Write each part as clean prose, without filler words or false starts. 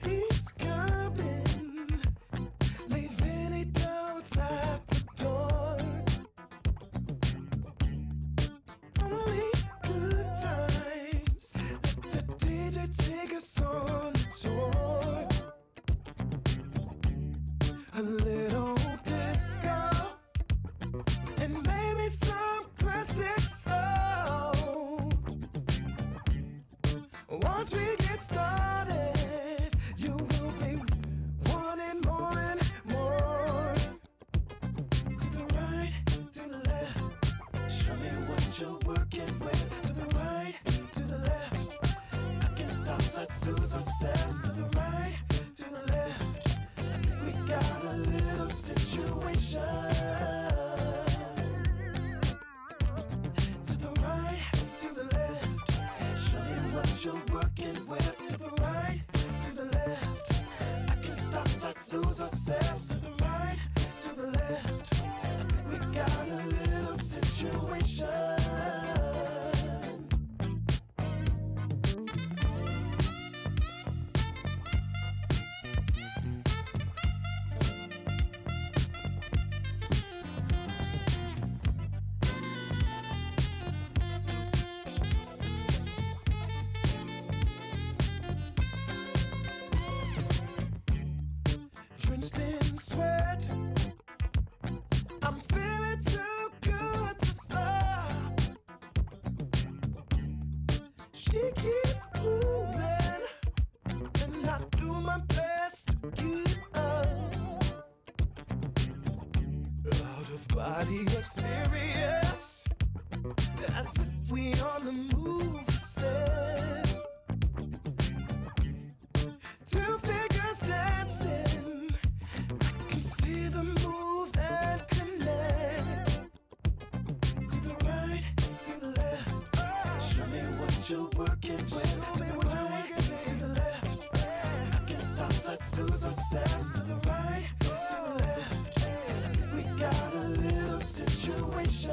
He's coming, leave any doubts at the door. Only good times, let the DJ take us on a tour. A little disco, and maybe some classic soul. Once we get started, you will be wanting more and more. To the right, to the left, show me what you're working with. To the right, to the left, I can't stop, let's lose ourselves. To the right, to the left, I think we got a little situation. To the right, to the left, show me what you're working with. To the right, to the left, I can't stop, let's lose ourselves. To the right, to the left, I think we got a little situation. Drenched in sweat, I'm feeling too good to stop. She keeps moving, and I do my best to keep up. Out of body experience, as if we on the move set. Two figures dancing, I can see the move and connect. To the right, to the left, show me what you're working with. To the right, to the left, I can't stop, let's lose ourselves. To the right, to the left, I think we got a little situation.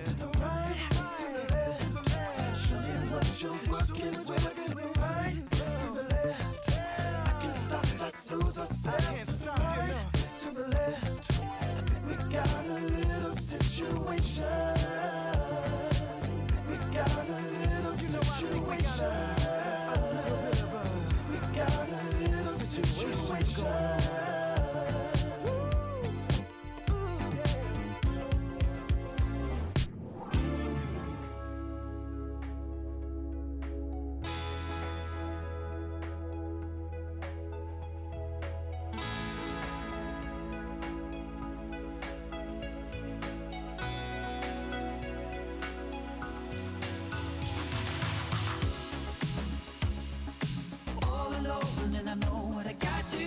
To the right, to the left, show me what you're working with. To the right, to the left, I can't stop, let's lose ourselves. To the right, to the left, I think we got a little situation. We got a little situation. We got a little situation. All alone, and I know what I got to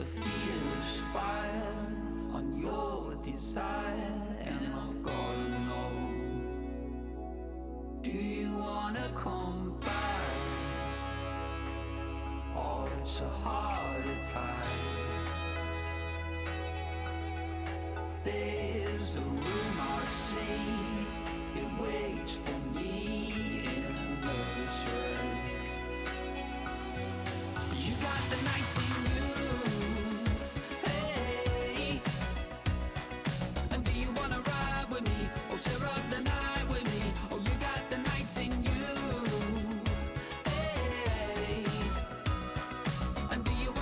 the fierce fire on your desire, and I've gotta know, do you wanna come back? Oh, it's a heart attack. There's a room I see, it waits for me in a nervous wreck. You got the nights in you, hey. And do you wanna ride with me, or tear up the night with me? Oh, you got the nights in you, hey. And do you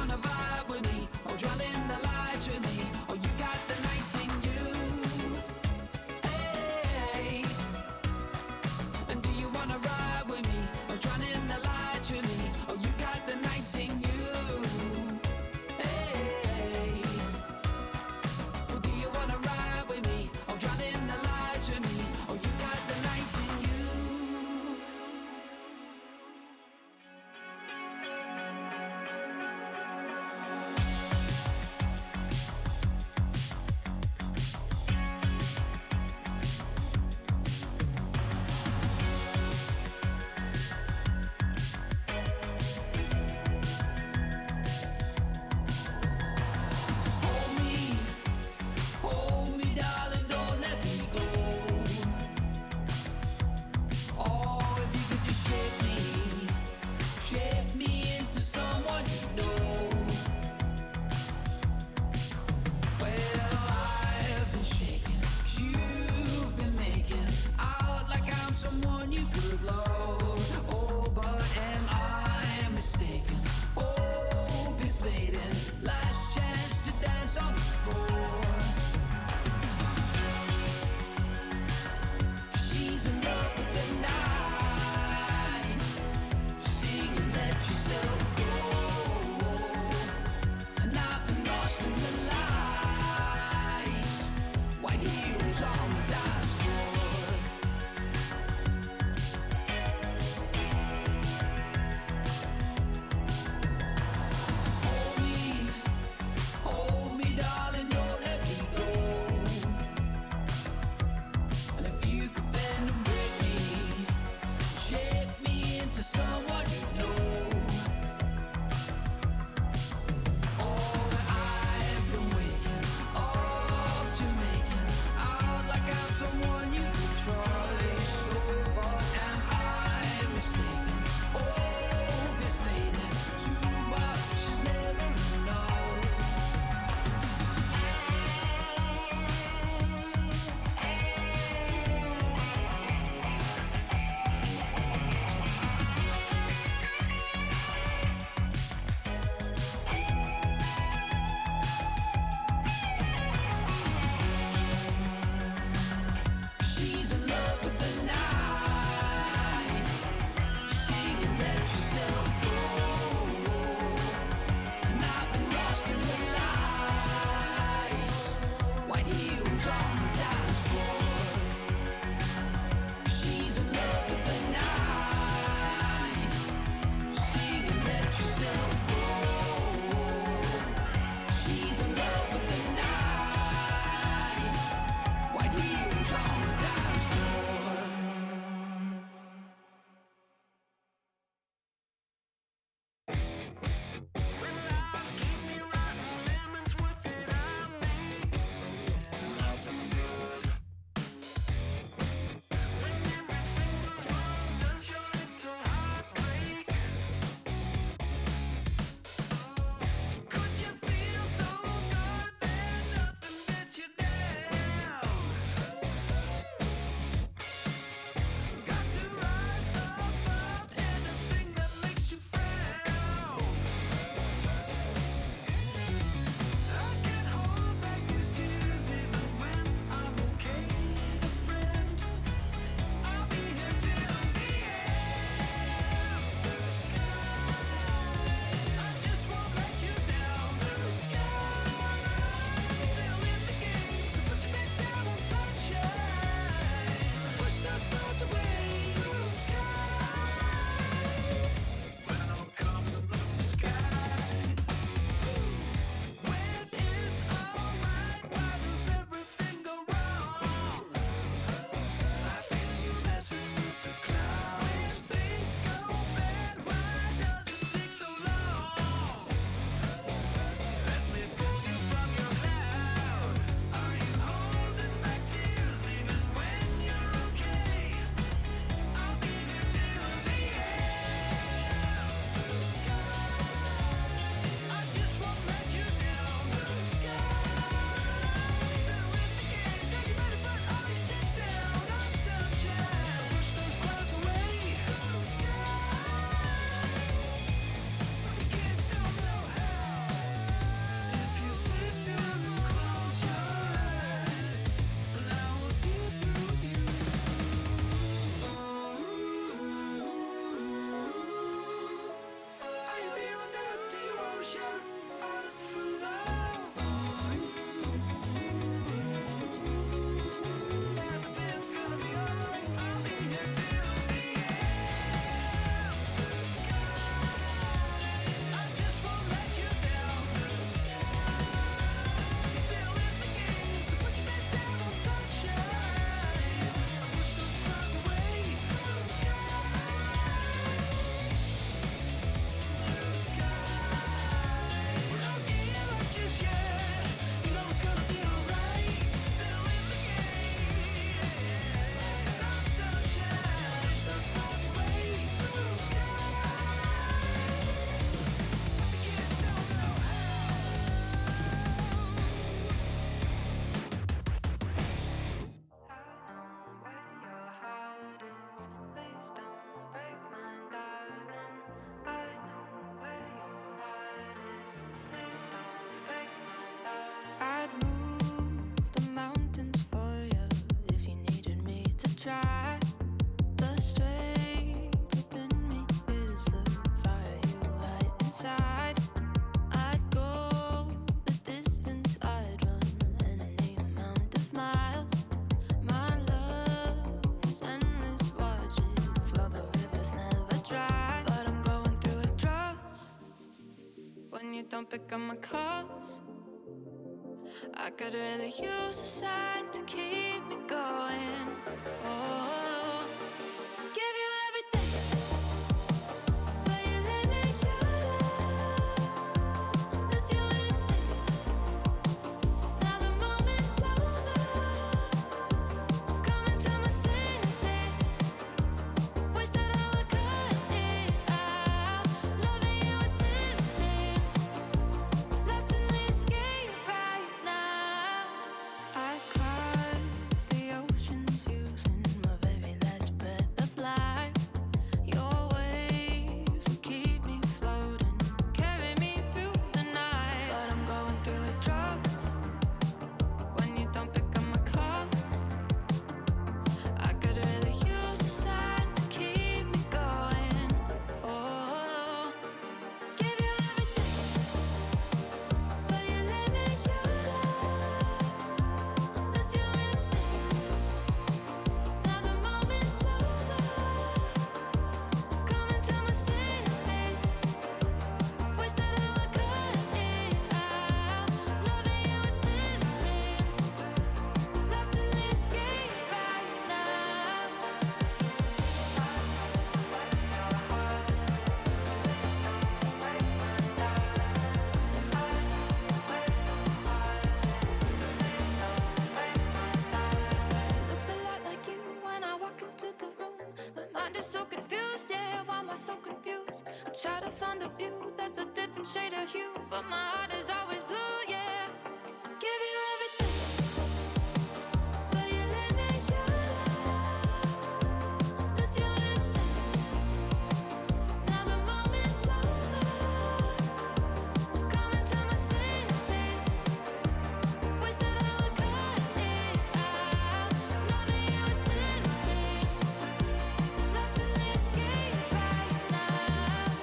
when you don't pick up my calls. I could really use a sign to keep me going. Oh, give you everything, but you leave me your love. Miss you instinct. Now the moment's over. Coming to my senses. Wish that I would cut it out. Loving you is tempting. Lost in the escape right now. I cross the oceans using my very last breath of life. Your waves will keep me floating, carry me through the night. But I'm going through withdrawals when you don't pick up my calls. I could really use a sign to keep me going. Oh, give you everything, but you leave me your love. Miss you instinct. Now the moment's over. Coming to my senses. Wish that I would cut it out. Loving you is tempting. Lost in the escape right now. It looks a lot like you when I walk into the room. My mind is so confused, yeah, why am I so confused? I try to find a view that's a different shade of hue, but my heart is always blue, yeah. Give you everything, but you leave me your love. Miss you instinct. Now the moment's over. Coming to my senses. Wish that I would cut it out. Loving you is tempting. Lost in the escape right now.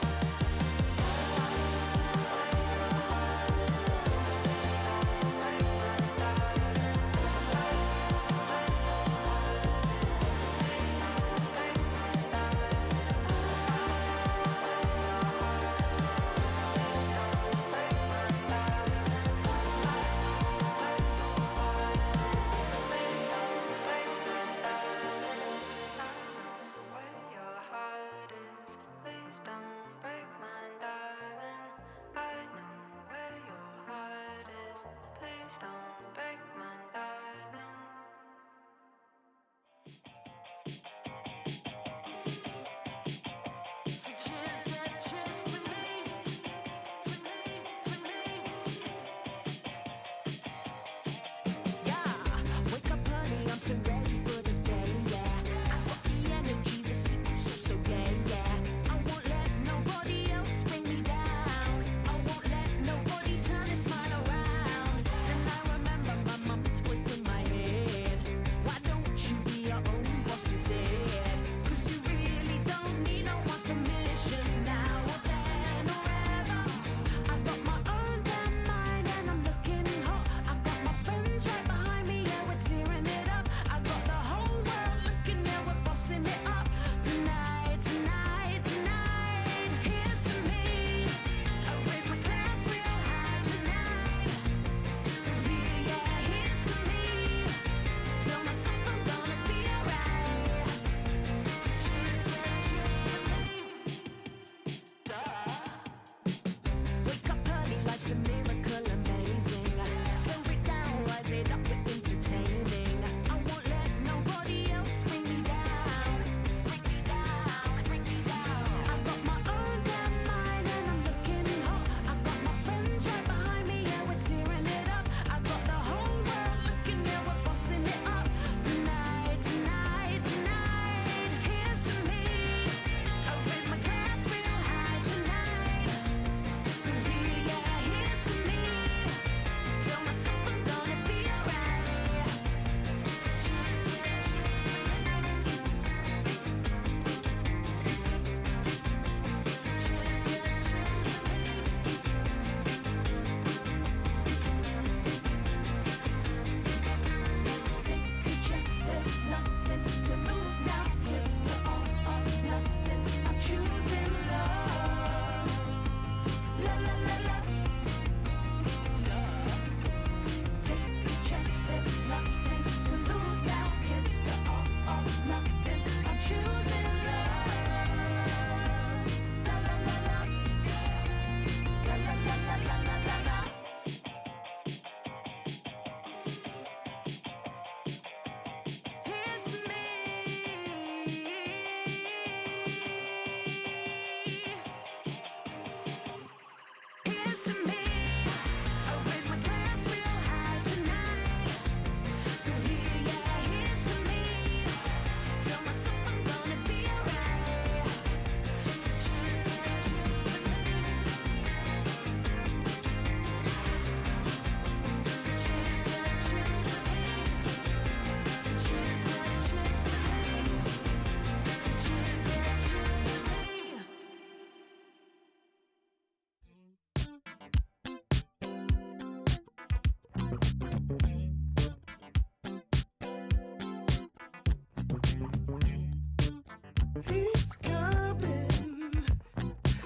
He's coming,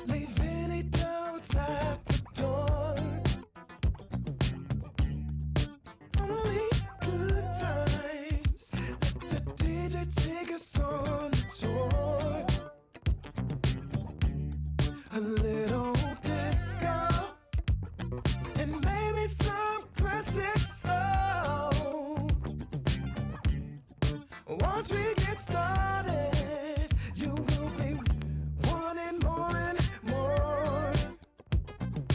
leave any doubts at the door. Only good times. Let the DJ take us on a tour. A little disco and maybe some classic soul. Once we get started, you will be wanting more and more.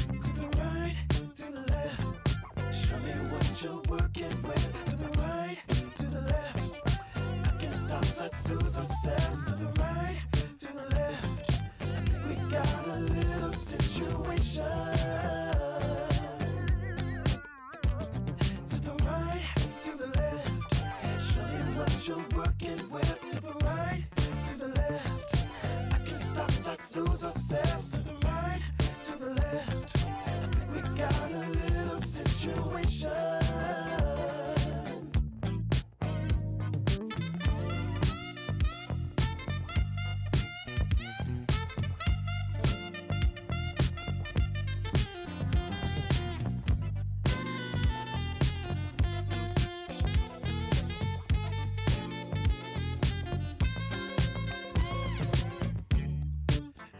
To the right, to the left, show me what you're working with. To the right, to the left, I can't stop, let's lose ourselves. To the right, to the left, I think we got a little situation. To the right, to the left, show me what you're working with. To the right, to the left, I can't stop, let's lose ourselves. To the right, to the left, I think we got a little situation.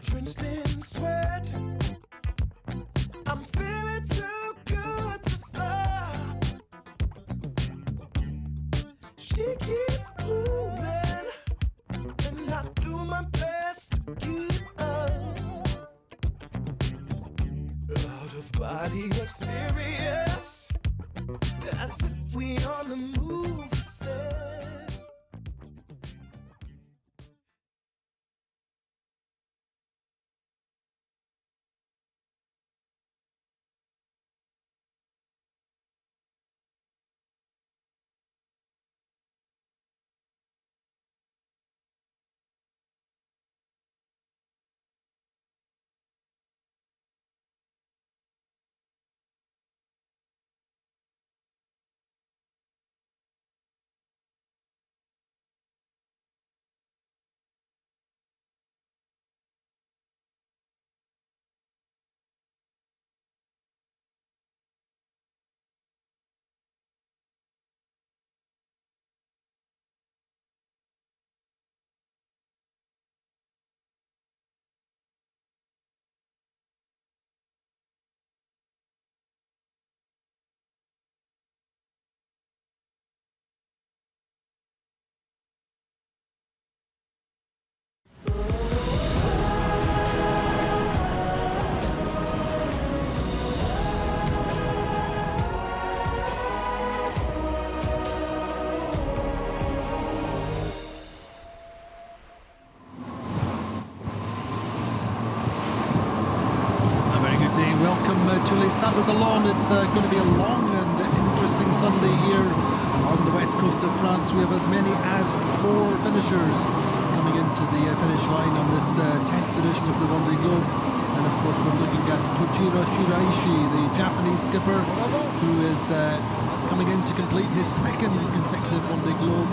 Drenched in sweat, I'm feeling too good to stop. She keeps moving, and I do my best to keep up. Out of body experience, as if we on the move. Set. To Les Sables d'Olonne. It's going to be a long and interesting Sunday here on the west coast of France. We have as many as 4 finishers coming into the finish line on this 10th edition of the Vendée Globe. And of course we're looking at Kojiro Shiraishi, the Japanese skipper, who is coming in to complete his 2nd consecutive Vendée Globe,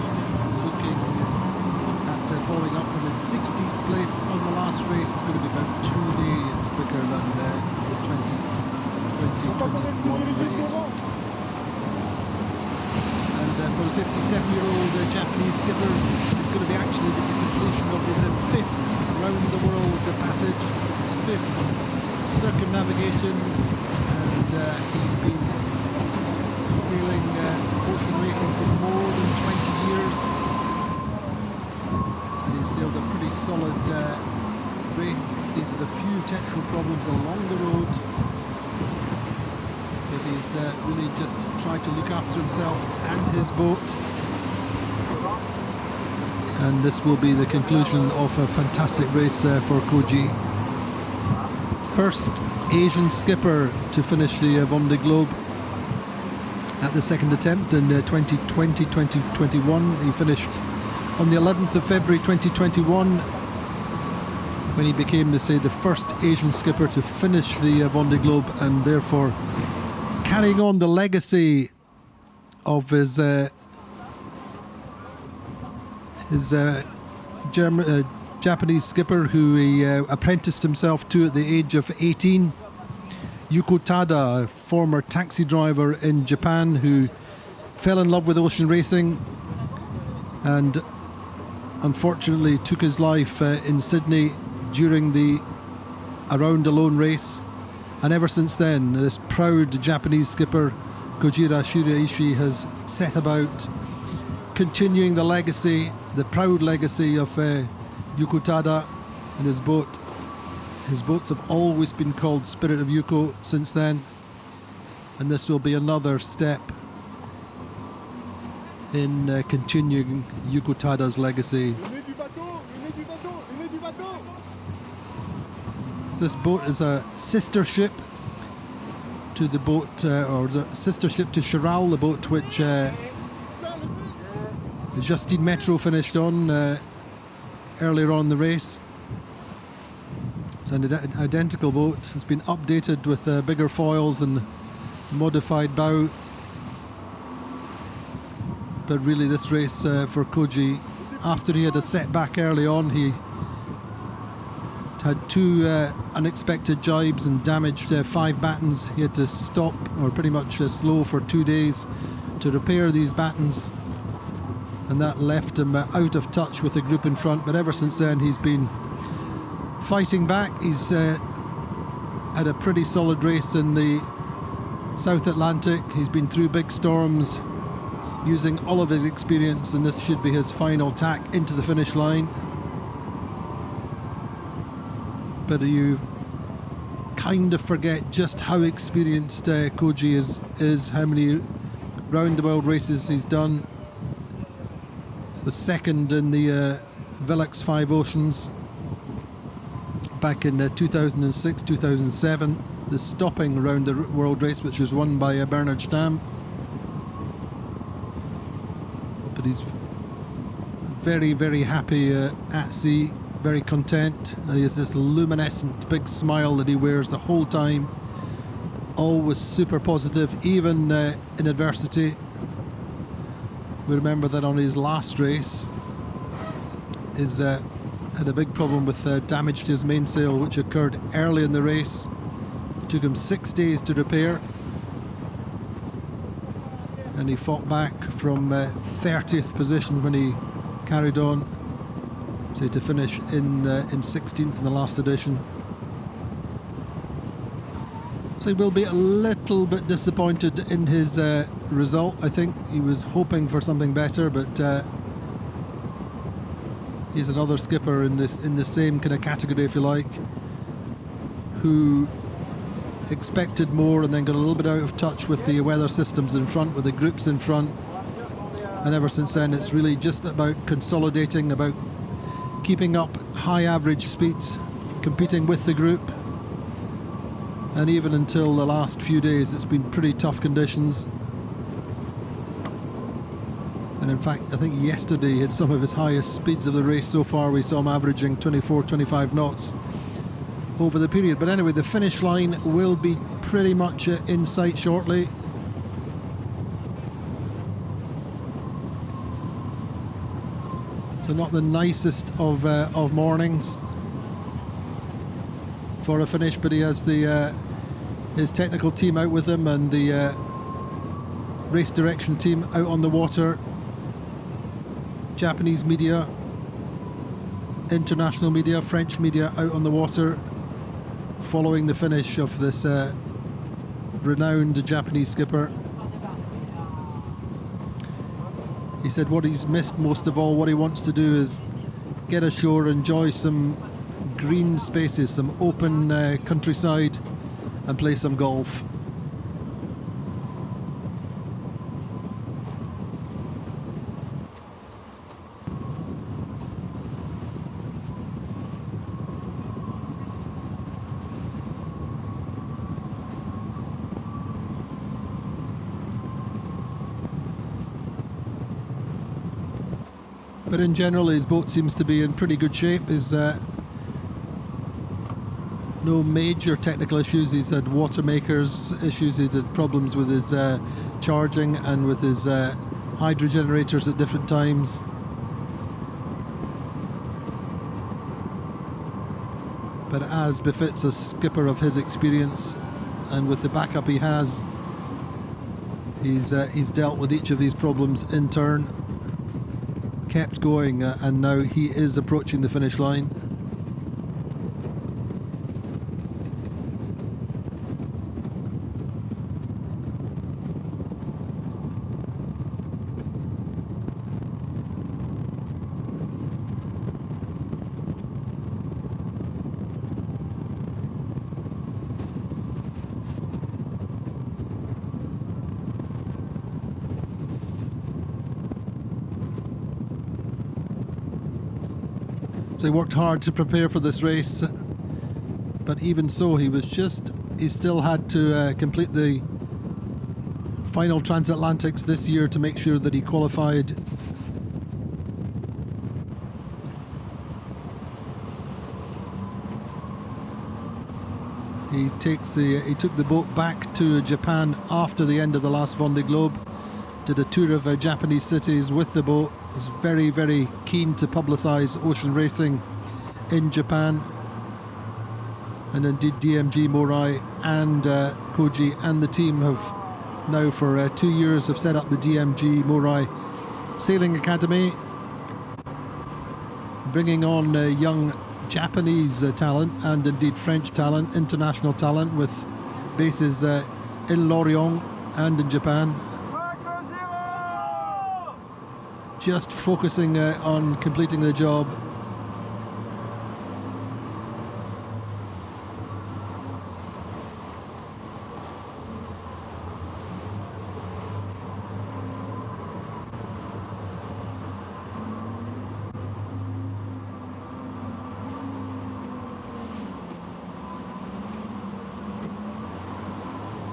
looking at following up from his 16th place on the last race. It's going to be about 2 days quicker than his 2021 race. And for the 57-year-old Japanese skipper, it's going to be actually the completion of his 5th round the world passage, his 5th circumnavigation, and he's been sailing ocean racing for more than 20 years. And he's sailed a pretty solid race. He's had a few technical problems along the road, but he's really just tried to look after himself and his boat. And this will be the conclusion of a fantastic race for Koji. First Asian skipper to finish the Vendée Globe at the 2nd attempt in 2020-2021. He finished on the 11th of February 2021 when he became, they say, the first Asian skipper to finish the Vendée Globe, and therefore carrying on the legacy of his Japanese skipper who he apprenticed himself to at the age of 18. Yuko Tada, a former taxi driver in Japan who fell in love with ocean racing and unfortunately took his life in Sydney during the Around Alone race. And ever since then, this proud Japanese skipper, Kojiro Shiraishi, has set about continuing the legacy, the proud legacy of Yuko Tada and his boat. His boats have always been called Spirit of Yuko since then, and this will be another step in continuing Yuko Tada's legacy. So this boat is a sister ship to the boat, or is a sister ship to Chiral, the boat which Justine Metro finished on earlier on in the race. It's an identical boat. It's been updated with bigger foils and modified bow. But really this race for Koji, after he had a setback early on, he had two unexpected jibes and damaged 5 battens. He had to stop, or pretty much slow, for 2 days to repair these battens, and that left him out of touch with the group in front. But ever since then he's been fighting back. He's had a pretty solid race in the South Atlantic. He's been through big storms using all of his experience, and this should be his final tack into the finish line. But you kind of forget just how experienced Koji is, how many round the world races he's done. Was second in the Velux 5 Oceans back in 2006, 2007, the stopping round the world race, which was won by Bernard Stamm. But he's very, very happy at sea, very content, and he has this luminescent big smile that he wears the whole time, always super positive, even in adversity. We remember that on his last race, he's had a big problem with damage to his mainsail, which occurred early in the race. It took him 6 days to repair, and he fought back from 30th position when he carried on, so to finish in 16th in the last edition. So he will be a little bit disappointed in his result. I think he was hoping for something better, but he's another skipper in the same kind of category, if you like, who expected more and then got a little bit out of touch with the weather systems in front, with the groups in front. And ever since then, it's really just about consolidating, about keeping up high average speeds, competing with the group. And even until the last few days, it's been pretty tough conditions. And in fact, I think yesterday he had some of his highest speeds of the race so far. We saw him averaging 24, 25 knots over the period. But anyway, the finish line will be pretty much in sight shortly. So not the nicest of mornings for a finish, but he has the his technical team out with him, and the race direction team out on the water. Japanese media, international media, French media out on the water following the finish of this renowned Japanese skipper. He said what he's missed most of all, what he wants to do, is get ashore, enjoy some green spaces, some open countryside, and play some golf. But in general, his boat seems to be in pretty good shape. His no major technical issues. He's had water makers issues. He's had problems with his charging and with his hydro generators at different times. But as befits a skipper of his experience, and with the backup he has, he's dealt with each of these problems in turn, kept going, and now he is approaching the finish line. So he worked hard to prepare for this race, but even so, he still had to complete the final transatlantics this year to make sure that he qualified. He took the boat back to Japan after the end of the last Vendée Globe, did a tour of Japanese cities with the boat. Is very, very keen to publicise ocean racing in Japan, and indeed DMG MORI and Koji and the team have now for 2 years have set up the DMG MORI Sailing Academy, bringing on young Japanese talent and indeed French talent, international talent with bases in Lorient and in Japan. Just focusing on completing the job.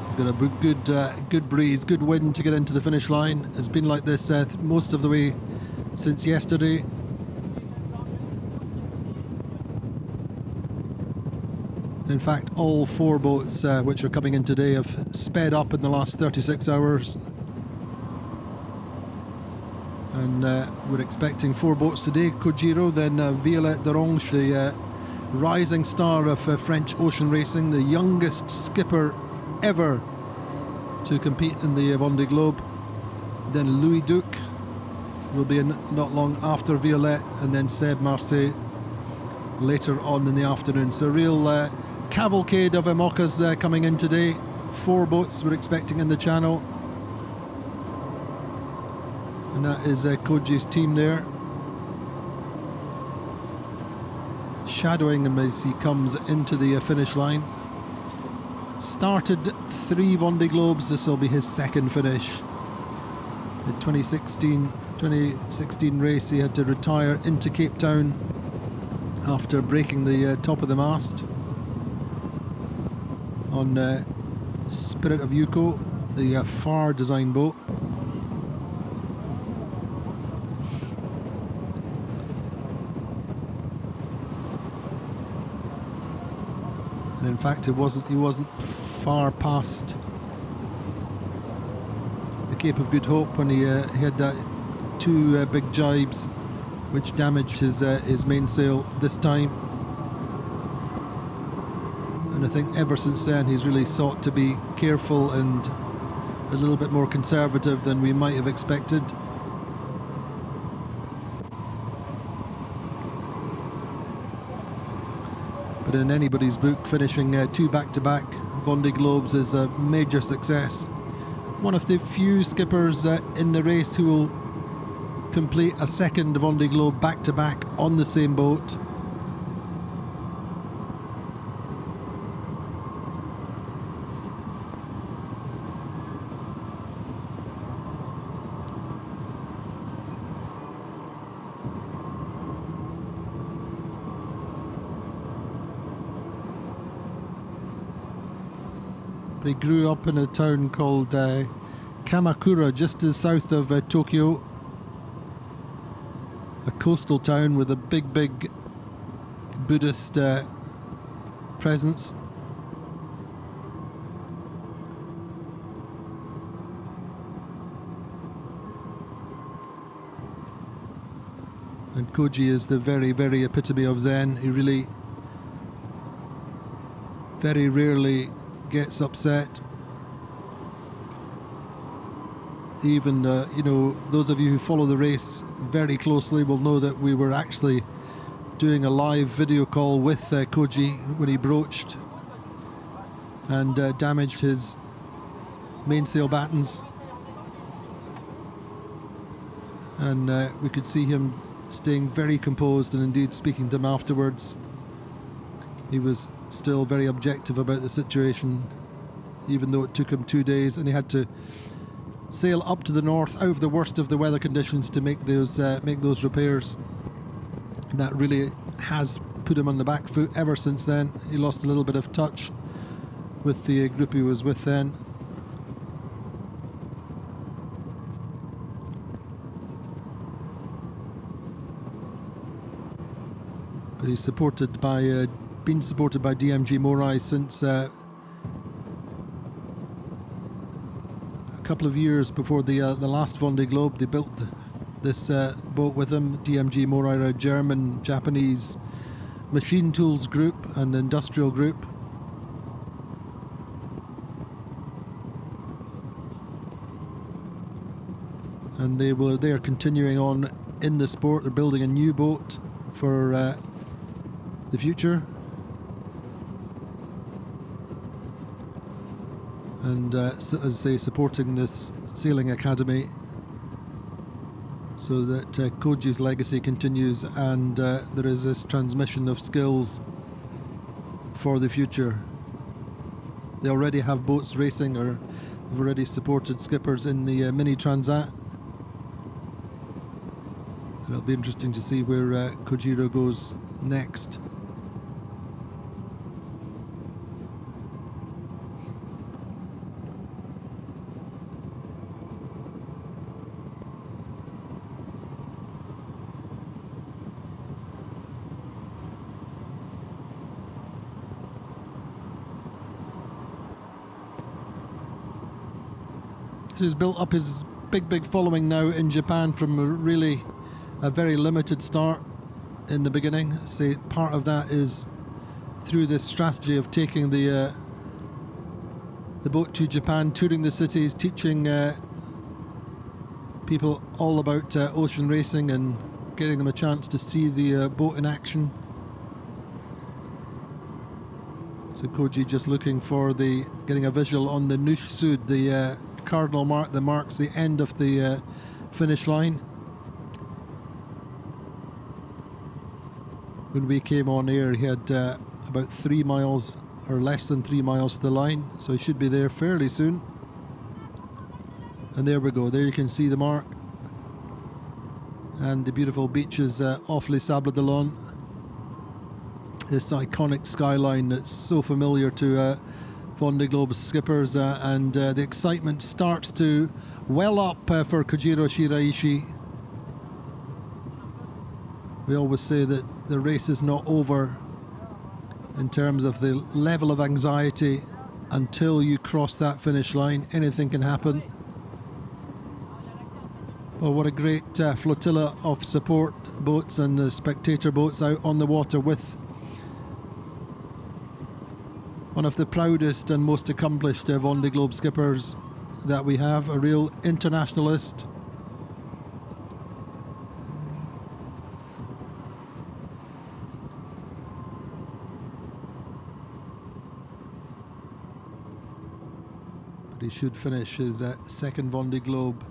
He's got a good breeze, good wind to get into the finish line. It's been like this most of the way since yesterday. In fact, all 4 boats which are coming in today have sped up in the last 36 hours. And we're expecting 4 boats today. Kojiro, then Violette Dorange, the rising star of French ocean racing, the youngest skipper ever to compete in the Vendée Globe. Then Louis Duke will be not long after Violette, and then Seb Marsset later on in the afternoon. So a real cavalcade of IMOCAs coming in today. 4 boats we're expecting in the channel, and that is Koji's team there, shadowing him as he comes into the finish line. Started 3 Vendée Globes, this will be his 2nd finish. The 2016 race he had to retire into Cape Town after breaking the top of the mast on Spirit of Yuko, the Far design boat. And in fact, he wasn't far past the Cape of Good Hope when he had that 2 big jibes which damaged his mainsail this time. And I think ever since then he's really sought to be careful and a little bit more conservative than we might have expected. But in anybody's book, finishing 2 back-to-back Vendée Globes is a major success. One of the few skippers in the race who will complete a 2nd Vendée Globe back-to-back on the same boat. But he grew up in a town called Kamakura, just as south of Tokyo. A coastal town with a big Buddhist presence. And Koji is the very epitome of Zen. He really very rarely gets upset. Even, you know, those of you who follow the race very closely will know that we were actually doing a live video call with Koji when he broached and damaged his mainsail battens. And we could see him staying very composed, and indeed speaking to him afterwards. He was still very objective about the situation, even though it took him 2 days and he had to sail up to the north out of the worst of the weather conditions to make those repairs. And that really has put him on the back foot ever since then. He lost a little bit of touch with the group he was with then. But he's supported by, been supported by DMG MORI since a couple of years before the last Vendée Globe. They built this boat with him. DMG MORI are a German-Japanese machine tools group and industrial group. And they are continuing on in the sport. They're building a new boat for the future. And so, as I say, supporting this sailing academy so that Koji's legacy continues, and there is this transmission of skills for the future. They already have boats racing, or have already supported skippers in the mini transat. It'll be interesting to see where Kojiro goes next. He's built up his big following now in Japan from a very limited start in the beginning. Say part of that is through this strategy of taking the boat to Japan, touring the cities, teaching people all about ocean racing and getting them a chance to see the boat in action. So Koji just looking for getting a visual on the Nush Sud, the cardinal mark that marks the end of the finish line. When we came on air, he had about 3 miles or less than 3 miles to the line, so he should be there fairly soon. And there we go, there you can see the mark and the beautiful beaches off Les Sables d'Olonne. This iconic skyline that's so familiar to Vendée Globe skippers, and the excitement starts to well up for Kojiro Shiraishi. We always say that the race is not over in terms of the level of anxiety until you cross that finish line. Anything can happen. Well, what a great flotilla of support boats and spectator boats out on the water with one of the proudest and most accomplished Vendée Globe skippers that we have, a real internationalist. But he should finish his second Vendée Globe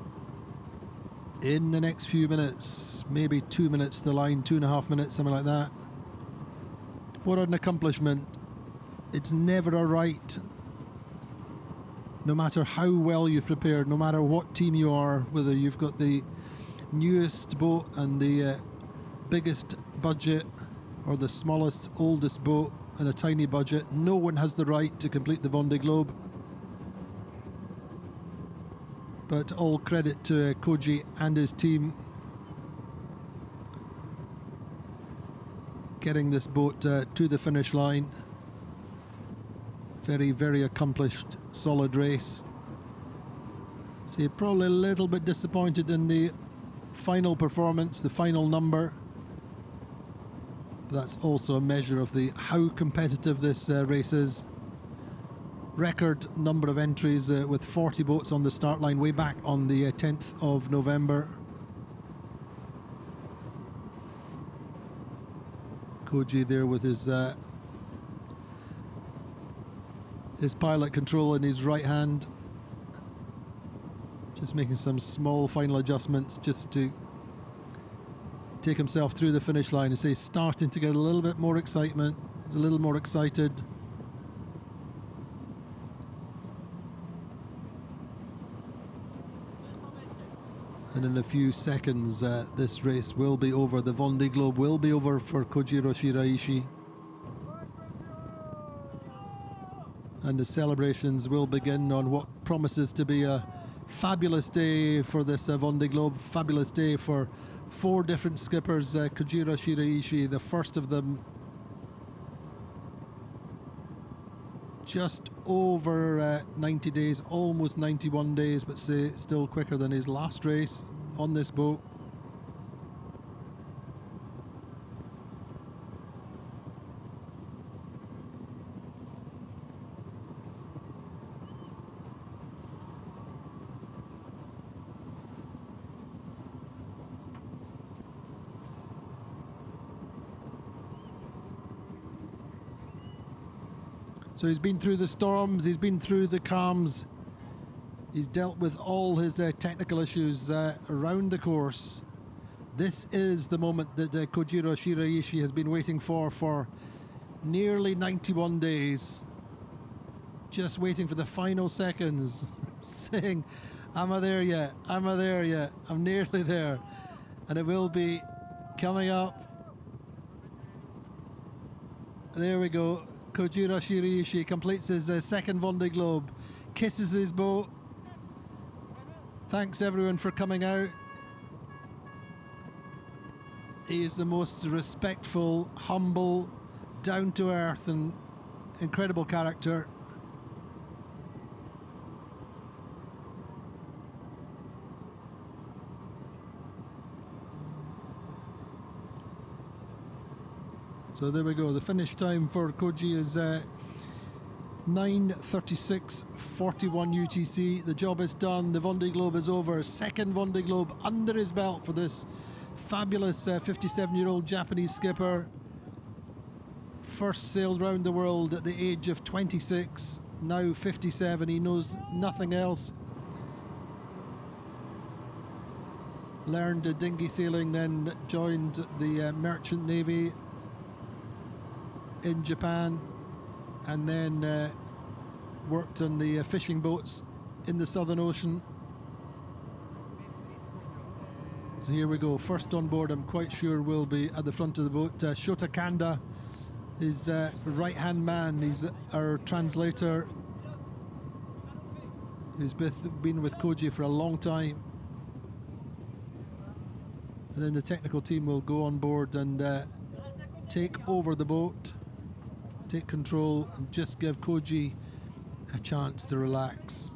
in the next few minutes, maybe 2 minutes to the line, 2.5 minutes, something like that. What an accomplishment. It's never a right, no matter how well you've prepared, no matter what team you are, whether you've got the newest boat and the biggest budget or the smallest, oldest boat and a tiny budget, no one has the right to complete the Vendée Globe. But all credit to Koji and his team getting this boat to the finish line. Very accomplished, solid race. So you're probably a little bit disappointed in the final performance, the final number. But that's also a measure of how competitive this race is. record number of entries with 40 boats on the start line way back on the 10th of November. Koji there with his pilot control in his right hand. Just making some small final adjustments just to take himself through the finish line. And say starting to get a little bit more excitement. He's a little more excited. And in a few seconds, this race will be over. The Vendée Globe will be over for Kojiro Shiraishi. And the celebrations will begin on what promises to be a fabulous day for this Vendée Globe. Fabulous day for 4 different skippers. Kojiro Shiraishi, the first of them, just over 90 days, almost 91 days, but still quicker than his last race on this boat. So he's been through the storms, he's been through the calms, he's dealt with all his technical issues around the course. This is the moment that Kojiro Shiraishi has been waiting for nearly 91 days. Just waiting for the final seconds, saying, am I there yet? Am I there yet? I'm nearly there. And it will be coming up. There we go. Kojiro Shiraishi completes his second Vendée Globe, kisses his boat, thanks everyone for coming out. He is the most respectful, humble, down to earth and incredible character. So there we go. The finish time for Koji is 9:36:41 UTC. The job is done. The Vendée Globe is over. Second Vendée Globe under his belt for this fabulous 57-year-old Japanese skipper. First sailed round the world at the age of 26. Now 57. He knows nothing else. Learned dinghy sailing, then joined the merchant navy in Japan, and then worked on the fishing boats in the Southern Ocean. So here we go, first on board, I'm quite sure will be at the front of the boat. Shota Kanda, his right hand man, he's our translator, who's been with Koji for a long time. And then the technical team will go on board and take over the boat, take control, and just give Koji a chance to relax.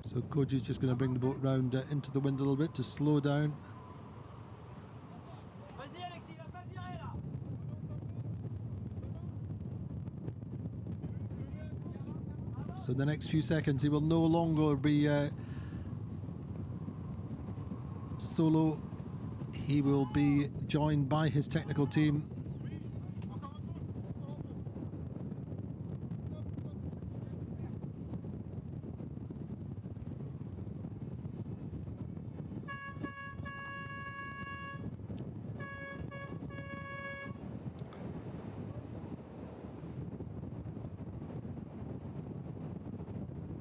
So Koji's just going to bring the boat round into the wind a little bit to slow down. So the next few seconds he will no longer be solo. He will be joined by his technical team.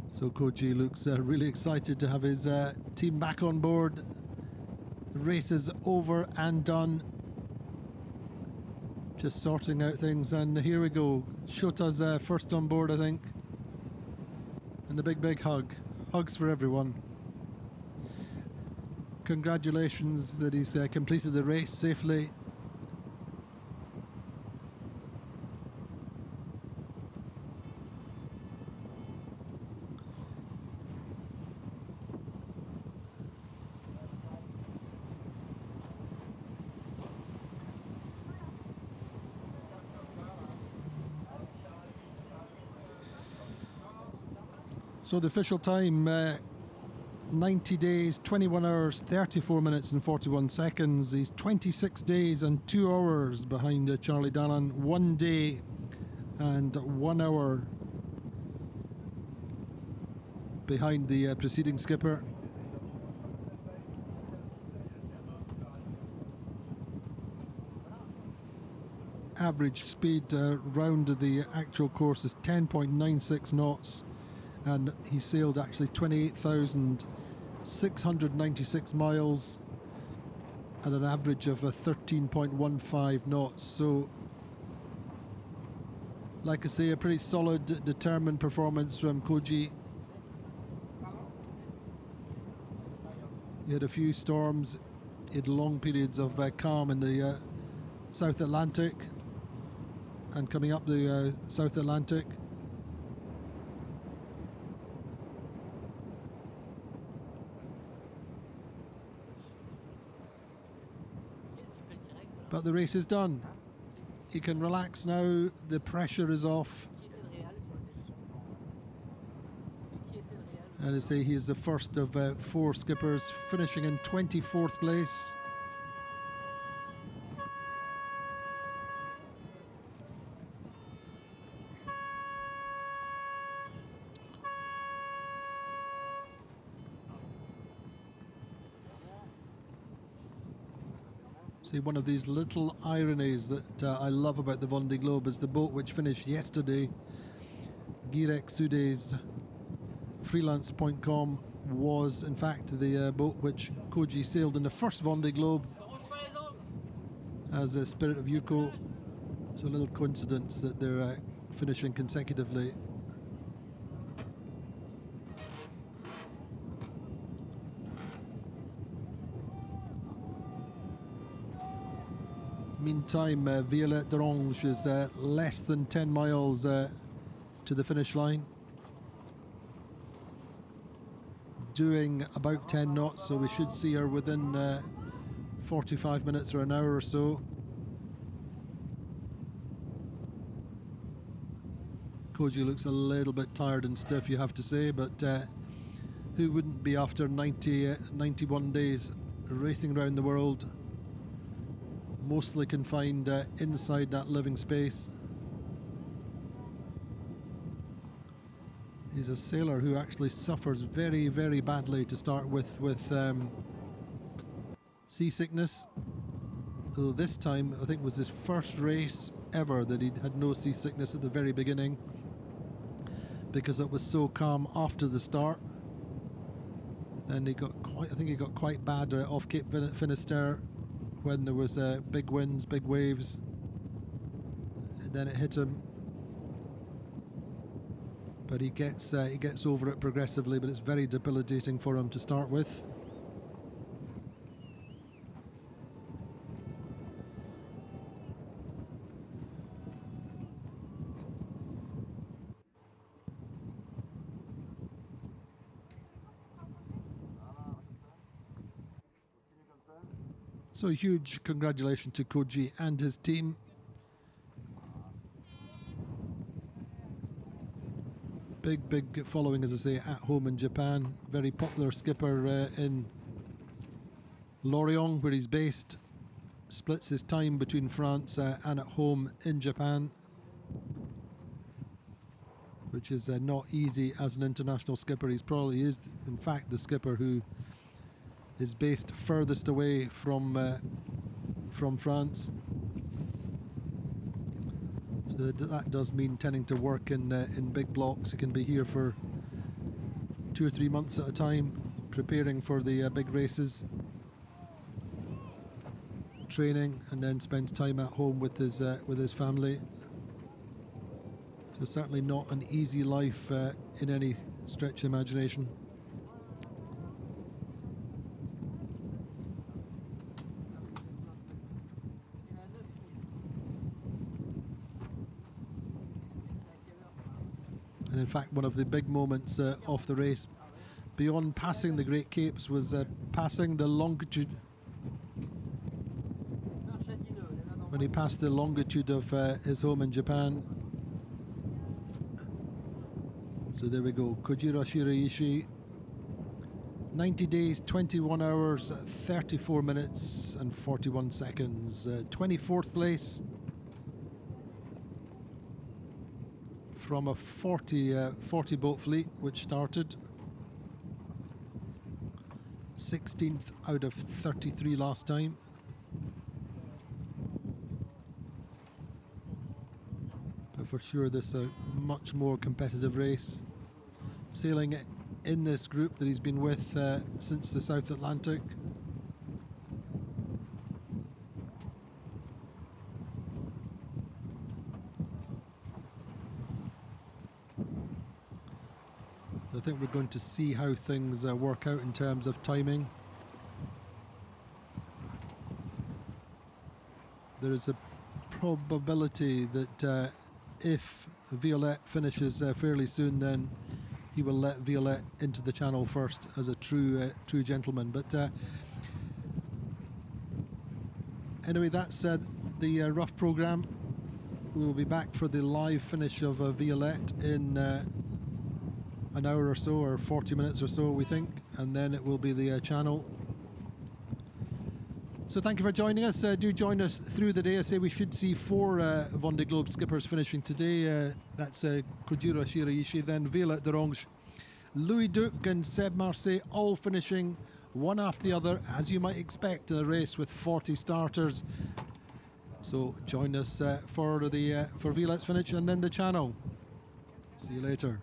So Koji looks really excited to have his team back on board. The race is over and done. Just sorting out things, and here we go. Shota's first on board, I think. And the big hug. Hugs for everyone. Congratulations that he's completed the race safely. So the official time, 90 days, 21 hours, 34 minutes and 41 seconds. He's 26 days and 2 hours behind Charlie Dallan. 1 day and 1 hour behind the preceding skipper. Average speed round the actual course is 10.96 knots, and he sailed actually 28,696 miles at an average of 13.15 knots. So, like I say, a pretty solid, determined performance from Koji. He had a few storms, he had long periods of calm in the South Atlantic, and coming up the South Atlantic. But the race is done. He can relax now, the pressure is off. And I say he is the first of 4 skippers, finishing in 24th place. See, one of these little ironies that I love about the Vendée Globe is the boat which finished yesterday, Girek Sude's freelance.com, was in fact the boat which Koji sailed in the first Vendée Globe as a Spirit of Yuko. So a little coincidence that they're finishing consecutively. Meantime, Violette Dorange is less than 10 miles to the finish line, doing about 10 knots, so we should see her within 45 minutes or an hour or so. Koji looks a little bit tired and stiff, you have to say, but who wouldn't be after 91 days racing around the world, mostly confined inside that living space. He's a sailor who actually suffers very, very badly to start with seasickness. Though this time, I think, was his first race ever that he'd had no seasickness at the very beginning, because it was so calm after the start. And he got quite bad off Cape Finisterre when there was big winds, big waves, and then it hit him. But he gets over it progressively, but it's very debilitating for him to start with. So huge congratulations to Koji and his team. Big following, as I say, at home in Japan. Very popular skipper in Lorient, where he's based. Splits his time between France and at home in Japan, which is not easy as an international skipper. He's probably is, in fact, the skipper who is based furthest away from France. So that does mean tending to work in big blocks. He can be here for 2 or 3 months at a time, preparing for the big races, training, and then spends time at home with his family. So certainly not an easy life in any stretch of imagination. And in fact, one of the big moments of the race, beyond passing the Great Capes, was passing the longitude. When he passed the longitude of his home in Japan. So there we go, Kojiro Shiraishi. 90 days, 21 hours, 34 minutes and 41 seconds. 24th place from a 40 boat fleet which started. 16th out of 33 last time. But for sure this is a much more competitive race. Sailing in this group that he's been with since the South Atlantic. So I think we're going to see how things work out in terms of timing. There is a probability that if Violette finishes fairly soon, then he will let Violette into the channel first as a true gentleman. But anyway, that's the rough programme. We will be back for the live finish of Violette in an hour or so, or 40 minutes or so, we think, and then it will be the channel. So thank you for joining us. Do join us through the day. I say we should see 4 Vendée Globe skippers finishing today. That's Kojiro Shiraishi, then Violette Dorange, Louis Duke and Seb Marsset, all finishing one after the other, as you might expect in a race with 40 starters. So join us for Violette's finish and then the channel. See you later.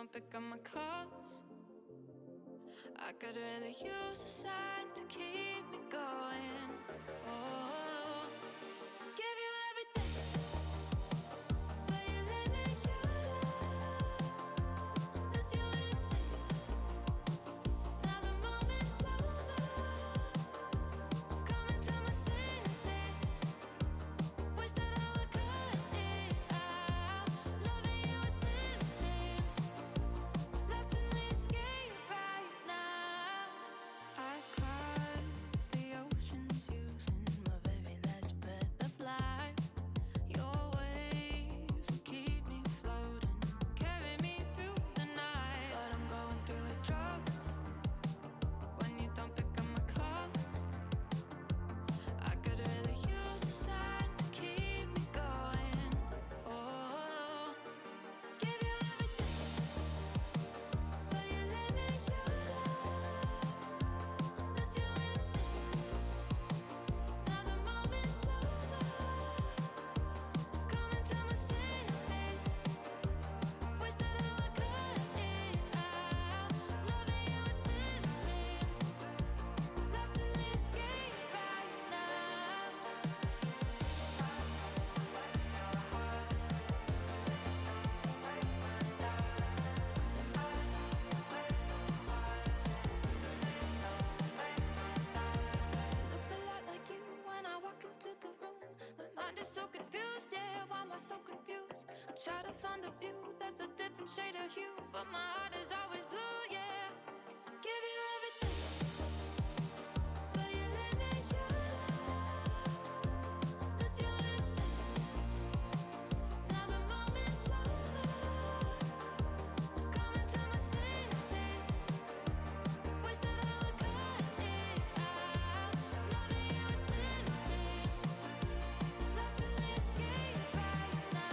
don't pick up my calls. I could really use a sign to keep me going. Oh, give you everything, but you leave me alone. Miss you instinct. Now the moment's over. Coming to my senses. Wish that I would cut it out. Loving you is tempting. Lost in the escape right now. I cross the oceans using my very last breath of life. Your waves will keep me floating, carry me through the night. But I'm going through withdrawals when you don't pick up my calls. I could really use a sign to keep me going. Oh, give you everything, but you leave me alone. Miss you instinct. Now the moment's over. Coming to my senses. Wish that I would cut it out. Loving you is tempting. Lost in the escape right now. It looks a lot like you when I walk into the room. My mind is so confused, yeah, why am I so confused? I try to find a view that's a different shade of hue, but my heart is always blue, yeah. Give you everything, but you leave me alone. Miss you instinct. Now the moment's over. Coming to my senses. Wish that I would cut it out. Loving you is tempting. Lost in the escape right now.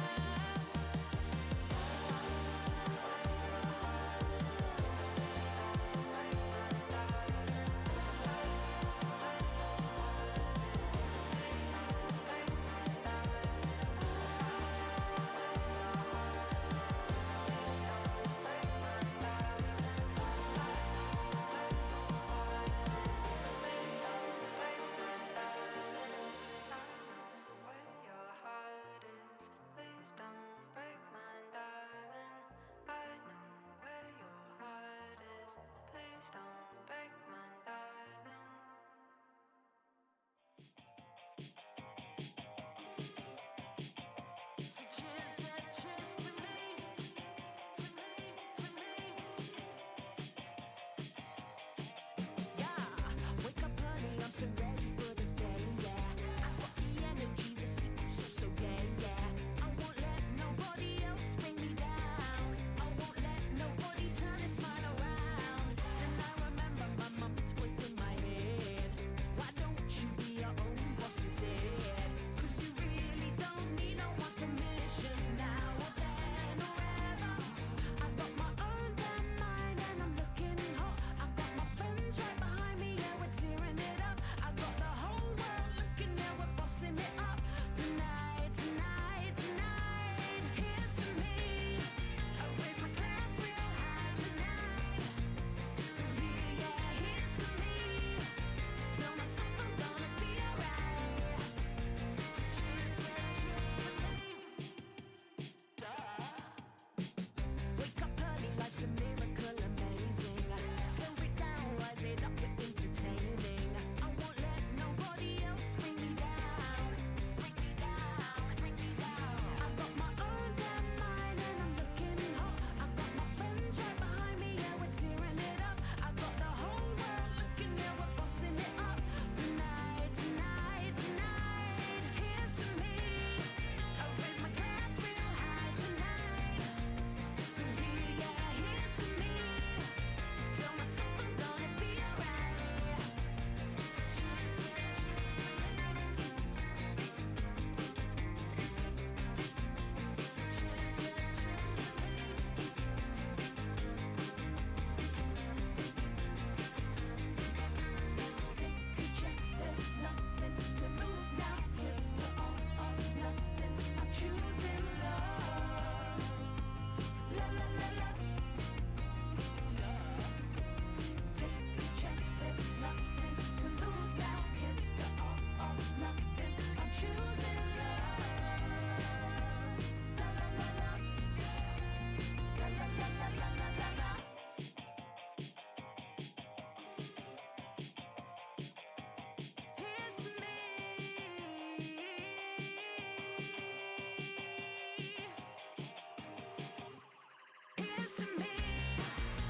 Here's to me.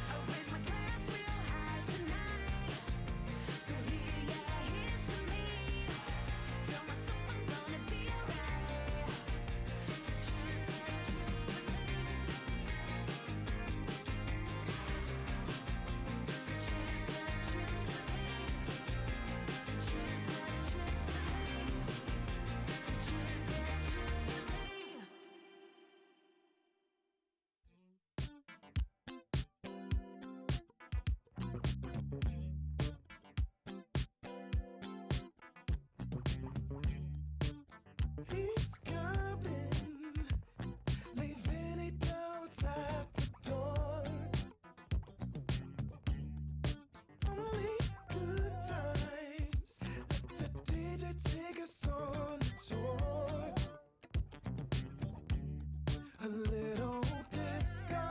I raise my glass real high tonight. So here, yeah, here's to me. Tell myself I'm gonna be alright. So cheers, yeah, cheers to me. So cheers, yeah, cheers to me. So cheers, yeah, cheers to me. So cheers, yeah, cheers to me. He's coming, leaving it notes at the door. Only good times. Let the DJ take us on a tour. A little disco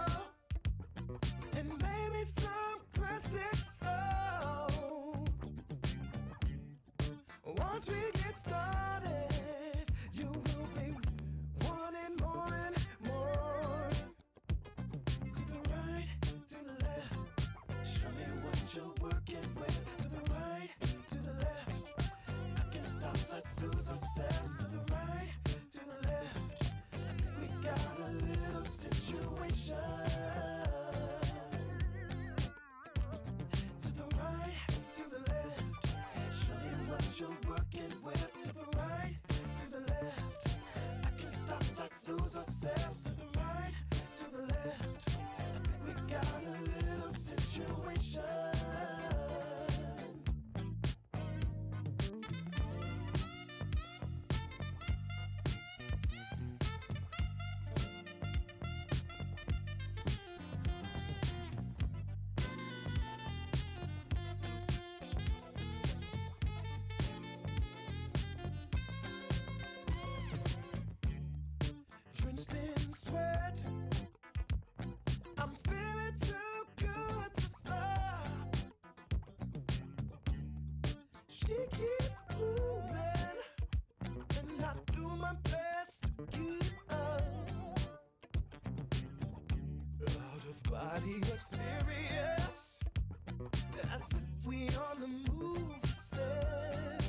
and maybe some classic soul. Once we get started, you will be wanting more and more. To the right, to the left, show me what you're working with. To the right, to the left, I can't stop, let's lose ourselves. To the right, to the left, I think we got a little situation. To the right, to the left, show me what you're working with. To the right, to the left, I can't stop, let's lose ourselves. To the right, to the left, I think we got a little situation. Drenched in sweat, I'm feeling too good to stop. She keeps moving, and I do my best to keep up. Out of body experience, as if we on the move set.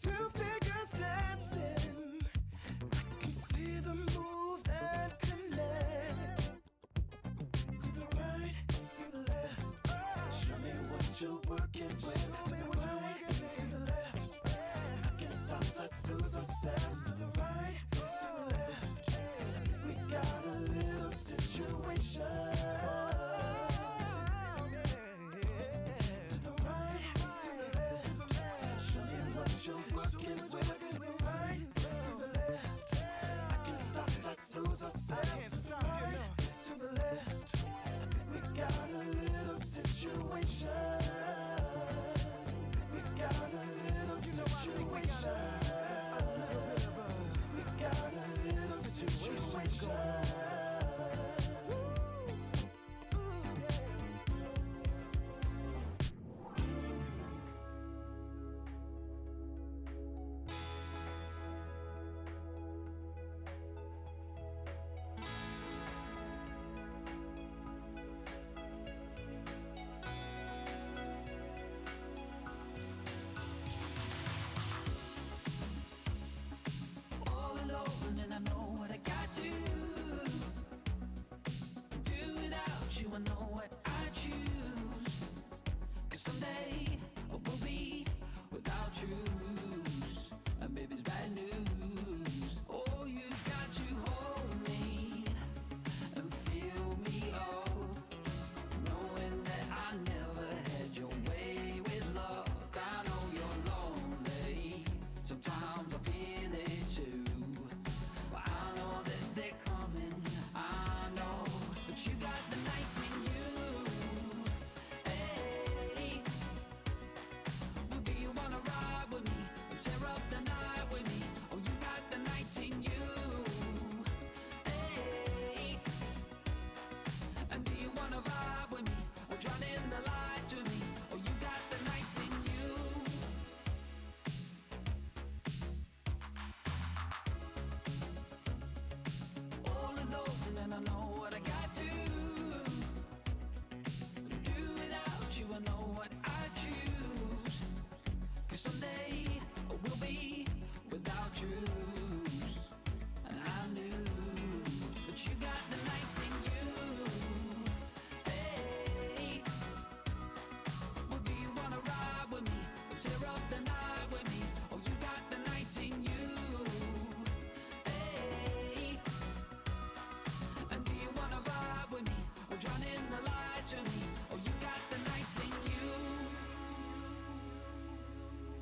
Two figures dancing, I can see them move and connect. To the right, to the left, show me what you're working with. To the right, to the left, I can't stop, let's lose ourselves. To the right, to the left, I think we got a little situation.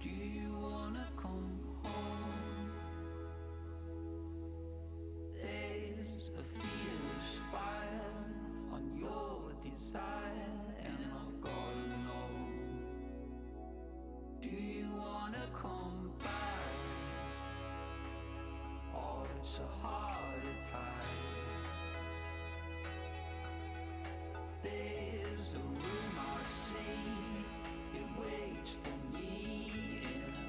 Do you wanna come home? There's a fierce fire on your desire, and I've gotta know. Do you wanna come back? Oh, it's a heart attack. There's a room I see, it waits for me in a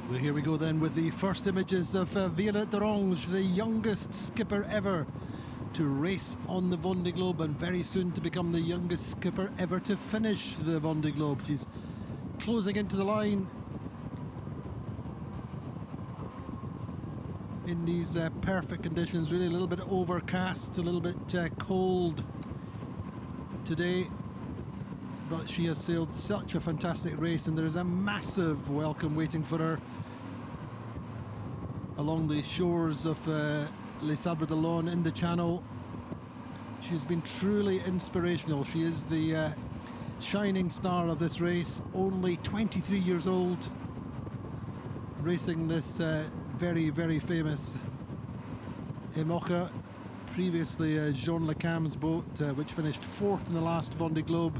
Well, here we go then with the first images of Violette Dorange, the youngest skipper ever to race on the Vendée Globe, and very soon to become the youngest skipper ever to finish the Vendée Globe. She's closing into the line in these perfect conditions, really a little bit overcast, a little bit cold today, but she has sailed such a fantastic race, and there is a massive welcome waiting for her along the shores of Les Sables d'Olonne in the Channel. She's been truly inspirational. She is the shining star of this race, only 23 years old, racing this very, very famous IMOCA. Previously Jean Le Cam's boat, which finished 4th in the last Vendée Globe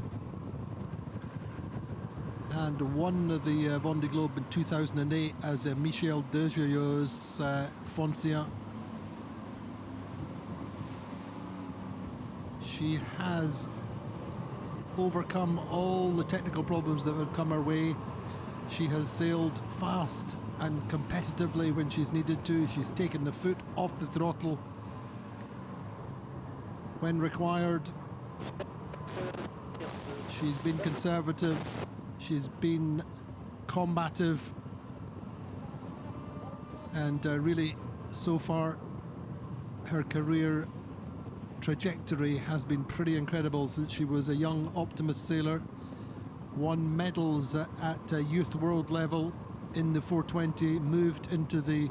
and won the Vendée Globe in 2008 as Michel Dejoyeau's FOUSSIER. She has overcome all the technical problems that would come her way. She has sailed fast and competitively when she's needed to. She's taken the foot off the throttle when required. She's been conservative. She's been combative, and really so far her career trajectory has been pretty incredible since she was a young optimist sailor. Won medals at youth world level in the 420, moved into the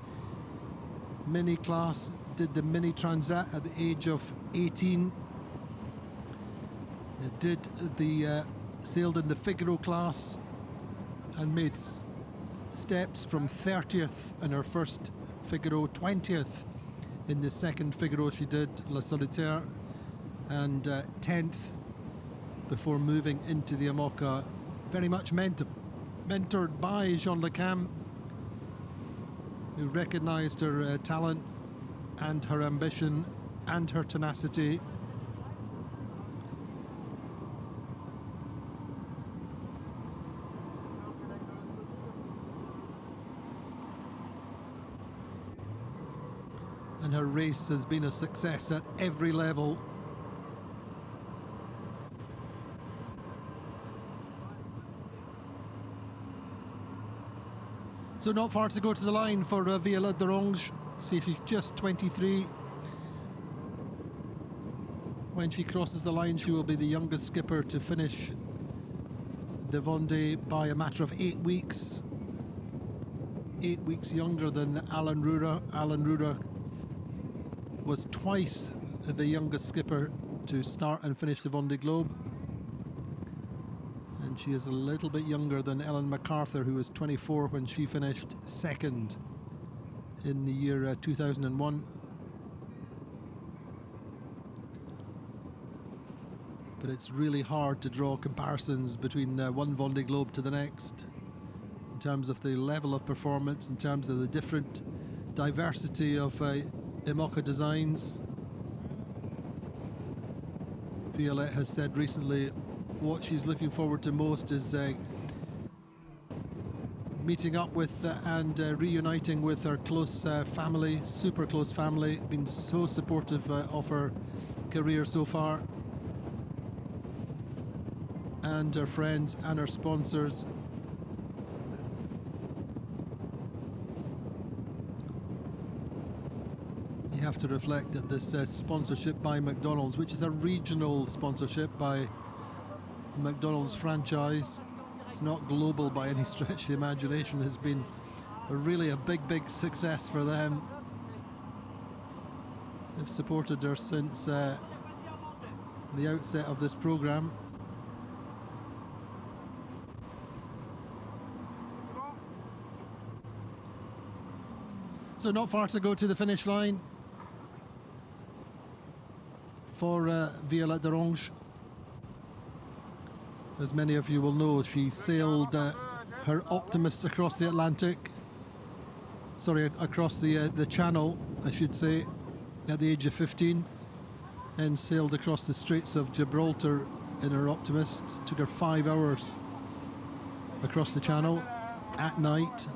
mini class, did the mini transat at the age of 18, did the sailed in the Figaro class and made steps from 30th in her first Figaro, 20th in the second Figaro she did, La Solitaire, and 10th before moving into the IMOCA, very much mentored by Jean Le Cam, who recognised her talent and her ambition and her tenacity. And her race has been a success at every level. So not far to go to the line for Violette Dorange. See, she's just 23. When she crosses the line, she will be the youngest skipper to finish the Vendée by a matter of 8 weeks. 8 weeks younger than Alan Roura. Alan Roura was twice the youngest skipper to start and finish the Vendée Globe. And she is a little bit younger than Ellen MacArthur, who was 24 when she finished second in the year 2001. But it's really hard to draw comparisons between one Vendée Globe to the next in terms of the level of performance, in terms of the different diversity of IMOCA designs. Violette has said recently what she's looking forward to most is meeting up with and reuniting with her close family, super close family, been so supportive of her career so far, and her friends and her sponsors. You have to reflect that this sponsorship by McDonald's, which is a regional sponsorship by McDonald's franchise, it's not global by any stretch of the imagination, has been really a big success for them. They've supported her since the outset of this programme. So not far to go to the finish line for Violette Dorange. As many of you will know, she sailed her Optimist across the Atlantic, sorry, across the Channel, I should say, at the age of 15, and sailed across the Straits of Gibraltar in her Optimist. Took her 5 hours across the Channel at night.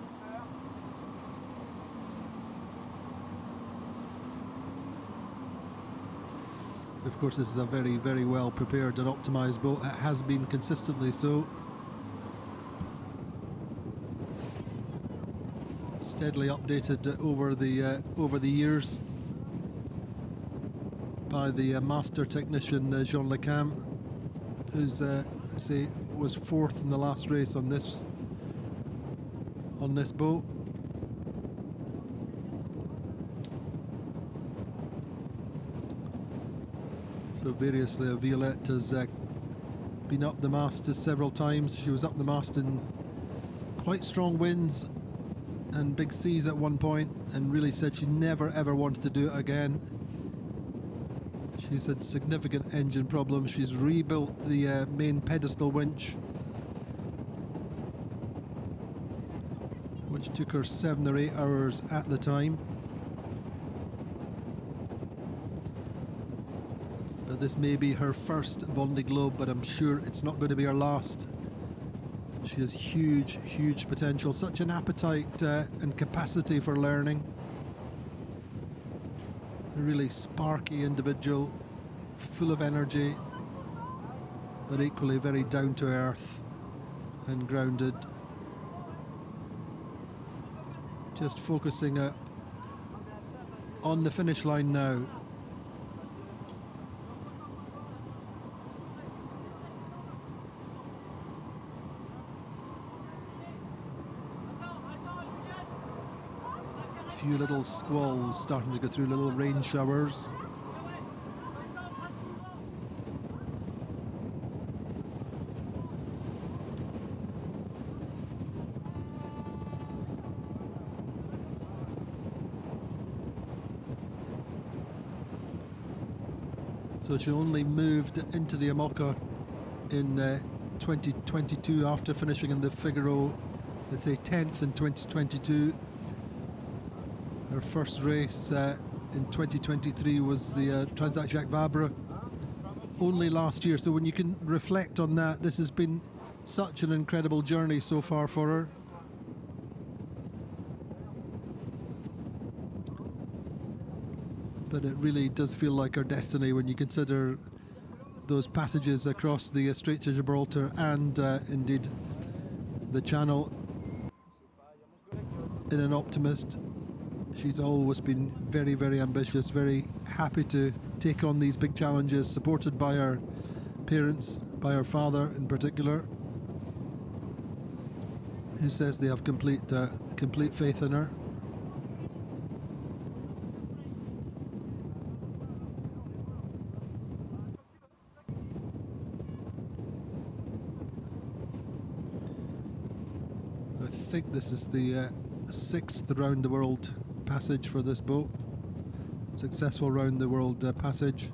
Of course, this is a very, very well prepared and optimized boat. It has been consistently so. Steadily updated over the years by the master technician Jean Le Cam, who's was fourth in the last race on this boat. So variously, Violette has been up the mast several times. She was up the mast in quite strong winds and big seas at one point, and really said she never ever wanted to do it again. She's had significant engine problems. She's rebuilt the main pedestal winch, which took her 7 or 8 hours at the time. But this may be her first Vendée Globe, but I'm sure it's not going to be her last. She has huge, huge potential, such an appetite and capacity for learning. A really sparky individual, full of energy, but equally very down to earth and grounded. Just focusing on the finish line now. Few little squalls starting to go through, little rain showers. So she only moved into the IMOCA in 2022 after finishing in the Figaro, let's say 10th in 2022. Her first race in 2023 was the Transat Jacques Vabre, only last year. So when you can reflect on that, this has been such an incredible journey so far for her. But it really does feel like her destiny when you consider those passages across the Straits of Gibraltar and indeed the Channel. In an optimist, she's always been very, very ambitious, very happy to take on these big challenges, supported by her parents, by her father in particular, who says they have complete faith in her. I think this is the 6th round the world passage for this boat. Successful round the world passage.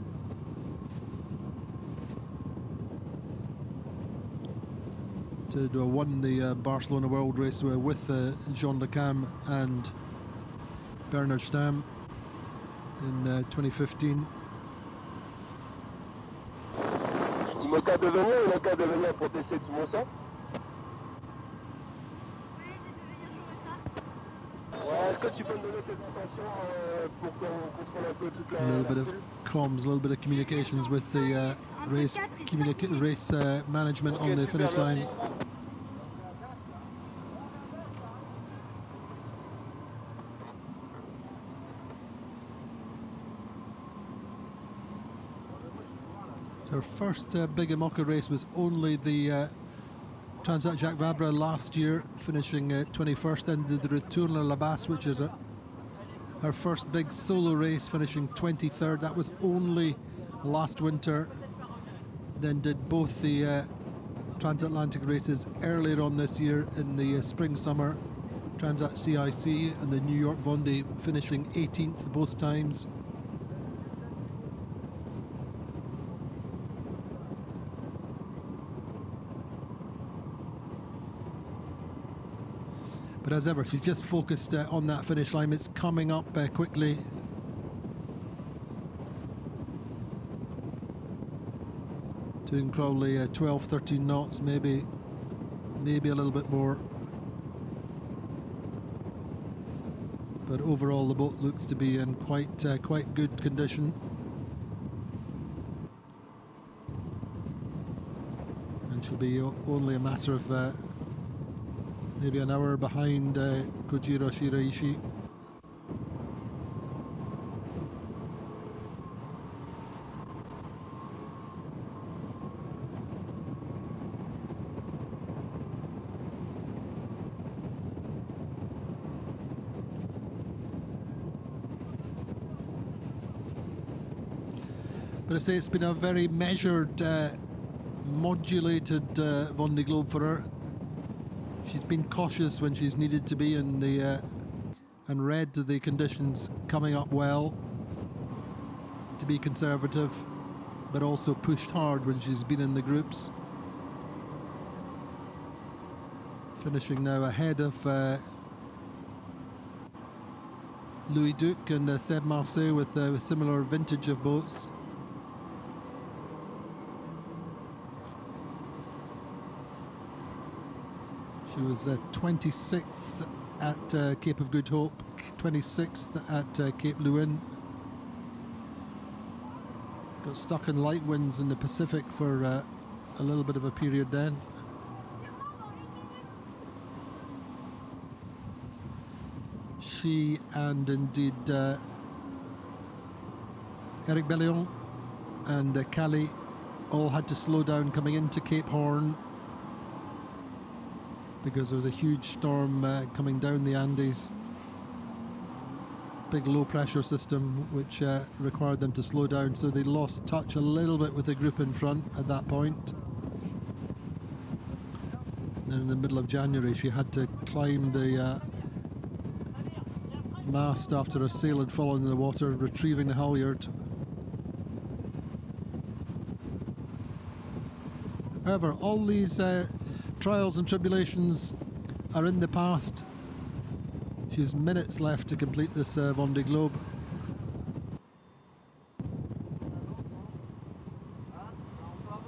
To won the Barcelona World Race with Jean Le Cam and Bernard Stamm in 2015. IMOCA DeVenir pour tester tout mon sang. Est-ce que tu peux me donner tes intentions pour qu'on contrôle un peu toute la... A little bit of comms, a little bit of communications with the race management on the finish line. So her first big IMOCA race was only the Transat Jacques Vabre last year, finishing 21st, and the Retour à la Basse, which is her first big solo race, finishing 23rd. That was only last winter. Then did both the transatlantic races earlier on this year in the spring-summer Transat CIC and the New York Vendée, finishing 18th both times. But as ever, she's just focused on that finish line. It's coming up quickly. Doing probably 12, 13 knots, maybe a little bit more. But overall, the boat looks to be in quite good condition. She'll be only a matter of maybe an hour behind Kojiro Shiraishi. But I say it's been a very measured, modulated Vendée Globe for her. She's been cautious when she's needed to be, and read the conditions coming up well to be conservative, but also pushed hard when she's been in the groups. Finishing now ahead of Louis Duke and Seb Marsset with a similar vintage of boats. She was 26th at Cape of Good Hope, 26th at Cape Lewin. Got stuck in light winds in the Pacific for a little bit of a period then. She and indeed Eric Bellion and Cali all had to slow down coming into Cape Horn because there was a huge storm coming down the Andes. Big low pressure system which required them to slow down, so they lost touch a little bit with the group in front at that point. Then in the middle of January she had to climb the mast after a sail had fallen in the water, retrieving the halyard. However, all these trials and tribulations are in the past. She has minutes left to complete this Vendée Globe.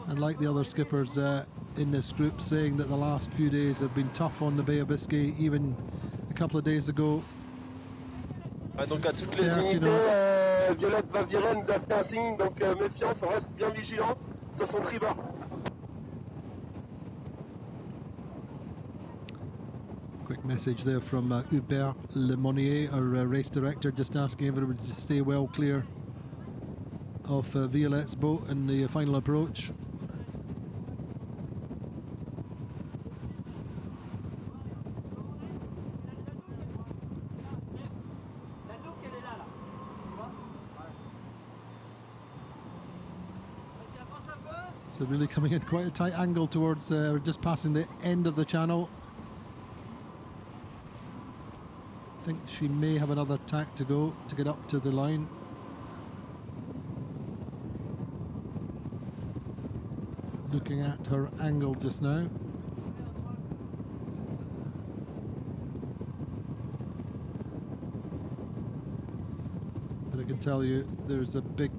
And like the other skippers in this group, saying that the last few days have been tough on the Bay of Biscay, even a couple of days ago. Donc à toutes les unités, Violette va virer, nous a fait un signe, donc méfiance, on reste bien vigilant sur son tribord. Quick message there from Hubert Lemonnier, our race director, just asking everybody to stay well clear of Violette's boat in the final approach. So really coming in quite a tight angle towards just passing the end of the channel. I think she may have another tack to go to get up to the line. Looking at her angle just now. But I can tell you there's a big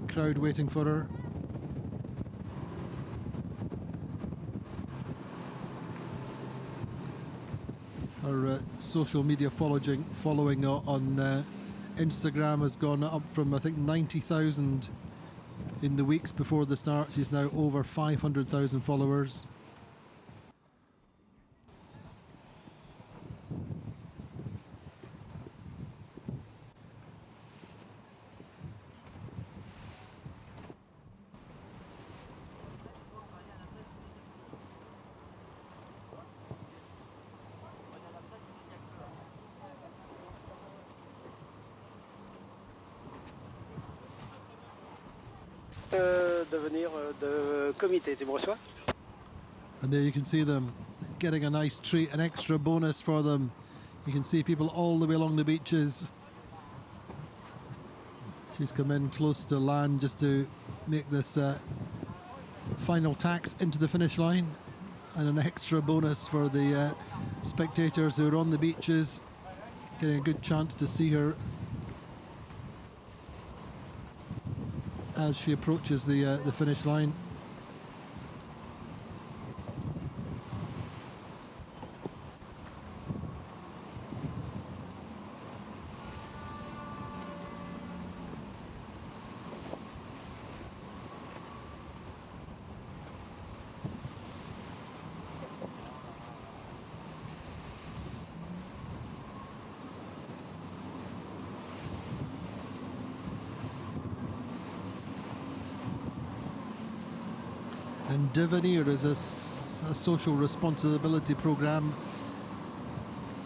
crowd waiting for her. Her social media following on Instagram has gone up from I think 90,000 in the weeks before the start. She's now over 500,000 followers. DeVenir de comité, tu me reçois? And there you can see them getting a nice treat, an extra bonus for them. You can see people all the way along the beaches. She's come in close to land just to make this final tacks into the finish line, and an extra bonus for the spectators who are on the beaches, getting a good chance to see her as she approaches the finish line. And DeVenir is a social responsibility program,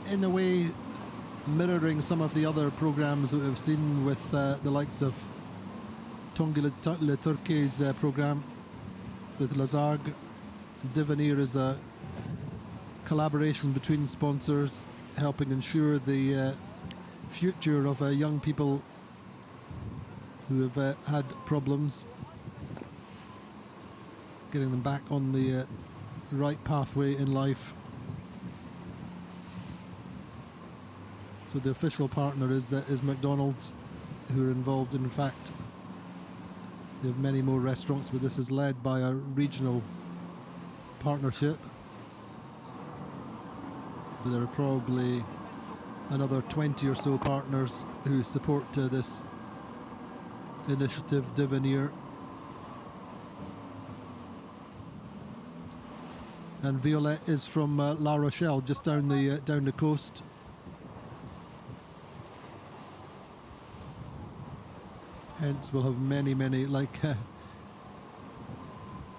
in a way mirroring some of the other programs that we've seen with the likes of Tanguy Le Turquet's program with Lazargue. DeVenir is a collaboration between sponsors, helping ensure the future of young people who have had problems, getting them back on the right pathway in life. So the official partner is McDonald's, who are involved. In fact, they have many more restaurants, but this is led by a regional partnership. But there are probably another 20 or so partners who support this initiative, DeVenir. And Violette is from La Rochelle, just down the coast. Hence, we'll have many, like.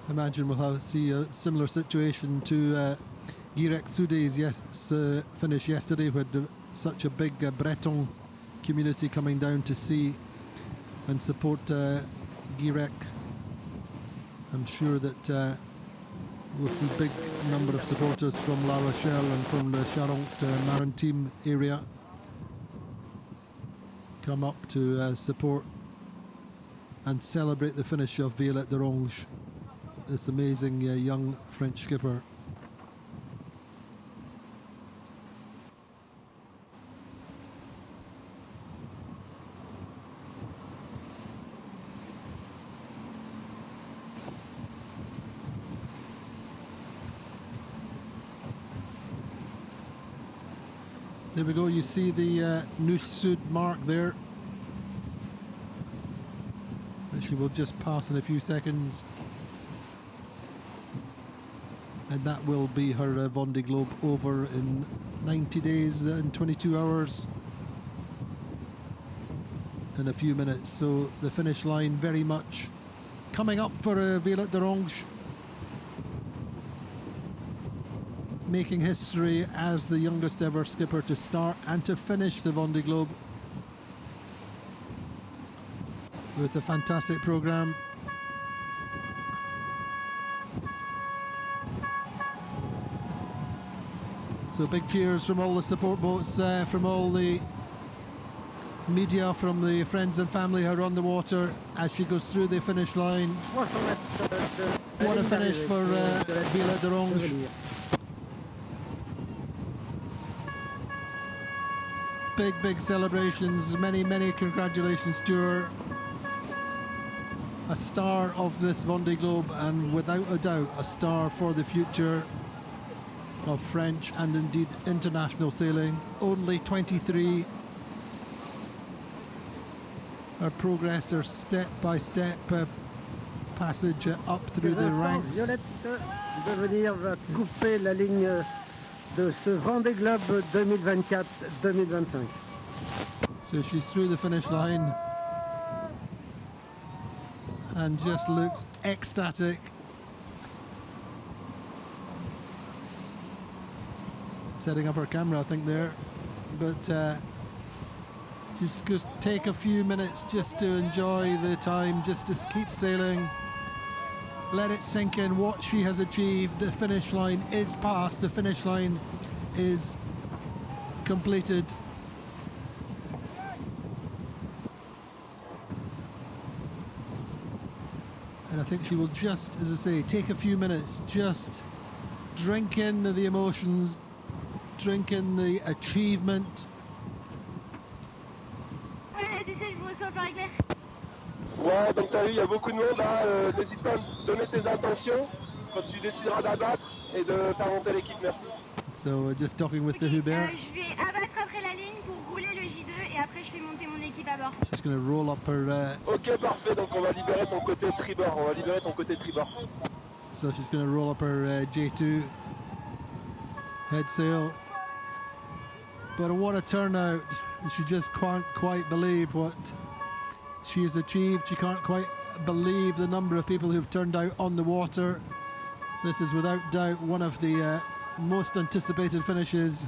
Imagine we'll see a similar situation to Guirec Soudé's finish yesterday. We had such a big Breton community coming down to see and support Guirec. I'm sure that we'll see big number of supporters from La Rochelle and from the Charente-Maritime area come up to support and celebrate the finish of Violette Dorange, this amazing young French skipper. There we go, you see the Nush Sud mark there. She will just pass in a few seconds. And that will be her Vendée Globe over in 90 days and 22 hours and a few minutes. So the finish line very much coming up for Violette Dorange, making history as the youngest ever skipper to start and to finish the Vendée Globe with a fantastic program. So big cheers from all the support boats, from all the media, from the friends and family who are on the water as she goes through the finish line. What a finish for Violette Dorange. Big celebrations, many congratulations to her. A star of this Vendée Globe, and without a doubt a star for the future of French and indeed international sailing. Only 23. Her progress, her step-by-step passage up through the ranks. Violette DeVenir va couper la ligne de ce Vendée Globe 2024-2025. So she's through the finish line and just looks ecstatic. Setting up her camera, I think, there. But she's just take a few minutes just to enjoy the time, just to keep sailing. Let it sink in what she has achieved. The finish line is passed. The finish line is completed. And I think she will just, as I say, take a few minutes, just drink in the emotions, drink in the achievement. Ouais, donc t'as vu, il y a beaucoup de monde là, n'hésite pas à me donner tes intentions quand tu décideras d'abattre et de faire monter l'équipe, merci. So just talking with the Hubert. Je vais abattre après la ligne pour rouler le J2 et après je fais monter mon équipe à bord. She's going to roll up her... Ok, parfait, donc on va libérer ton côté tribord, So she's going to roll up her J2 head sail. But what a turnout. She just can't quite believe what she has achieved. She can't quite believe the number of people who've turned out on the water. This is without doubt one of the most anticipated finishes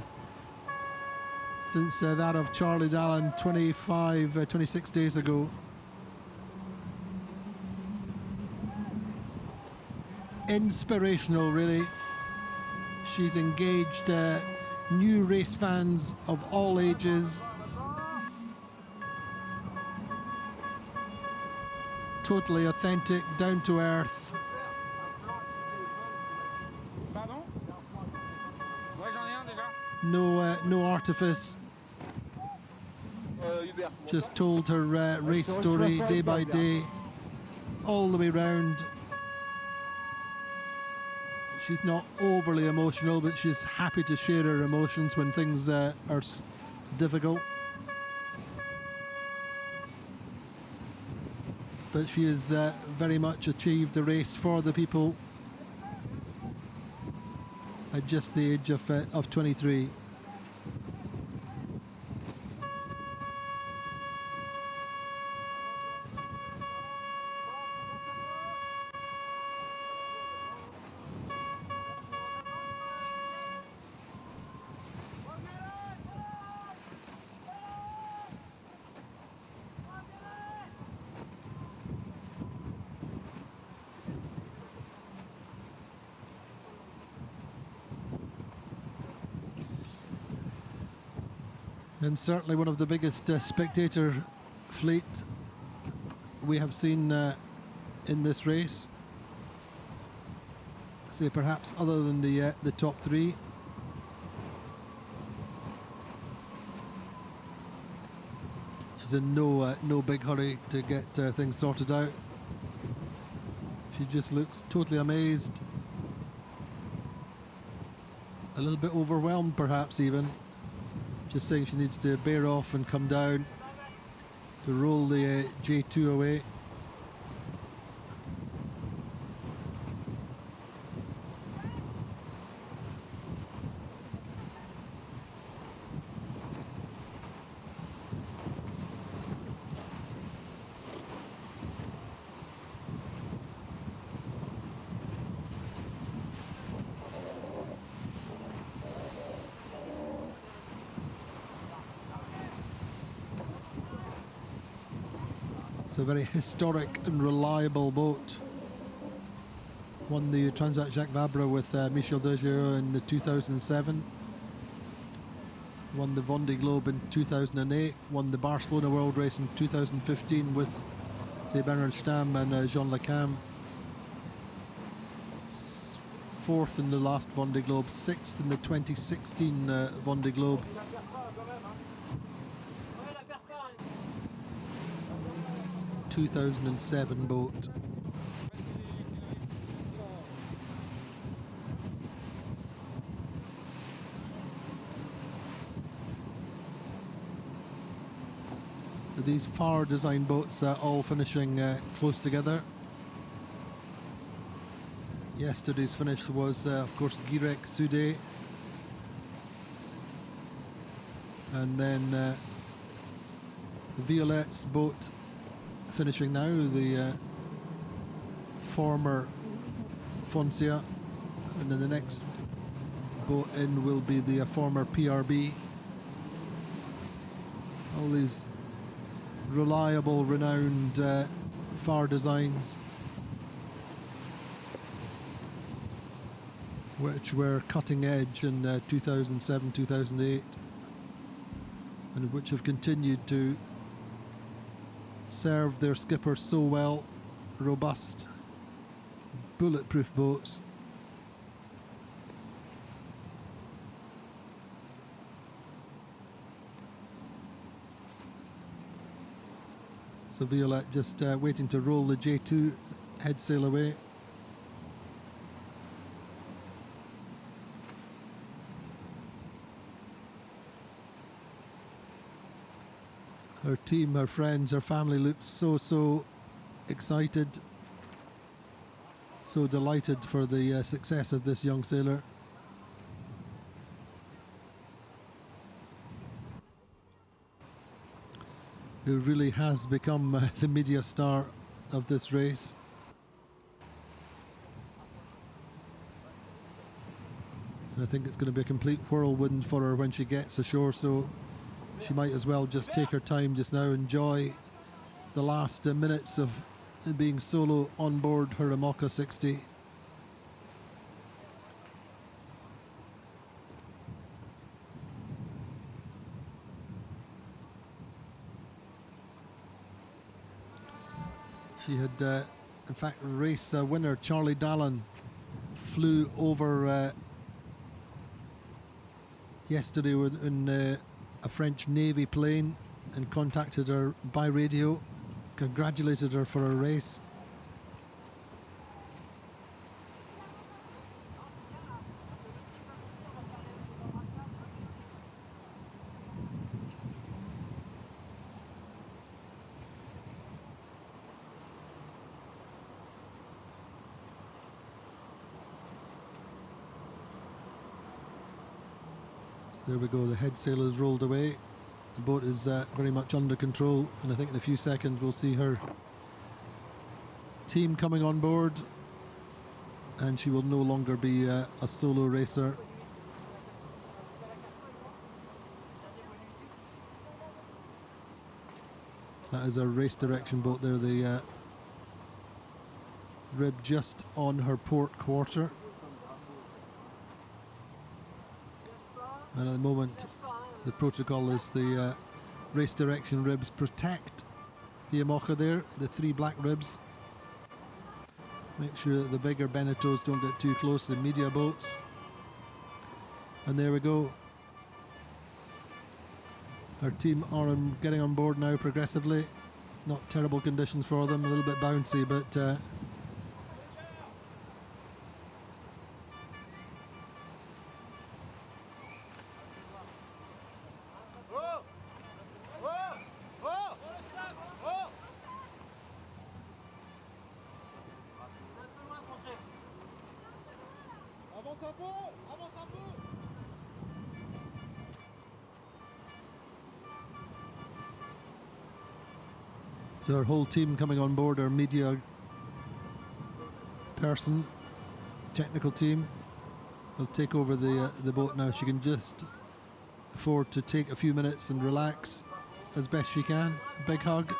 since that of Charlie Dallin 26 days ago. Inspirational, really. She's engaged new race fans of all ages. Totally authentic, down to earth. Pardon? Ouais, j'en ai un déjà. No artifice. Just told her race story day by day, all the way round. She's not overly emotional, but she's happy to share her emotions when things are difficult. But she has very much achieved a race for the people at just the age of 23. And certainly one of the biggest spectator fleet we have seen in this race. Say perhaps other than the top three. She's in no big hurry to get things sorted out. She just looks totally amazed, a little bit overwhelmed perhaps even. Just saying she needs to bear off and come down to roll the J2 away. It's a very historic and reliable boat. Won the Transat Jacques Vabre with Michel Degeau in the 2007. Won the Vendée Globe in 2008. Won the Barcelona World Race in 2015 with Bernard Stamm and Jean Lecam. Fourth in the last Vendée Globe. Sixth in the 2016 Vendée Globe. 2007 boat. So these Farr design boats all finishing close together. Yesterday's finish was of course Guirec Soudé, and then Violette's boat finishing now, the former FOUSSIER, and then the next boat in will be the former PRB. All these reliable, renowned Farr designs, which were cutting edge in 2007, 2008, and which have continued to serve their skipper so well. Robust, bulletproof boats. So Violette just waiting to roll the J2 head sail away. Her team, her friends, her family looks so excited, so delighted for the success of this young sailor. Who really has become the media star of this race. And I think it's going to be a complete whirlwind for her when she gets ashore, so she might as well just take her time just now, enjoy the last minutes of being solo on board her Imoca 60. She had, in fact, race winner Charlie Dallin flew over yesterday in a French Navy plane and contacted her by radio, congratulated her for her race. There we go, the head sail is rolled away. The boat is very much under control, and I think in a few seconds we'll see her team coming on board, and she will no longer be a solo racer. So that is a race direction boat there, the rib just on her port quarter. And at the moment, the protocol is the race direction ribs protect the Imoca there, the 3 black ribs. Make sure that the bigger Beneteaus don't get too close to the media boats. And there we go. Our team are getting on board now progressively. Not terrible conditions for them, a little bit bouncy, but so our whole team coming on board, our media person, technical team, they'll take over the boat now. She can just afford to take a few minutes and relax as best she can. Big hug.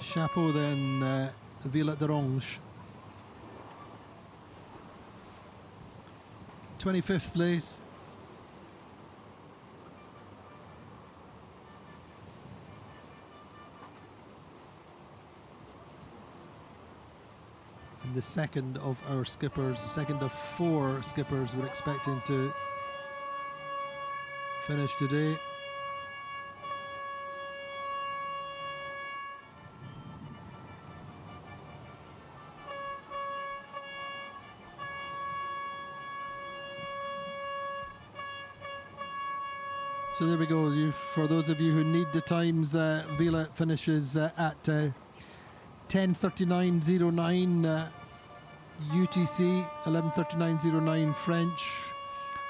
Chapeau then, Violette Dorange. 25th place. And the second of our skippers, second of 4 skippers we're expecting to finish today. So there we go. For those of you who need the times, Violette finishes at 10:39.09 UTC, 11:39.09 French.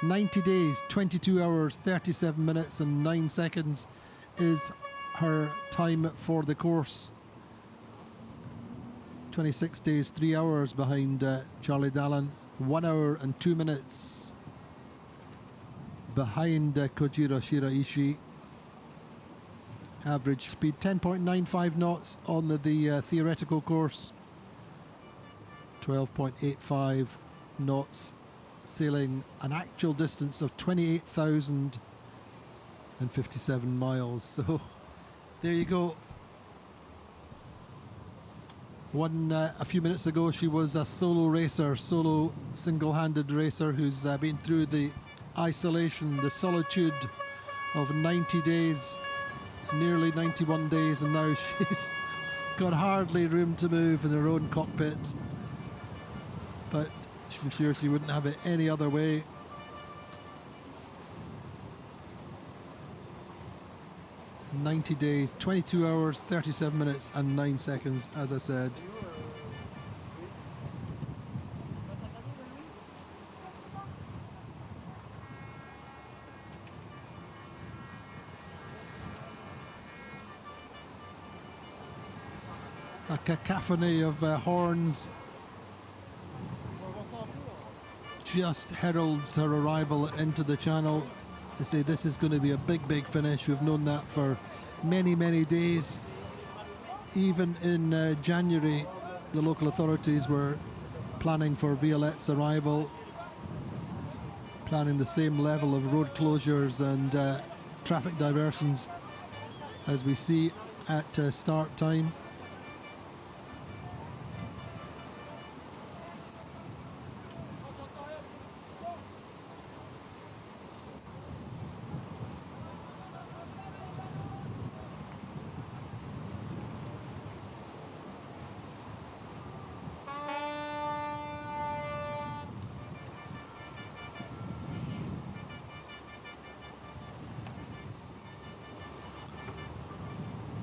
90 days, 22 hours, 37 minutes and 9 seconds is her time for the course. 26 days, 3 hours behind Charlie Dallin. 1 hour and 2 minutes behind Kojiro Shiraishi. Average speed 10.95 knots on the theoretical course. 12.85 knots, sailing an actual distance of 28,057 miles. So there you go. A few minutes ago she was a solo racer, solo single-handed racer who's been through the isolation, the solitude of 90 days, nearly 91 days, and now she's got hardly room to move in her own cockpit. But I'm sure she wouldn't have it any other way. "90 days, 22 hours, 37 minutes and 9 seconds, as I said. A cacophony of horns just heralds her arrival into the channel. They say this is going to be a big finish. We've known that for many days. Even in January, the local authorities were planning for Violette's arrival, planning the same level of road closures and traffic diversions as we see at start time.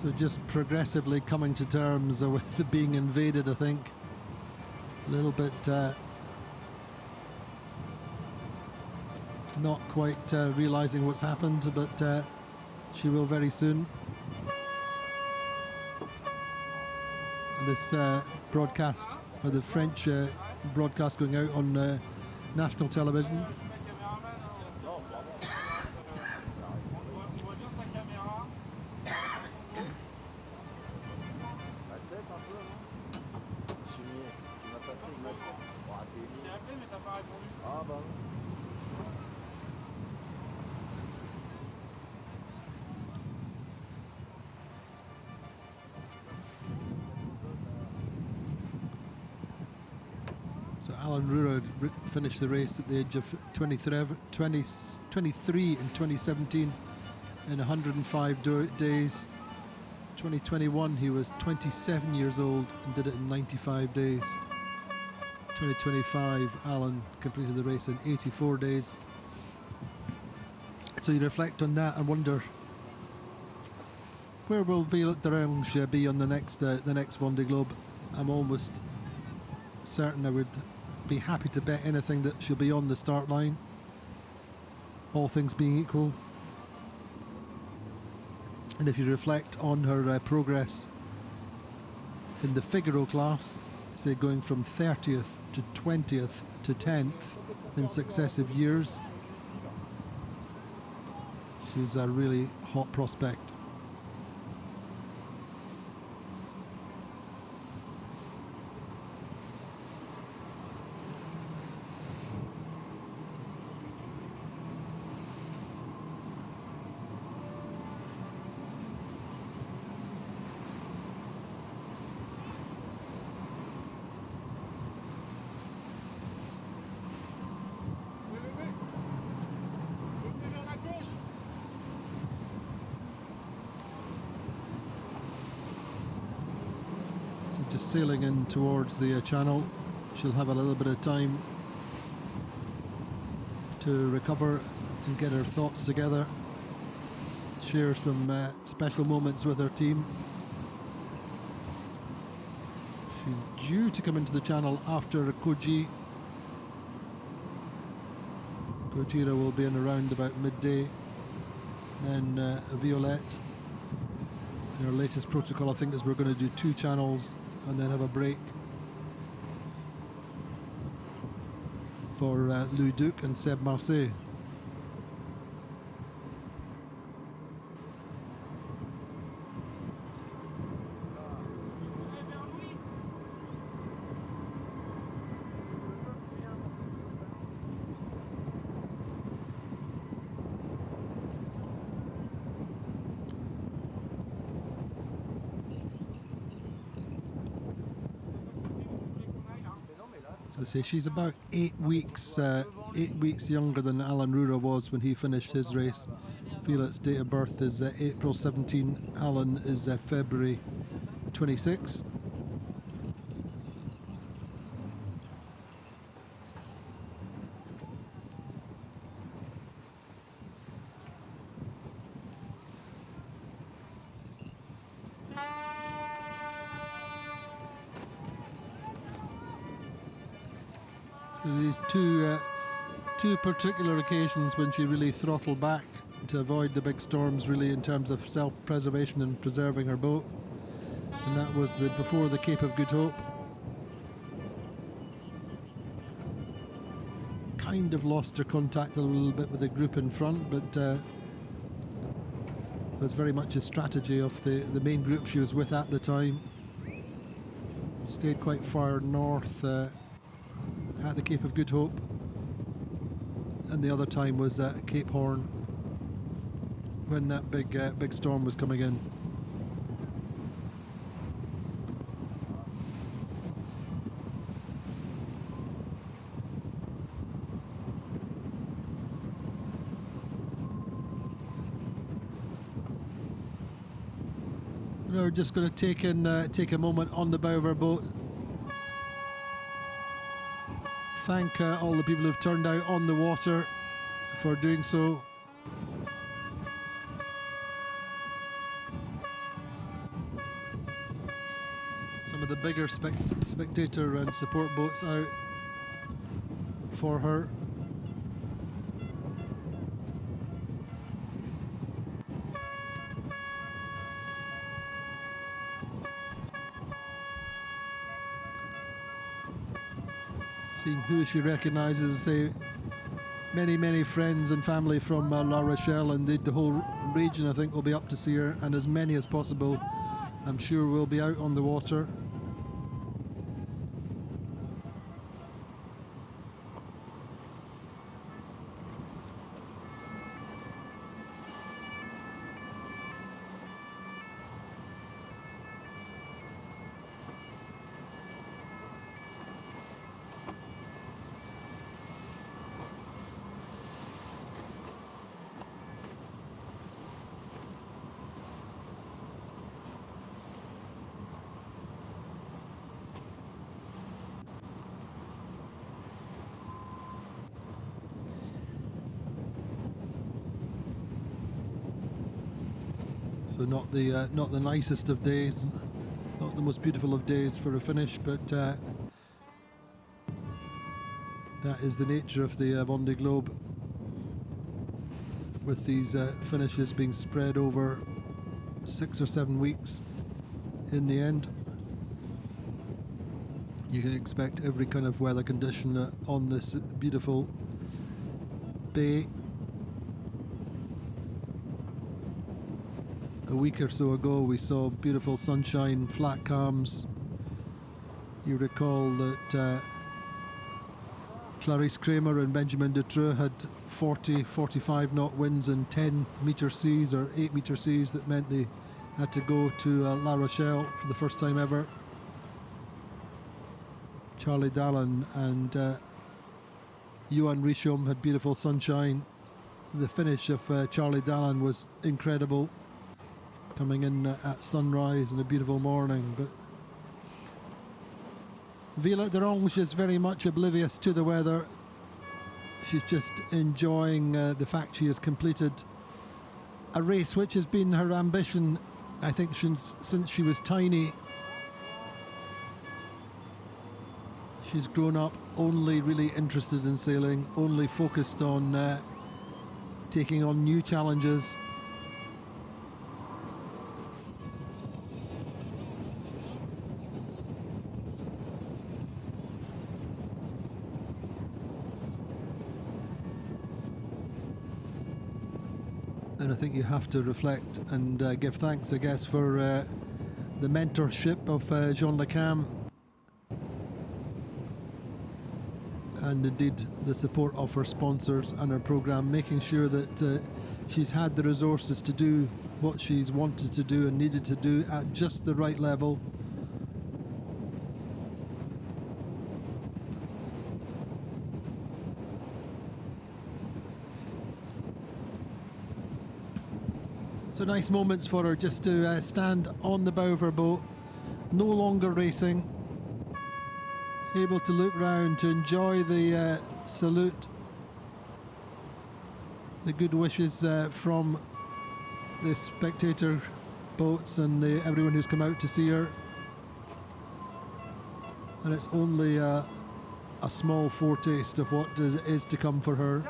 So just progressively coming to terms with being invaded, I think. A little bit not quite realizing what's happened, but she will very soon. This broadcast, or the French broadcast going out on national television. So Alan Rura finished the race at the age of 23 in 2017 in 105 days. 2021 he was 27 years old and did it in 95 days. 2025 Alan completed the race in 84 days. So you reflect on that and wonder, where will Violette Dorange be on the next Vendée Globe? I'm almost certain I would be happy to bet anything that she'll be on the start line, all things being equal. And if you reflect on her progress in the Figaro class, say going from 30th to 20th to 10th in successive years, she's a really hot prospect. Just sailing in towards the channel. She'll have a little bit of time to recover and get her thoughts together, share some special moments with her team. She's due to come into the channel after Kojiro will be in around about midday, and then Violette. And our latest protocol, I think, is we're going to do 2 channels and then have a break for Duke and Sebastien Marsset. So say she's about 8 weeks younger than Alan Rura was when he finished his race. Violette's date of birth is April 17. Alan is February 26. These two particular occasions when she really throttled back to avoid the big storms, really, in terms of self-preservation and preserving her boat, and that was before the Cape of Good Hope. kind of lost her contact a little bit with the group in front, but it was very much a strategy of the main group she was with at the time. Stayed quite far north at the Cape of Good Hope, and the other time was at Cape Horn when that big storm was coming in. We're just going to take a moment on the bow of our boat. Thank all the people who've turned out on the water for doing so. Some of the bigger spectator and support boats out for her. Seeing who she recognises, many friends and family from La Rochelle, and indeed the whole region I think will be up to see her, and as many as possible I'm sure will be out on the water. So not the nicest of days, not the most beautiful of days for a finish, but that is the nature of the Vendée Globe, with these finishes being spread over 6 or 7 weeks. In the end, you can expect every kind of weather condition on this beautiful bay. A week or so ago we saw beautiful sunshine, flat calms. You recall that Clarice Kramer and Benjamin Dutroux had 40-45 knot winds and 10 metre seas or 8 metre seas. That meant they had to go to La Rochelle for the first time ever. Charlie Dallin and Johan Richomme had beautiful sunshine. The finish of Charlie Dallin was incredible, coming in at sunrise in a beautiful morning. But Violette Dorange is very much oblivious to the weather. She's just enjoying the fact she has completed a race which has been her ambition, I think, since she was tiny. She's grown up only really interested in sailing, only focused on taking on new challenges. And I think you have to reflect and give thanks, I guess, for the mentorship of Jean Le Cam, and indeed the support of her sponsors and her programme, making sure that she's had the resources to do what she's wanted to do and needed to do at just the right level. So nice moments for her just to stand on the bow of her boat, no longer racing, able to look round to enjoy the salute, the good wishes from the spectator boats and everyone who's come out to see her. And it's only a small foretaste of what is to come for her.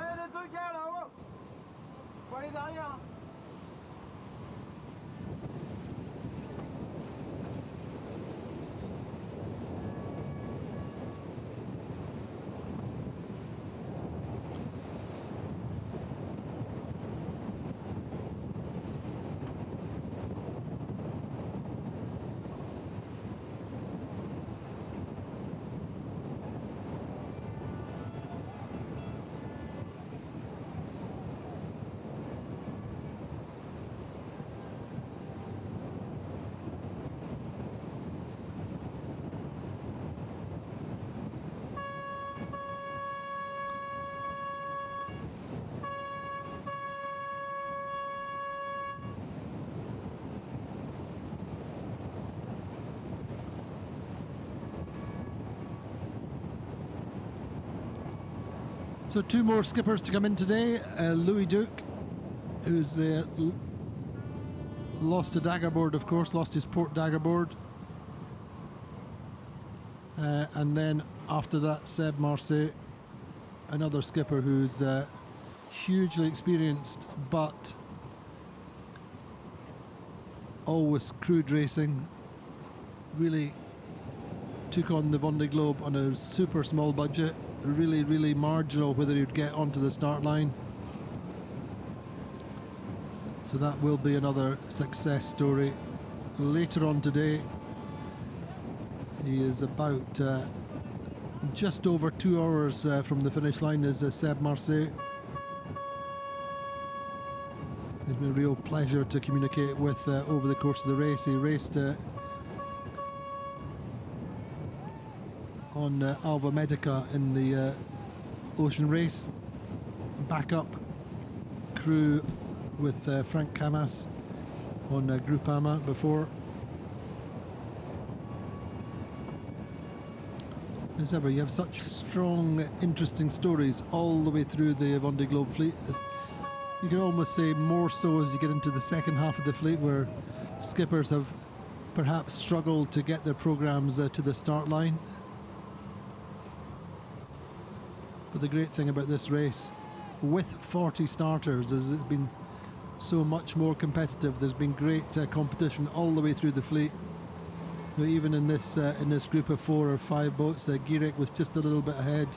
So 2 more skippers to come in today. Louis Duke, who's lost a daggerboard, of course, lost his port daggerboard. And then after that, Seb Marsset, another skipper who's hugely experienced, but always crude racing. Really took on the Vendée Globe on a super small budget. Really marginal whether he'd get onto the start line. So that will be another success story. Later on today, he is about just over 2 hours from the finish line is Seb Marsset. It's been a real pleasure to communicate with over the course of the race. He raced on Alva Medica in the ocean race. Backup crew with Frank Camas on Groupama before. As ever, you have such strong, interesting stories all the way through the Vendée Globe fleet. You can almost say more so as you get into the second half of the fleet, where skippers have perhaps struggled to get their programs to the start line. But the great thing about this race, with 40 starters, is it's been so much more competitive. There's been great competition all the way through the fleet. You know, even in this group of 4 or 5 boats, Gierek was just a little bit ahead.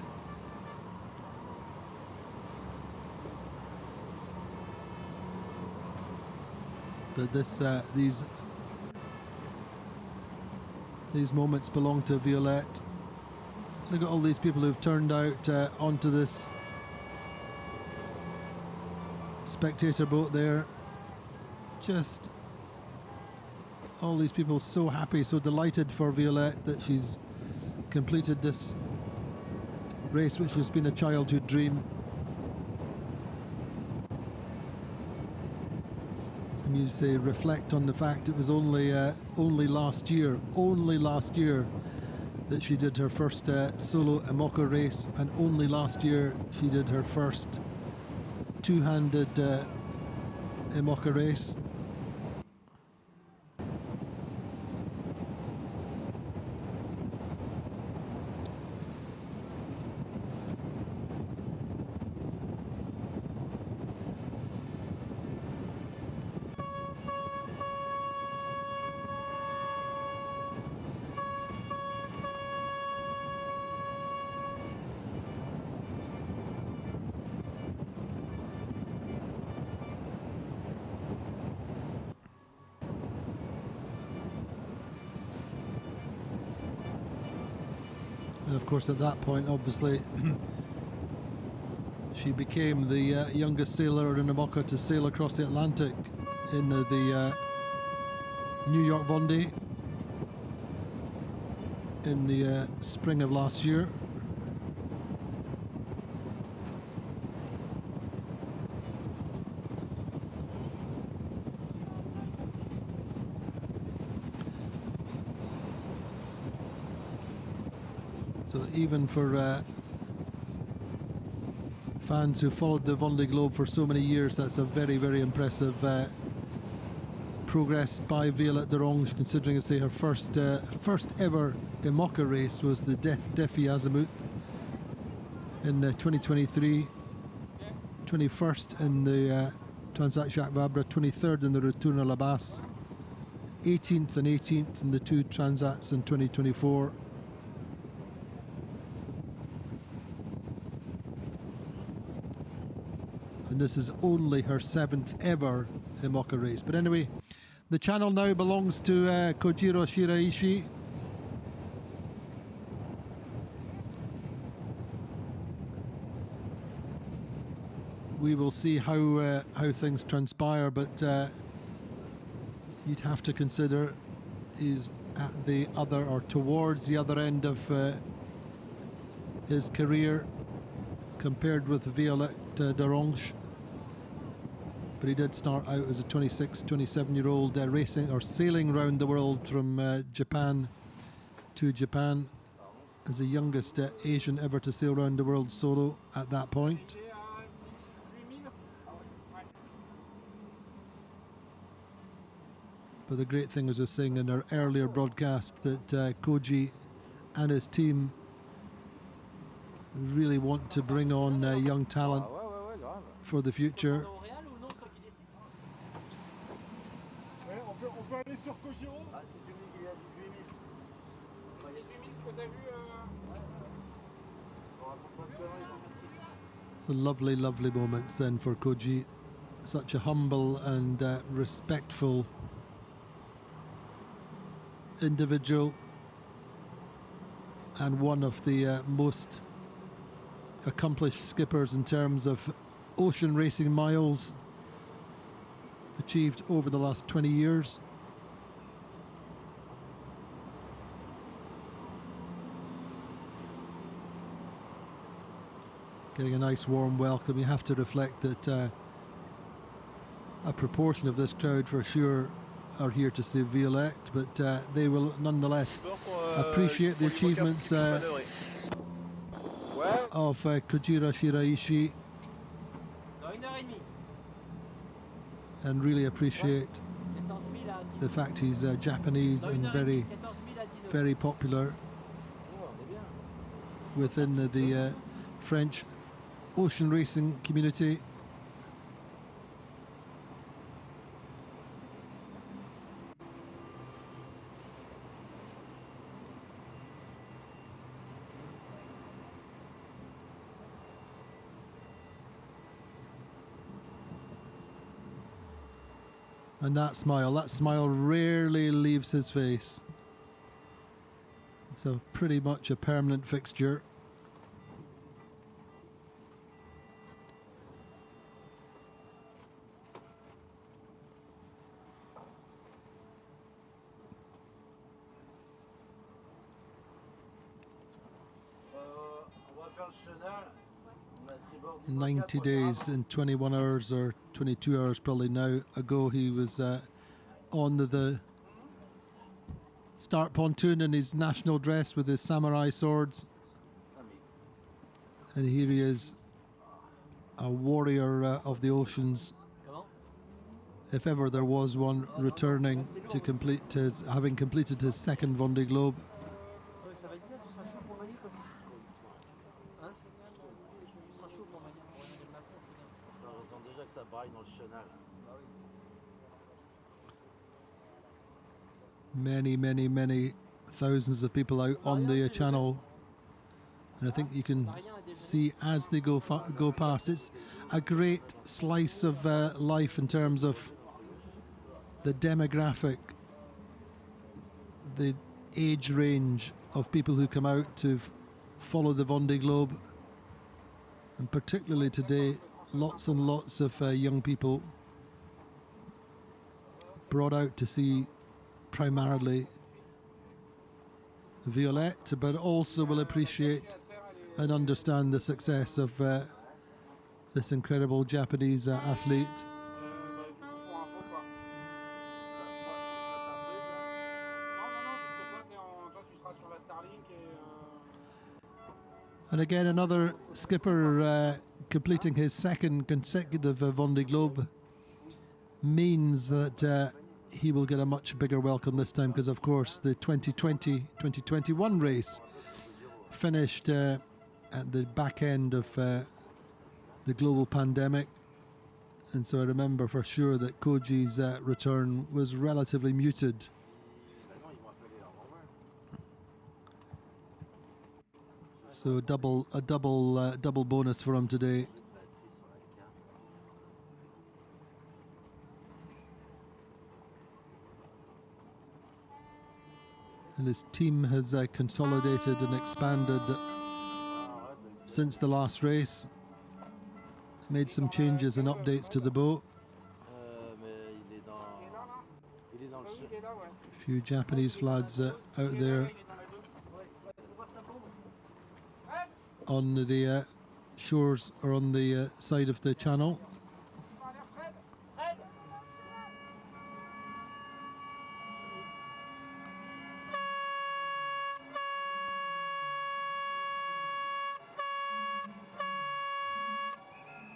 But these moments belong to Violette. Look at all these people who've turned out onto this spectator boat there. Just all these people so happy, so delighted for Violette that she's completed this race, which has been a childhood dream. And you say, reflect on the fact it was only last year that she did her first solo IMOCA race, and only last year she did her first two-handed IMOCA race. And of course at that point, obviously, she became the youngest sailor in IMOCA to sail across the Atlantic in the New York Vendée in the spring of last year. So even for fans who followed the Vendée Globe for so many years, that's a very, very impressive progress by Violette Dorange, considering, say, her first ever IMOCA race was the Défi Azimuth in 2023, 21st in the Transat Jacques Vabre, 23rd in the Retourne à la Basse, 18th and 18th in the 2 Transats in 2024. And this is only her 7th ever IMOCA race. But anyway, the channel now belongs to Kojiro Shiraishi. We will see how things transpire, but you'd have to consider he's at the other, or towards the other end of his career compared with Violette Dorange. But he did start out as a 26, 27-year-old racing or sailing around the world from Japan to Japan, as the youngest Asian ever to sail around the world solo at that point. But the great thing, as I was saying in our earlier broadcast, that Koji and his team really want to bring on young talent for the future. On peut aller sur Kojiro. Ah, c'est du qu'il est à 18 000. 18 000 que t'as vu So lovely, lovely moments then for Koji. Such a humble and respectful individual, and one of the most accomplished skippers in terms of ocean racing miles achieved over the last 20 years. Getting a nice warm welcome. You have to reflect that a proportion of this crowd for sure are here to see Violette, but they will nonetheless appreciate the achievements of Kojiro Shiraishi and really appreciate the fact he's Japanese and very, very popular within the French ocean racing community. And that smile rarely leaves his face. It's a pretty much a permanent fixture. On va faire le chenal. 90 days and 21 hours or 22 hours probably now ago he was on the start pontoon in his national dress with his samurai swords, and here he is, a warrior of the oceans, if ever there was one, returning to complete his, having completed his second Vendée Globe. Many thousands of people out on the channel, and I think you can see as they go past. It's a great slice of life in terms of the demographic, the age range of people who come out to follow the Vendée Globe, and particularly today, lots and lots of young people brought out to see primarily Violette, but also will appreciate and understand the success of this incredible Japanese athlete. And again, another skipper completing his second consecutive Vendée Globe means that he will get a much bigger welcome this time, because of course the 2020-2021 race finished at the back end of the global pandemic, and so I remember for sure that Koji's return was relatively muted. So a double bonus for him today. And his team has consolidated and expanded since the last race. Made some changes and updates to the boat. A few Japanese flags out there on the shores or on the side of the channel.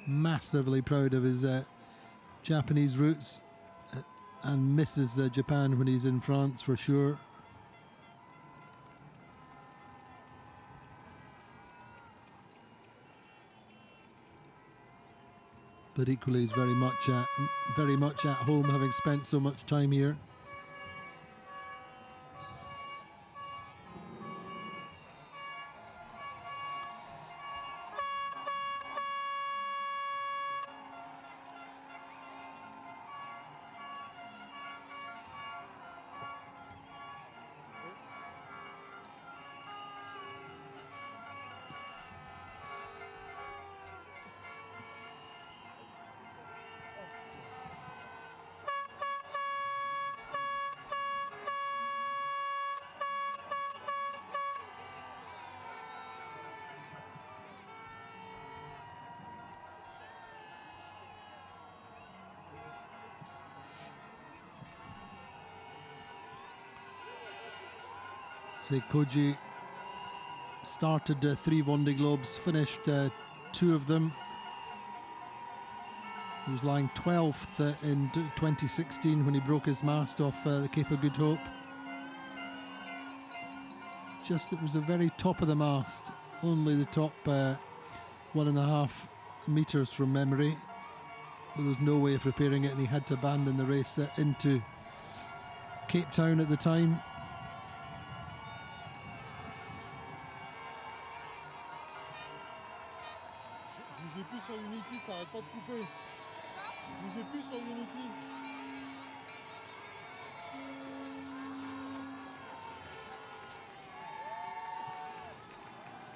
massively proud of his Japanese roots and misses Japan when he's in France for sure. But equally he's very much at home, having spent so much time here. So Koji started 3 Vendée Globes, finished 2 of them. He was lying 12th in 2016 when he broke his mast off the Cape of Good Hope. Just, it was the very top of the mast, only the top 1.5 meters from memory. But there was no way of repairing it, and he had to abandon the race into Cape Town at the time. Je vous ai plus sur Unity, ça arrête pas de couper. Je vous ai plus sur Unity.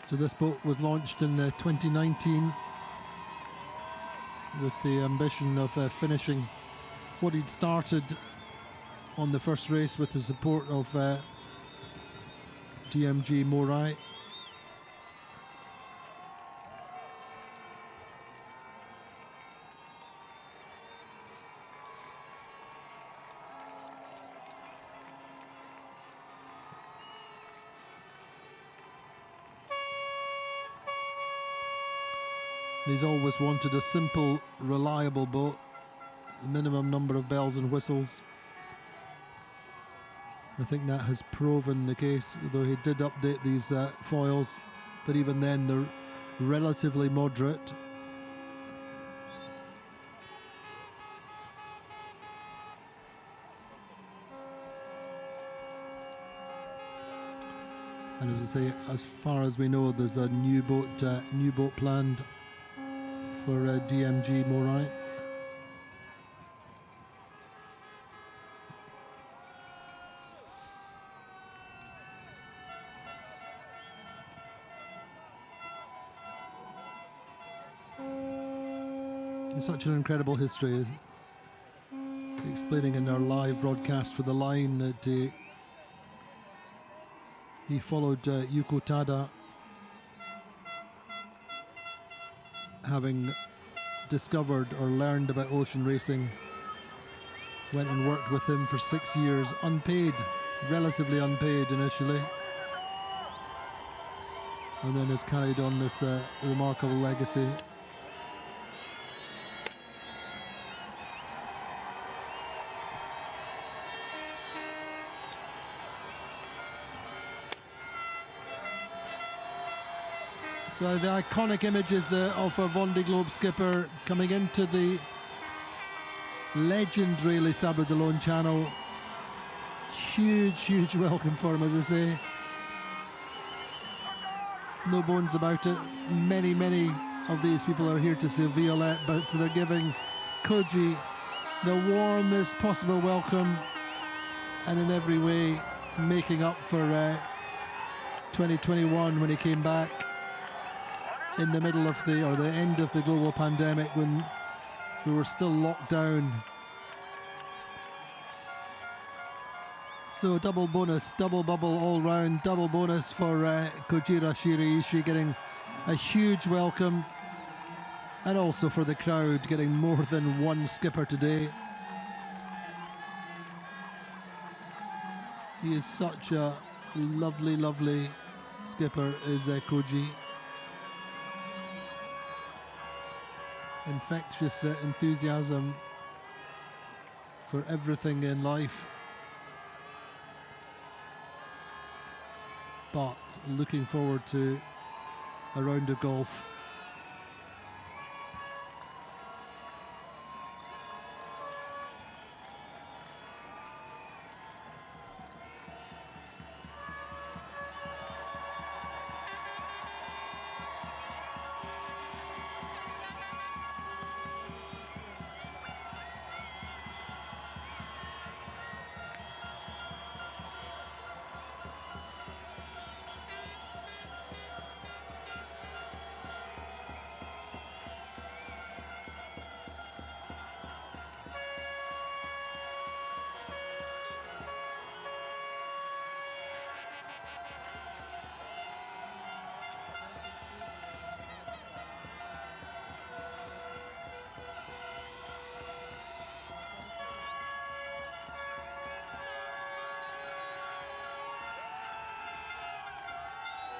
So this boat was launched in 2019 with the ambition of finishing what he'd started on the first race with the support of DMG MORI. He's always wanted a simple, reliable boat, a minimum number of bells and whistles. I think that has proven the case, although he did update these foils, but even then they're relatively moderate. And as I say, as far as we know, there's a new boat planned for DMG MORI. It's such an incredible history. Explaining in our live broadcast for the line that he followed Yuko Tada, having discovered or learned about ocean racing, went and worked with him for 6 years, unpaid, relatively unpaid initially, and then has carried on this remarkable legacy. So the iconic images of a Vendée Globe skipper coming into the legendary Les Sables d'Olonne channel. Huge welcome for him, as I say. No bones about it. Many of these people are here to see Violette, but they're giving Koji the warmest possible welcome, and in every way making up for 2021 when he came back in the middle of the end of the global pandemic, when we were still locked down. So double bonus, double bubble all round, double bonus for Kojiro Shiraishi, getting a huge welcome, and also for the crowd getting more than one skipper today. He is such a lovely skipper, is Koji. infectious enthusiasm for everything in life, but looking forward to a round of golf.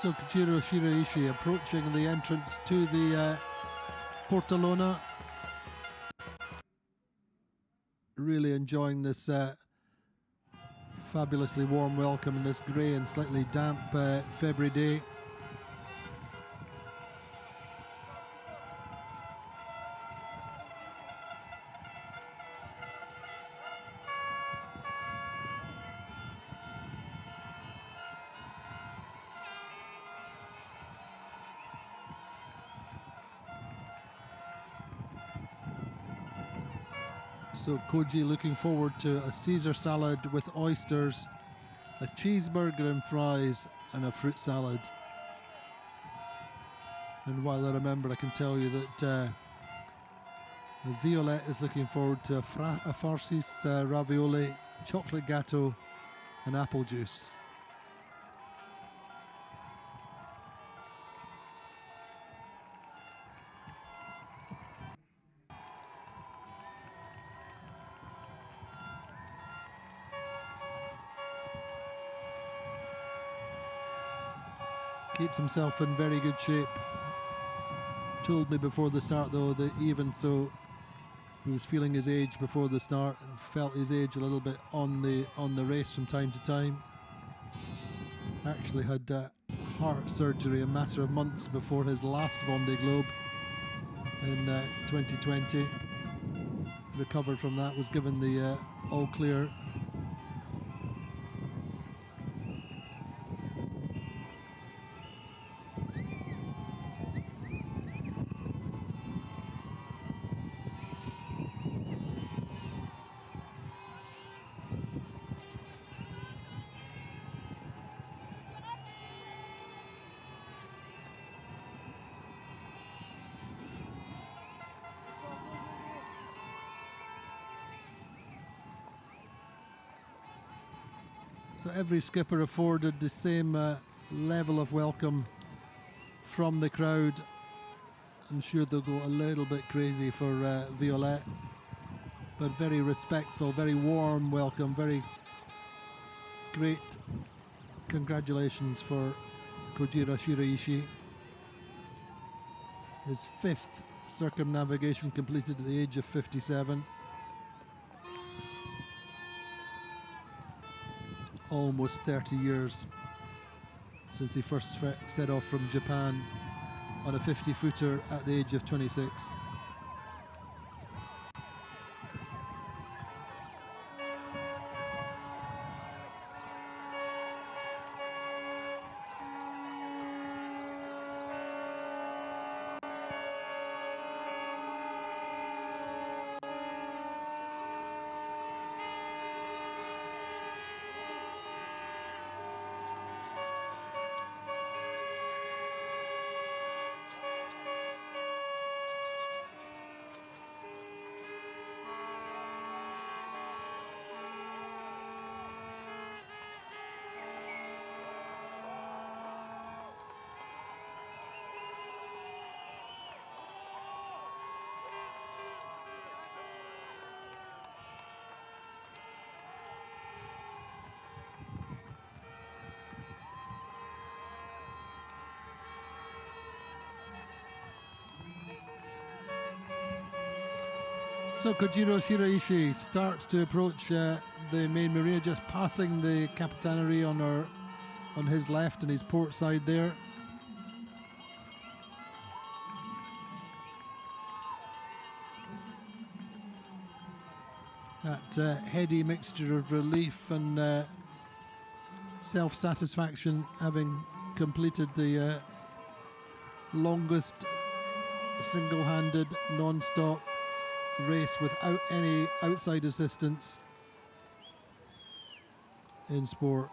So Kojiro Shiraishi approaching the entrance to the Portalona. Really enjoying this fabulously warm welcome in this grey and slightly damp February day. So Koji looking forward to a Caesar salad with oysters, a cheeseburger and fries, and a fruit salad. And while I remember, I can tell you that Violette is looking forward to a farcis ravioli, chocolate gâteau, and apple juice. Keeps himself in very good shape. Told me before the start though that even so he was feeling his age before the start and felt his age a little bit on the race from time to time. Actually had heart surgery a matter of months before his last Vendée Globe in 2020. Recovered from that, was given the all clear. So every skipper afforded the same level of welcome from the crowd. I'm sure they'll go a little bit crazy for Violette, but very respectful, very warm welcome, very great congratulations for Kojiro Shiraishi. His 5th circumnavigation completed at the age of 57. Almost 30 years since he first set off from Japan on a 50-footer at the age of 26. So Kojiro Shiraishi starts to approach the main marina, just passing the Capitanery on his left and his port side there. That heady mixture of relief and self-satisfaction, having completed the longest single-handed non-stop race without any outside assistance in sport.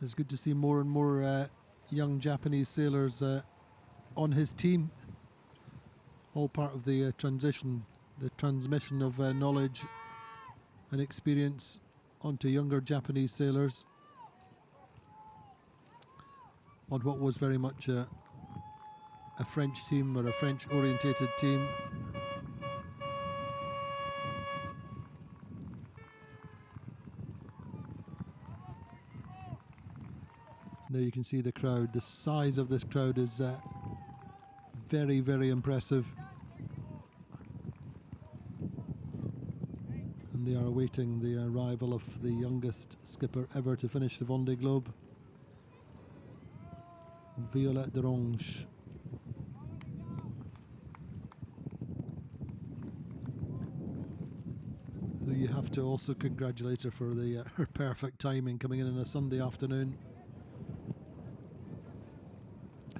It's good to see more and more young Japanese sailors on his team. All part of the transition, the transmission of knowledge and experience onto younger Japanese sailors on what was very much a French team or a French orientated team. There you can see the crowd. The size of this crowd is very, very impressive. And they are awaiting the arrival of the youngest skipper ever to finish the Vendée Globe, Violette Dorange. Who you have to also congratulate her for her perfect timing coming in on a Sunday afternoon.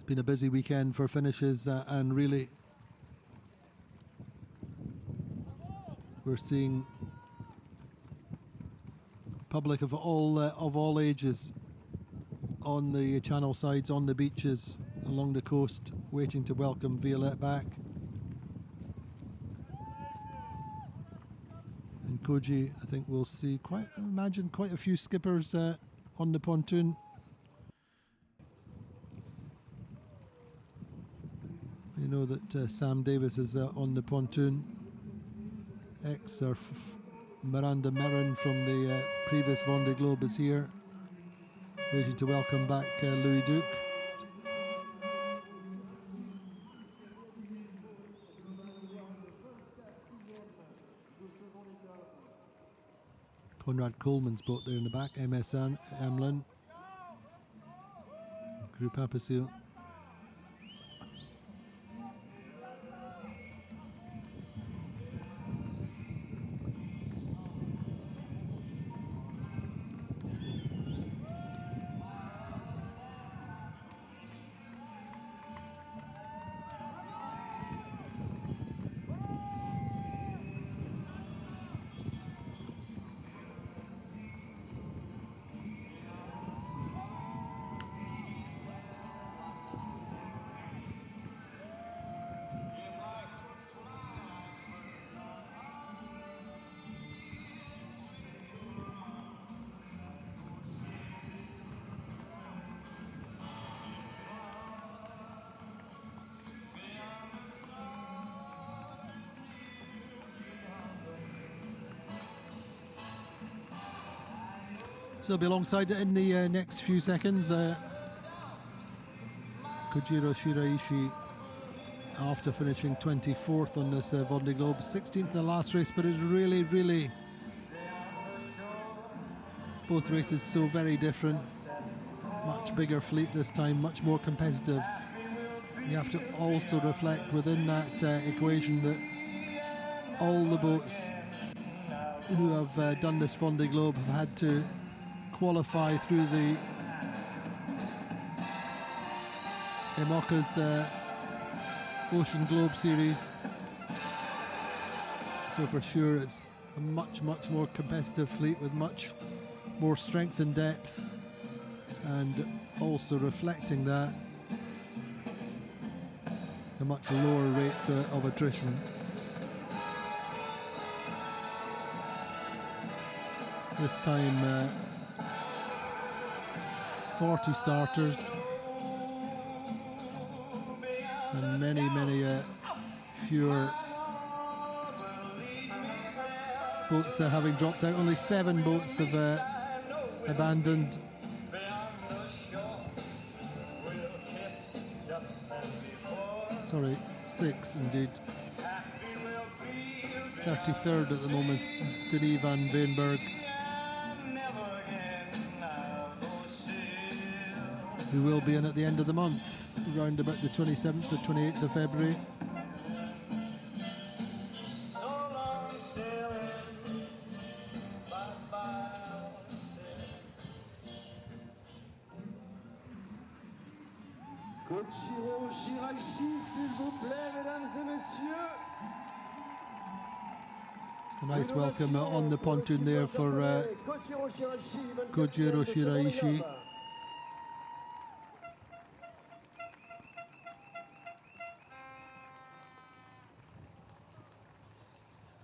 Been a busy weekend for finishes and really we're seeing public of all ages on the channel sides, on the beaches along the coast, waiting to welcome Violette back. And Koji, I think we'll see quite a few skippers on the pontoon. You know that Sam Davis is on the pontoon. Miranda Merrin from the previous Vendée Globe is here, waiting to welcome back Louis Duke. Conrad Coleman's boat there in the back, MS Amlin, Group Apicil. So he'll be alongside it in the next few seconds. Kojiro Shiraishi, after finishing 24th on this Vendée Globe, 16th in the last race, but it's really both races so very different. Much bigger fleet this time, much more competitive. You have to also reflect within that equation that all the boats who have done this Vendée Globe have had to qualify through the IMOCA's Ocean Globe Series. So for sure it's a much more competitive fleet with much more strength and depth, and also reflecting that a much lower rate of attrition. This time 40 starters and many fewer boats having dropped out. Only 7 boats have abandoned. Sorry, 6 indeed. 33rd at the moment, Denis van Veenberg, who will be in at the end of the month, around about the 27th or 28th of February. Kojiro Shiraishi, s'il vous plaît, mesdames et messieurs. A nice welcome on the pontoon there for Kojiro Shiraishi.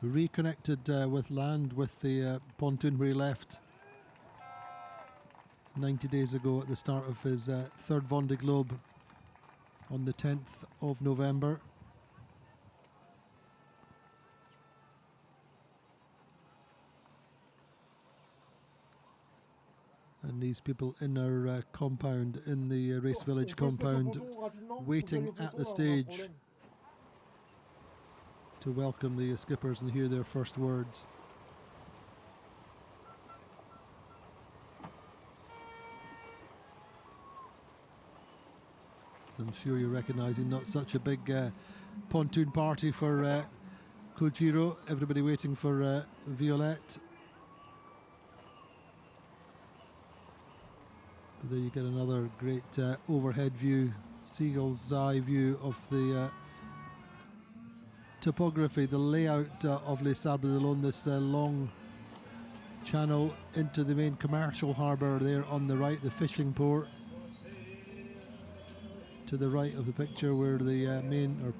Reconnected with land with the pontoon where he left 90 days ago at the start of his third Vendée Globe on the 10th of November. And these people in our compound, in the Race Village compound, waiting at the stage to welcome the skippers and hear their first words. So I'm sure you're recognising not such a big pontoon party for Kojiro. Everybody waiting for Violette. But there you get another great overhead view, seagull's eye view of the topography, the layout of Les Sables d'Olonne, this long channel into the main commercial harbour there on the right, the fishing port. To the right of the picture where the main, or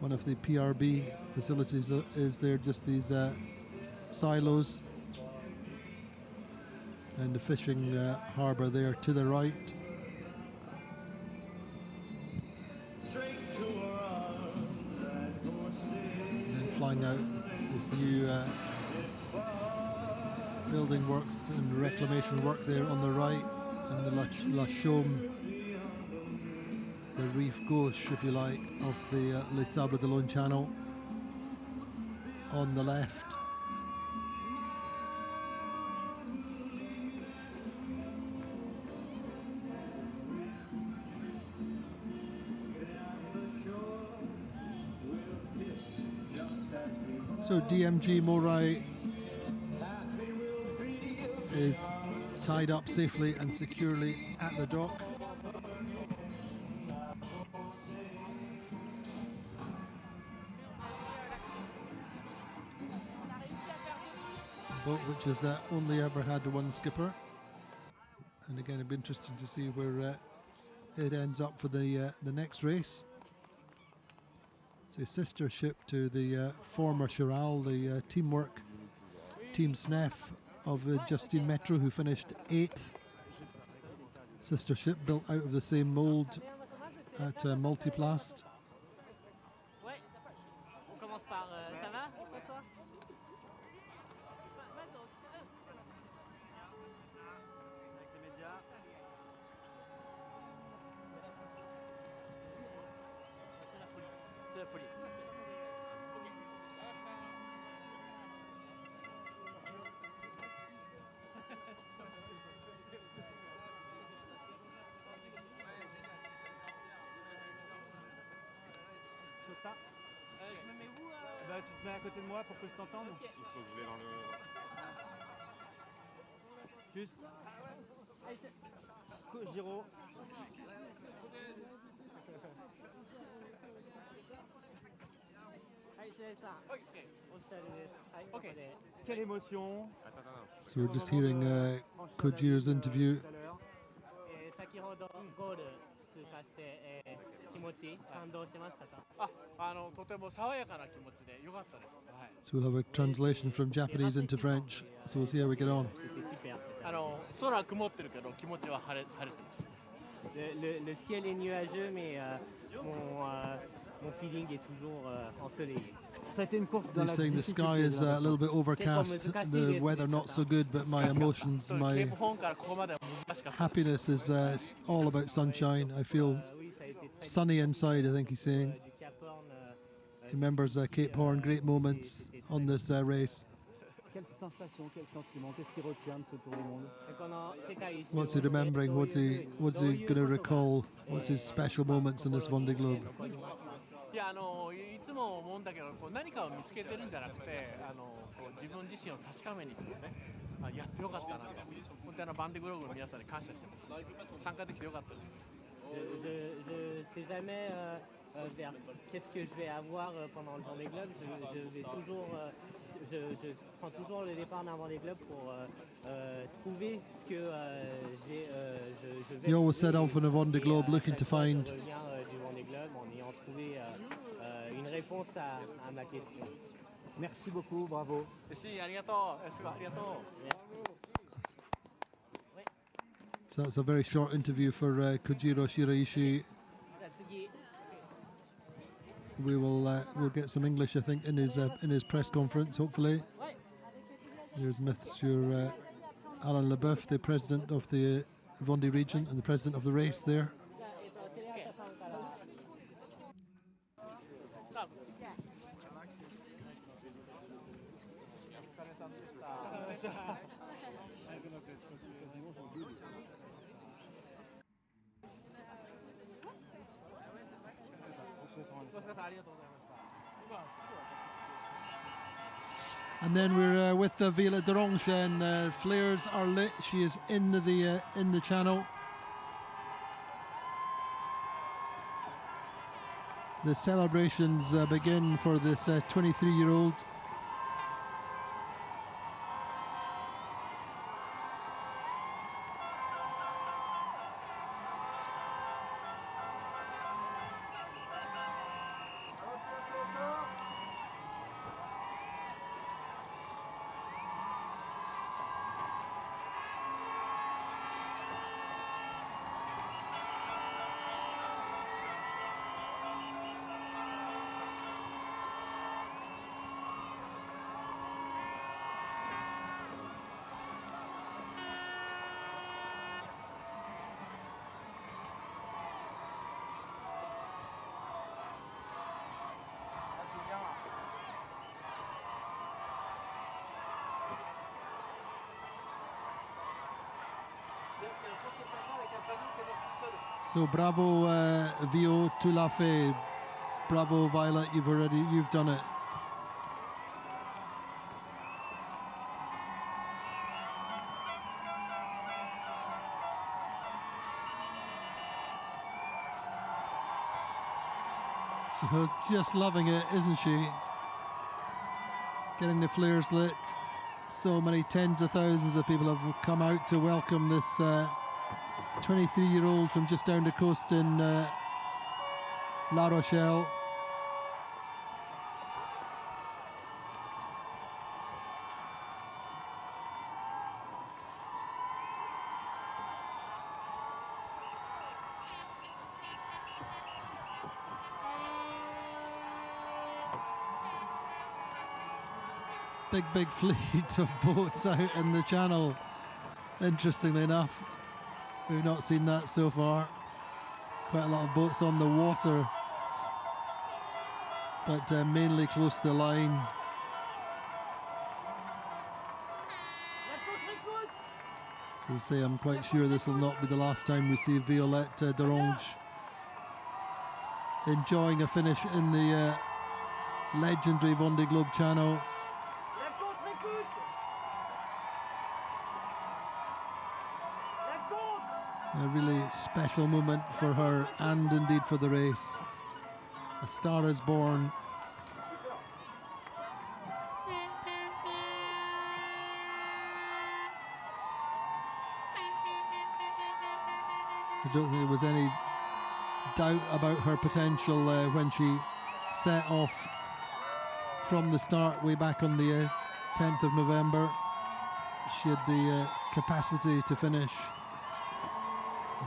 one of the PRB facilities is there, just these silos. And the fishing harbour there to the right. And then flying out this new building works and reclamation work there on the right, and the La Chaume, the reef gauche, if you like, of the Les Sables d'Olonne channel on the left. So DMG MORI is tied up safely and securely at the dock. A boat which has only ever had one skipper, and again it'd be interesting to see where it ends up for the next race. So a sister ship to the former Chiral, the Team Snef of Justine Metro, who finished 8th. Sister ship built out of the same mould at Multiplast. Je me mets où Bah tu te mets à côté de moi pour que je t'entende. Okay. Il faut que je vais dans le... Juste. Kojiro. Ok. Quelle émotion. So we're just hearing Kojiro's interview. 通過して気持ち感動しましたか？とても爽やかな気持ちで良かったです。はい。 So we'll have a translation from Japanese into French. So we'll see how we get on. 空曇ってるけど気持ちは晴れてます。Le ciel est nuageux, mais mon feeling est toujours ensoleillé. He's saying the sky is a little bit overcast, the weather not so good, but my emotions, my happiness is all about sunshine. I feel sunny inside, I think he's saying. He remembers Cape Horn, great moments on this race. Quelle sensation, quel sentiment, qu'est-ce qu'il retient de ce tour du monde? What's he remembering? What's he going to recall? What's his special moments in this Vendée Globe? いやいつも思うんだけど何かを見つけてるんじゃなくて自分自身を確かめに行くねやってよかったなと本当にバンディグローブの皆さんに感謝してます参加できてよかったです Je sais jamais vers qu'est-ce que je vais avoir pendant le Vendée Globe. Je vais toujours, je prends toujours le départ d'un Vendée Globe pour trouver ce que je vais. You always set off on a Vendée Globe looking to find. Du Vendée Globe en ayant trouvé une réponse à ma question. Merci beaucoup, bravo. Merci, ありがとう。ありがとう。 So that's a very short interview for Kojiro Shiraishi. We'll get some English, I think, in his press conference, hopefully. Here's Monsieur Alain Leboeuf, the president of the Vendée region and the president of the race there. And then we're with Violette Dorange, and flares are lit. She is in the channel. The celebrations begin for this 23-year-old. So bravo, Vio, tu l'as fait. Bravo, Violet, you've done it. So just loving it, isn't she? Getting the flares lit. So many tens of thousands of people have come out to welcome this 23-year-old from just down the coast in La Rochelle. Big fleet of boats out in the channel. Interestingly enough, we've not seen that so far. Quite a lot of boats on the water, but mainly close to the line. So to say, I'm quite sure this will not be the last time we see Violette Dorange enjoying a finish in the legendary Vendée Globe channel. A really special moment for her and indeed for the race. A star is born. I don't think there was any doubt about her potential when she set off from the start way back on the 10th of November. She had the capacity to finish.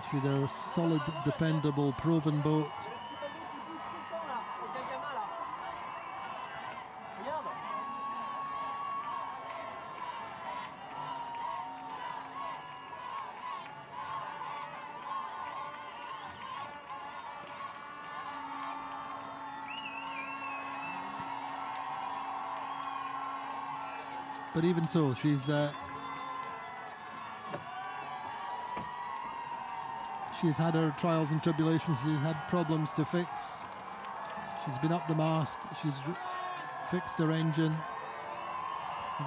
She had a solid, dependable, proven boat. But even so, she's had her trials and tribulations. She's had problems to fix. She's been up the mast. She's fixed her engine,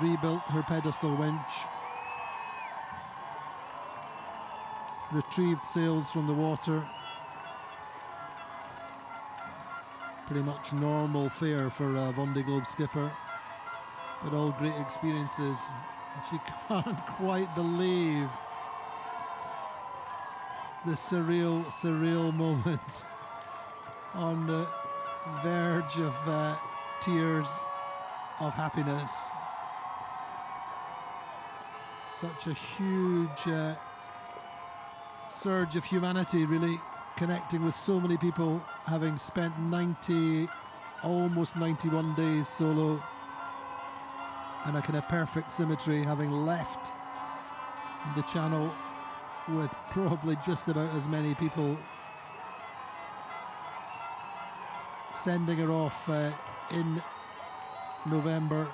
rebuilt her pedestal winch, retrieved sails from the water. Pretty much normal fare for a Vendée Globe skipper, but all great experiences. She can't quite believe the surreal moment on the verge of tears of happiness. Such a huge surge of humanity, really, connecting with so many people, having spent almost 91 days solo, and a kind of perfect symmetry, having left the channel with probably just about as many people sending her off in November.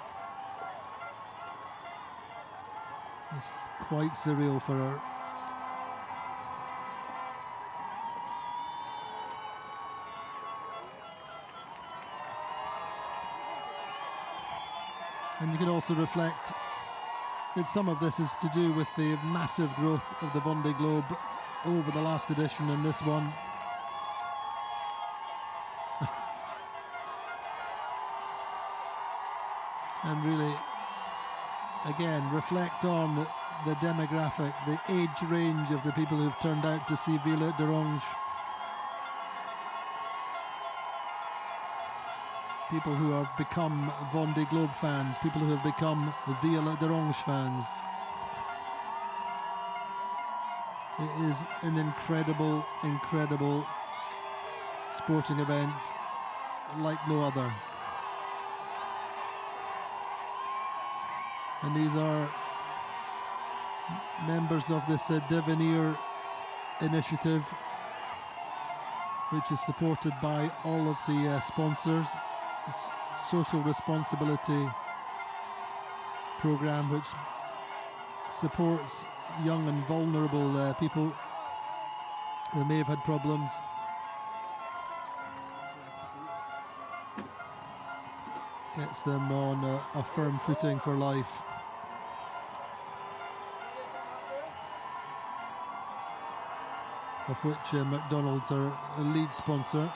It's quite surreal for her. And you can also reflect that some of this is to do with the massive growth of the Vendée Globe over the last edition and this one. And really, again, reflect on the demographic, the age range of the people who've turned out to see Violette Dorange. People who have become Vendée Globe fans, people who have become Violette Dorange fans. It is an incredible, incredible sporting event like no other. And these are members of this DeVenir initiative, which is supported by all of the sponsors. Social responsibility program which supports young and vulnerable people who may have had problems. Gets them on a firm footing for life. Of which McDonald's are a lead sponsor.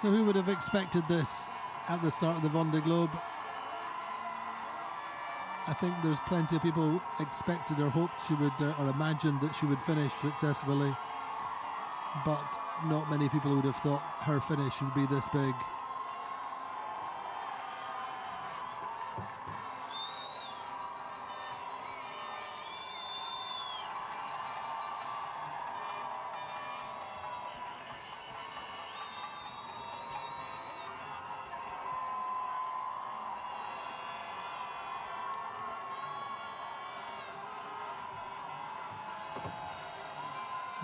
So who would have expected this at the start of the Vendée Globe? I think there's plenty of people who expected or hoped she would, or imagined that she would finish successfully, but not many people would have thought her finish would be this big.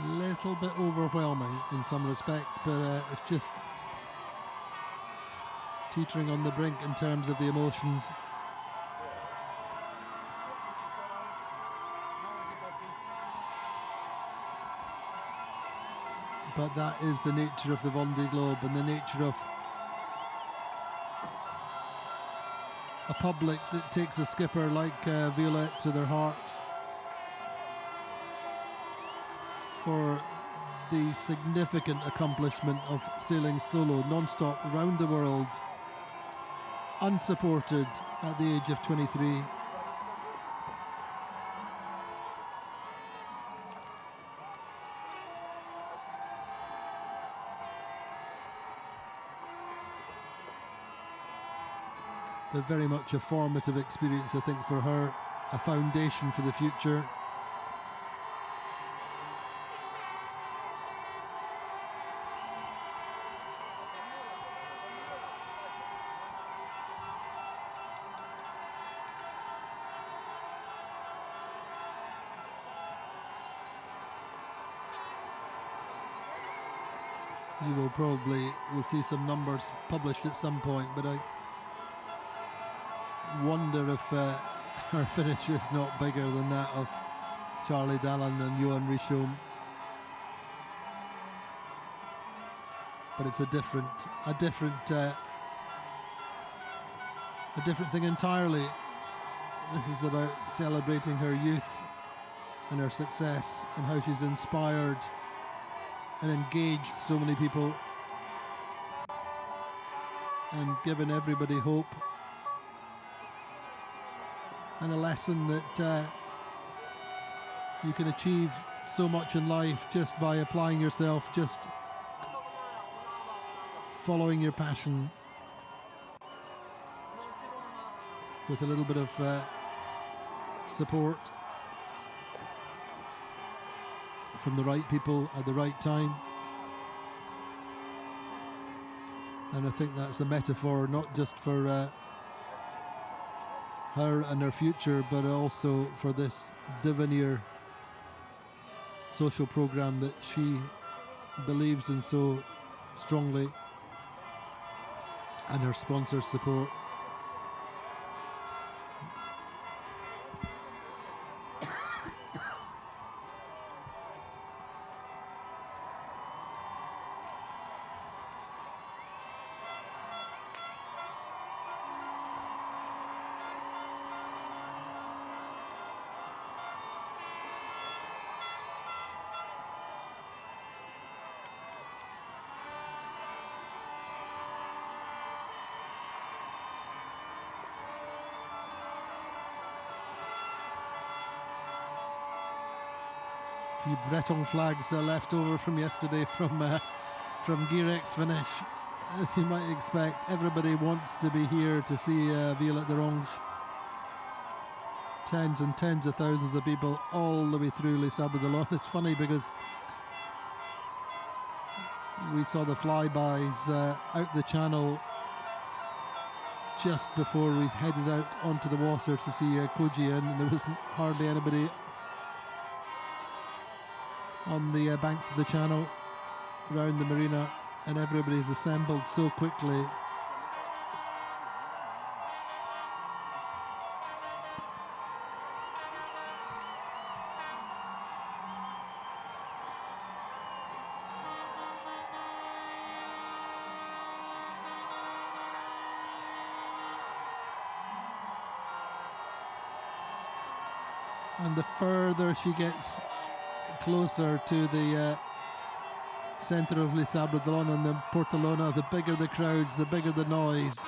Little bit overwhelming in some respects, but it's just teetering on the brink in terms of the emotions. But that is the nature of the Vendée Globe and the nature of a public that takes a skipper like Violette to their heart for the significant accomplishment of sailing solo non-stop around the world, unsupported at the age of 23. But very much a formative experience, I think, for her, a foundation for the future. You will probably see some numbers published at some point, but I wonder if her finish is not bigger than that of Charlie Dallin and Johan Richomme. But it's a different thing entirely. This is about celebrating her youth and her success and how she's inspired and engaged so many people and given everybody hope, and a lesson that you can achieve so much in life just by applying yourself, just following your passion with a little bit of support from the right people at the right time. And I think that's the metaphor, not just for her and her future, but also for this DeVenir social program that she believes in so strongly, and her sponsors' support. Few Breton flags left over from yesterday from Guirec's finish. As you might expect, everybody wants to be here to see Violette Dorange. Tens and tens of thousands of people all the way through Les Sables d'Olonne. It's funny because we saw the flybys out the channel just before we headed out onto the water to see Kojiro, and there wasn't hardly anybody on the banks of the channel around the marina, and everybody's assembled so quickly. And the further she gets closer to the centre of Les Sables d'Olonne and the Portelona, the bigger the crowds, the bigger the noise.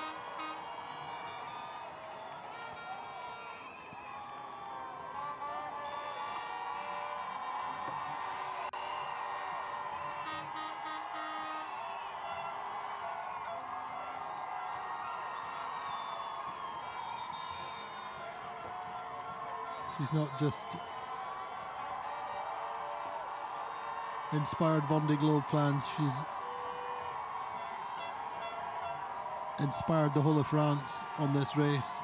She's not just inspired Vendée Globe fans, she's inspired the whole of France on this race.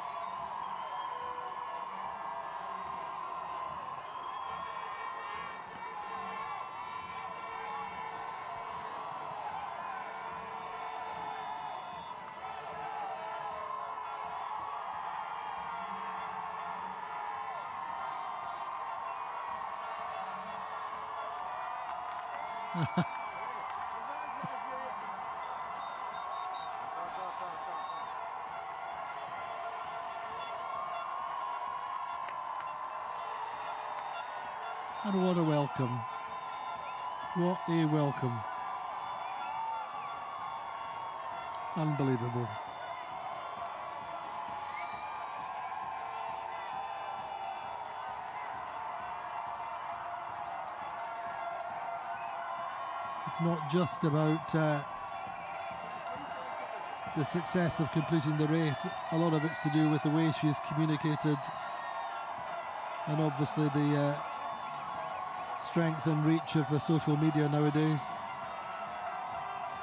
And what a welcome. What a welcome. Unbelievable. It's not just about the success of completing the race. A lot of it's to do with the way she has communicated, and obviously the strength and reach of social media nowadays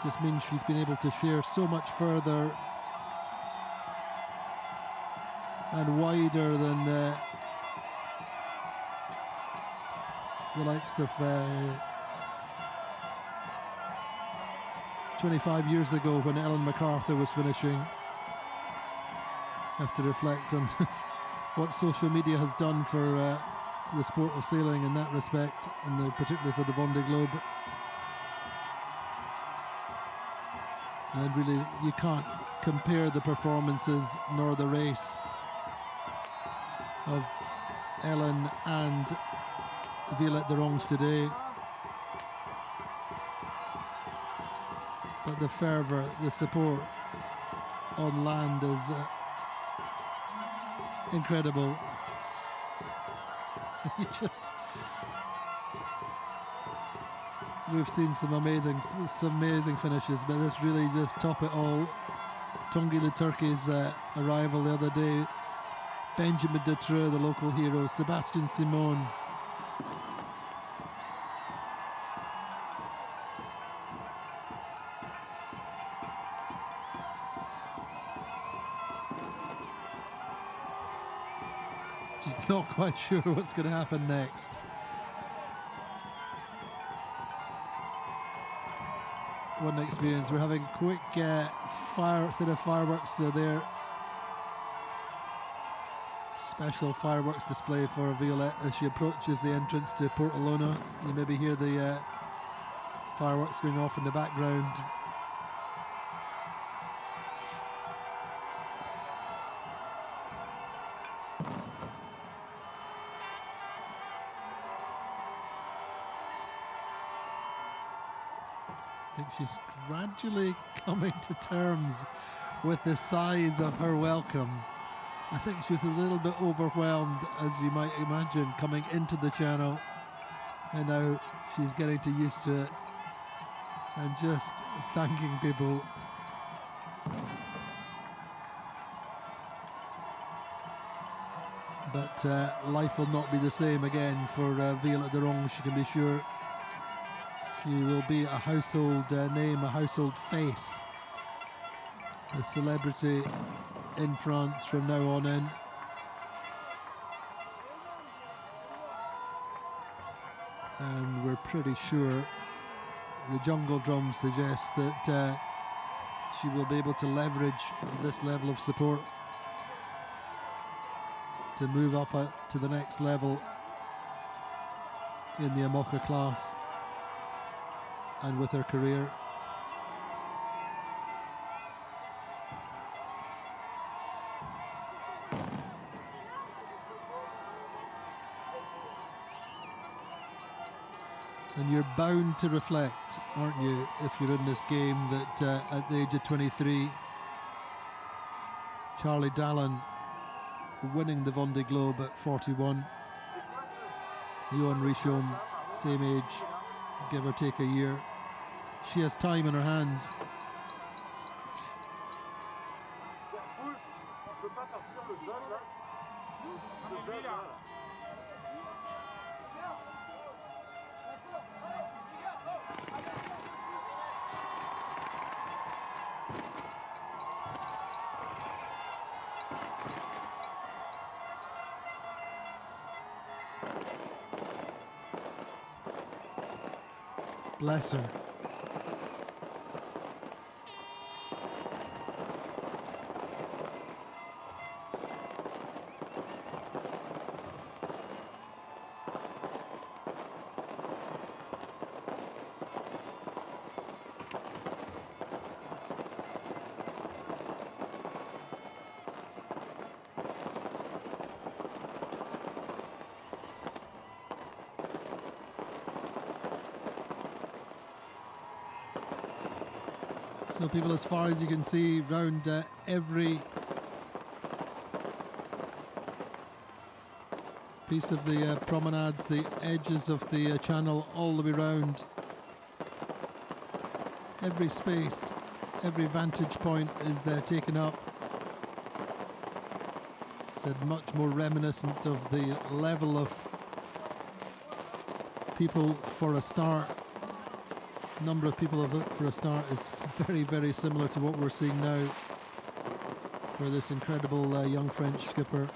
just means she's been able to share so much further and wider than the likes of 25 years ago when Ellen MacArthur was finishing. Have to reflect on what social media has done for the sport of sailing in that respect, and particularly for the Vendée Globe. And really, you can't compare the performances nor the race of Ellen and Violette Dorange today. But the fervour, the support on land is incredible. We've seen some amazing finishes, but this really just top it all. Tanguy Le Turc's arrival the other day, Benjamin Dutroux, the local hero, Sébastien Simon. Not quite sure what's going to happen next. What an experience. We're having a quick set of fireworks there. Special fireworks display for Violette as she approaches the entrance to Port Alona. You maybe hear the fireworks going off in the background. I think she's gradually coming to terms with the size of her welcome. I think she was a little bit overwhelmed, as you might imagine, coming into the channel, and now she's getting too used to it and just thanking people. But life will not be the same again for Violette Dorange, you can be sure. She will be a household name, a household face, a celebrity in France from now on in. And we're pretty sure the jungle drum suggests that she will be able to leverage this level of support to move up to the next level in the Amoca class and with her career. And you're bound to reflect, aren't you, if you're in this game, that at the age of 23, Charlie Dallin winning the Vendée Globe at 41, Johan Richomme, same age, give or take a year. She has time in her hands. Bless her. So people, as far as you can see, round every piece of the promenades, the edges of the channel, all the way round. Every space, every vantage point is taken up. Said much more reminiscent of the level of people for a start. Number of people for a start is very, very similar to what we're seeing now for this incredible young French skipper.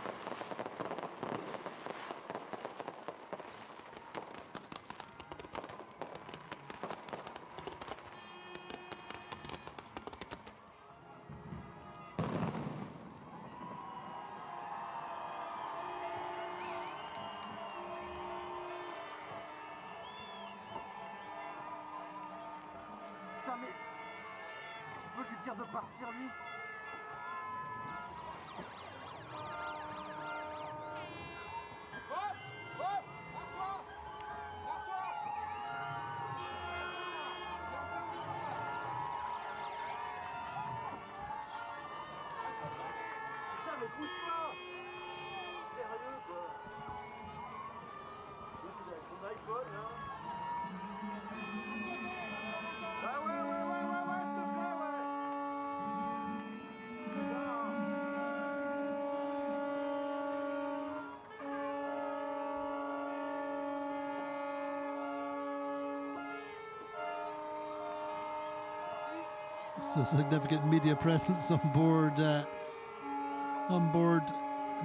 So significant media presence on board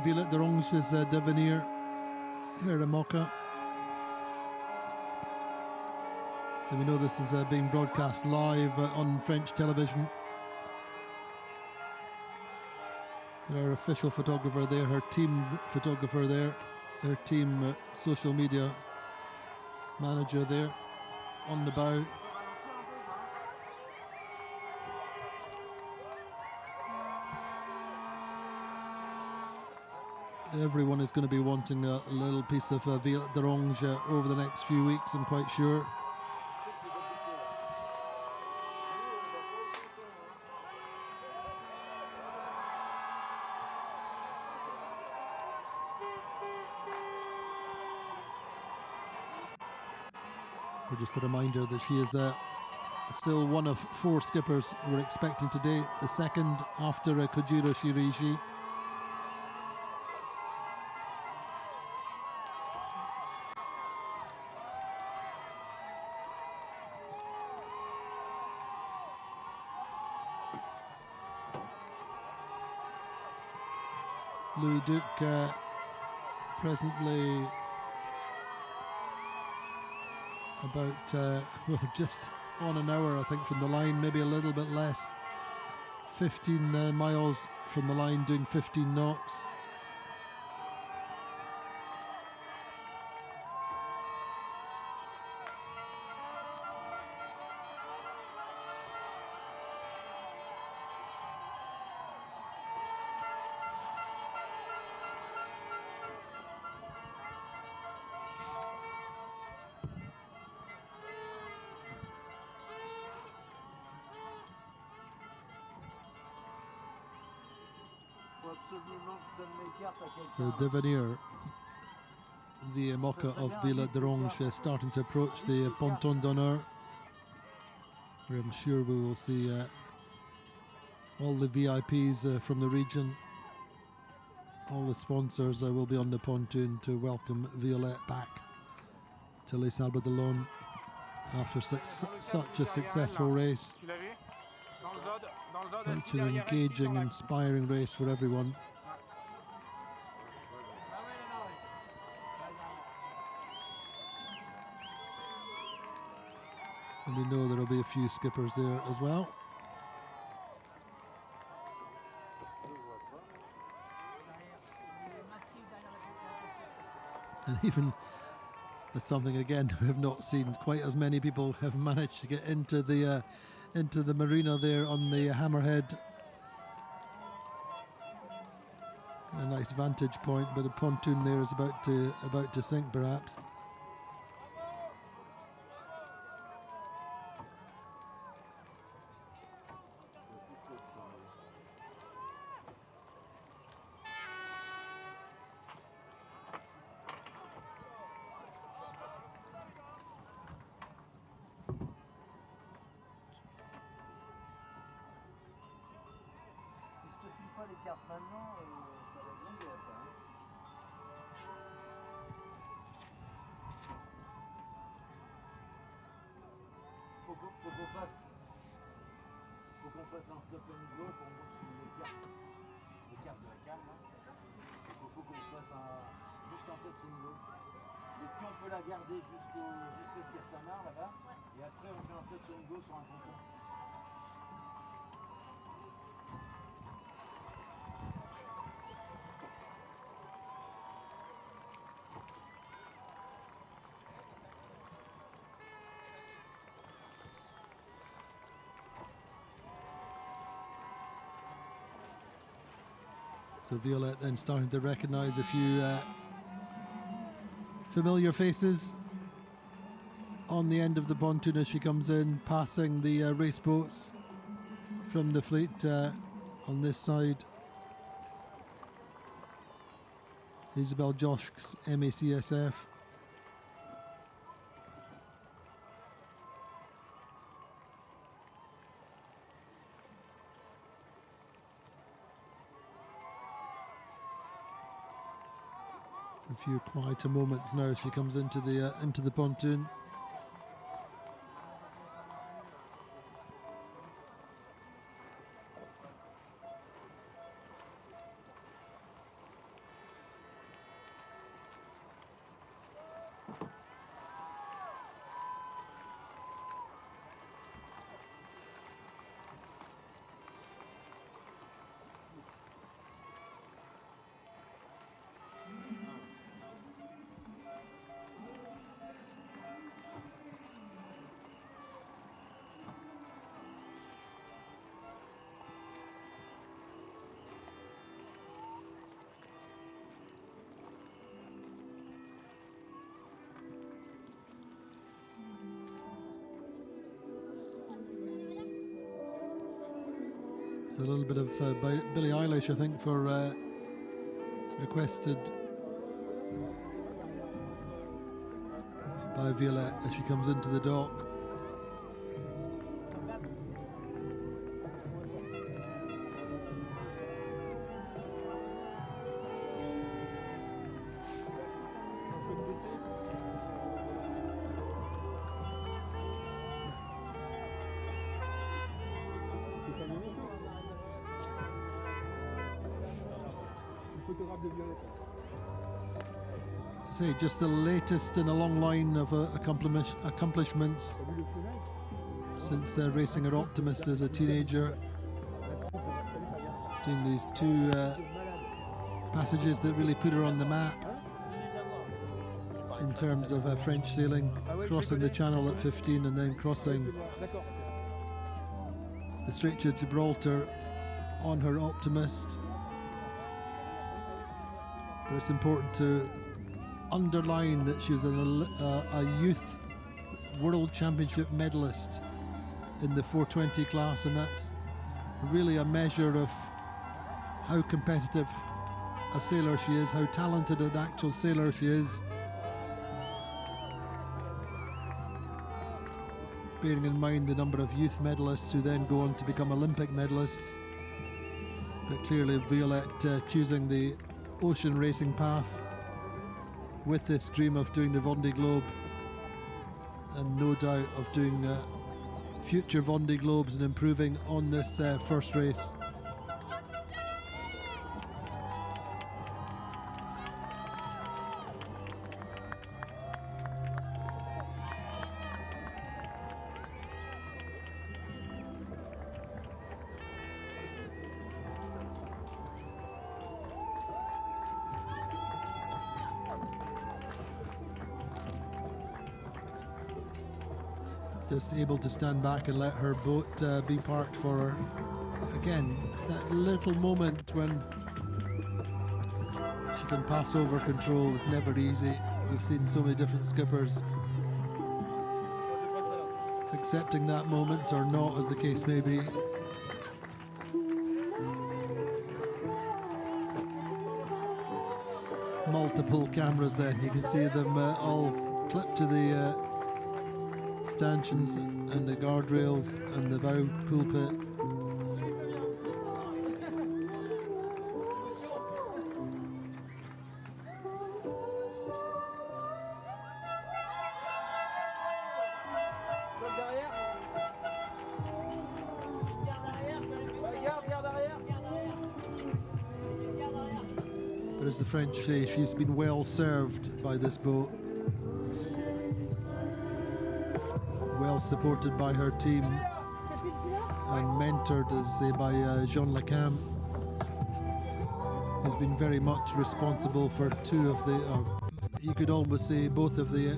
Violette Dorange's DeVenir here in Mocha. So we know this is being broadcast live on French television. Our official photographer there, her team photographer there, her team social media manager there on the bow. Everyone is going to be wanting a little piece of Violette Dorange over the next few weeks, I'm quite sure. Just a reminder that she is still one of 4 skippers we're expecting today, the second after Kojiro Shiraishi. Duke presently about well, just on an hour I think from the line, maybe a little bit less. 15 miles from the line, doing 15 knots. So DeVenir, the Mocha of Violette Dorange, starting to approach the Ponton d'Honneur, where I'm sure we will see all the VIPs from the region. All the sponsors will be on the pontoon to welcome Violette back to Les Sables d'Olonne after such a successful race. Such an engaging, inspiring race for everyone. And we know there will be a few skippers there as well. And even that's something again we have not seen. Quite as many people have managed to get into the marina there on the Hammerhead. A nice vantage point, but a pontoon there is about to sink perhaps. pas les cartes maintenant, ça va être long après. Hein. Faut qu'on fasse un stop and go pour montrer les cartes de la cam. Il faut qu'on fasse juste un touch and go. Et si on peut la garder jusqu'à ce qu'elle s'amarre là-bas, et après on fait un touch and go sur un ponton. So Violette then starting to recognise a few familiar faces on the end of the pontoon as she comes in, passing the race boats from the fleet on this side. Isabel Josch's MACSF. A few quieter moments now as she comes into the pontoon. A little bit of Billie Eilish, I think, for requested by Violette as she comes into the dock. Say, just the latest in a long line of accomplishments since racing her Optimus as a teenager, doing these two passages that really put her on the map in terms of French sailing, crossing the Channel at 15 and then crossing the Straits of Gibraltar on her Optimist. But it's important to underline that she was a youth world championship medalist in the 420 class, and that's really a measure of how competitive a sailor she is, how talented an actual sailor she is. Bearing in mind the number of youth medalists who then go on to become Olympic medalists. But clearly Violette choosing the ocean racing path with this dream of doing the Vendée Globe, and no doubt of doing future Vendée Globes and improving on this first race. Just able to stand back and let her boat be parked for her. Again, that little moment when she can pass over control is never easy. We've seen so many different skippers accepting that moment or not, as the case may be. Multiple cameras then, you can see them all clipped to the stanchions and the guardrails and the bow pulpit. as the French say, she's been well served by this boat. Well supported by her team and mentored, as say, by Jean Lacam. Has been very much responsible for two of the, you could almost say both of the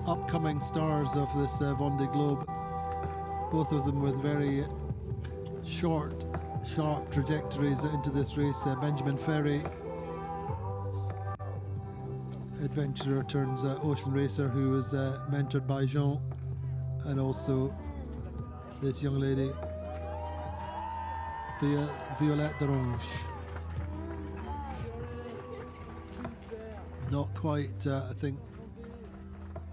upcoming stars of this Vendée Globe. Both of them with very short, sharp trajectories into this race. Benjamin Ferry, adventurer turns ocean racer, who is mentored by Jean, and also this young lady, Violette Dorange. Not quite, I think,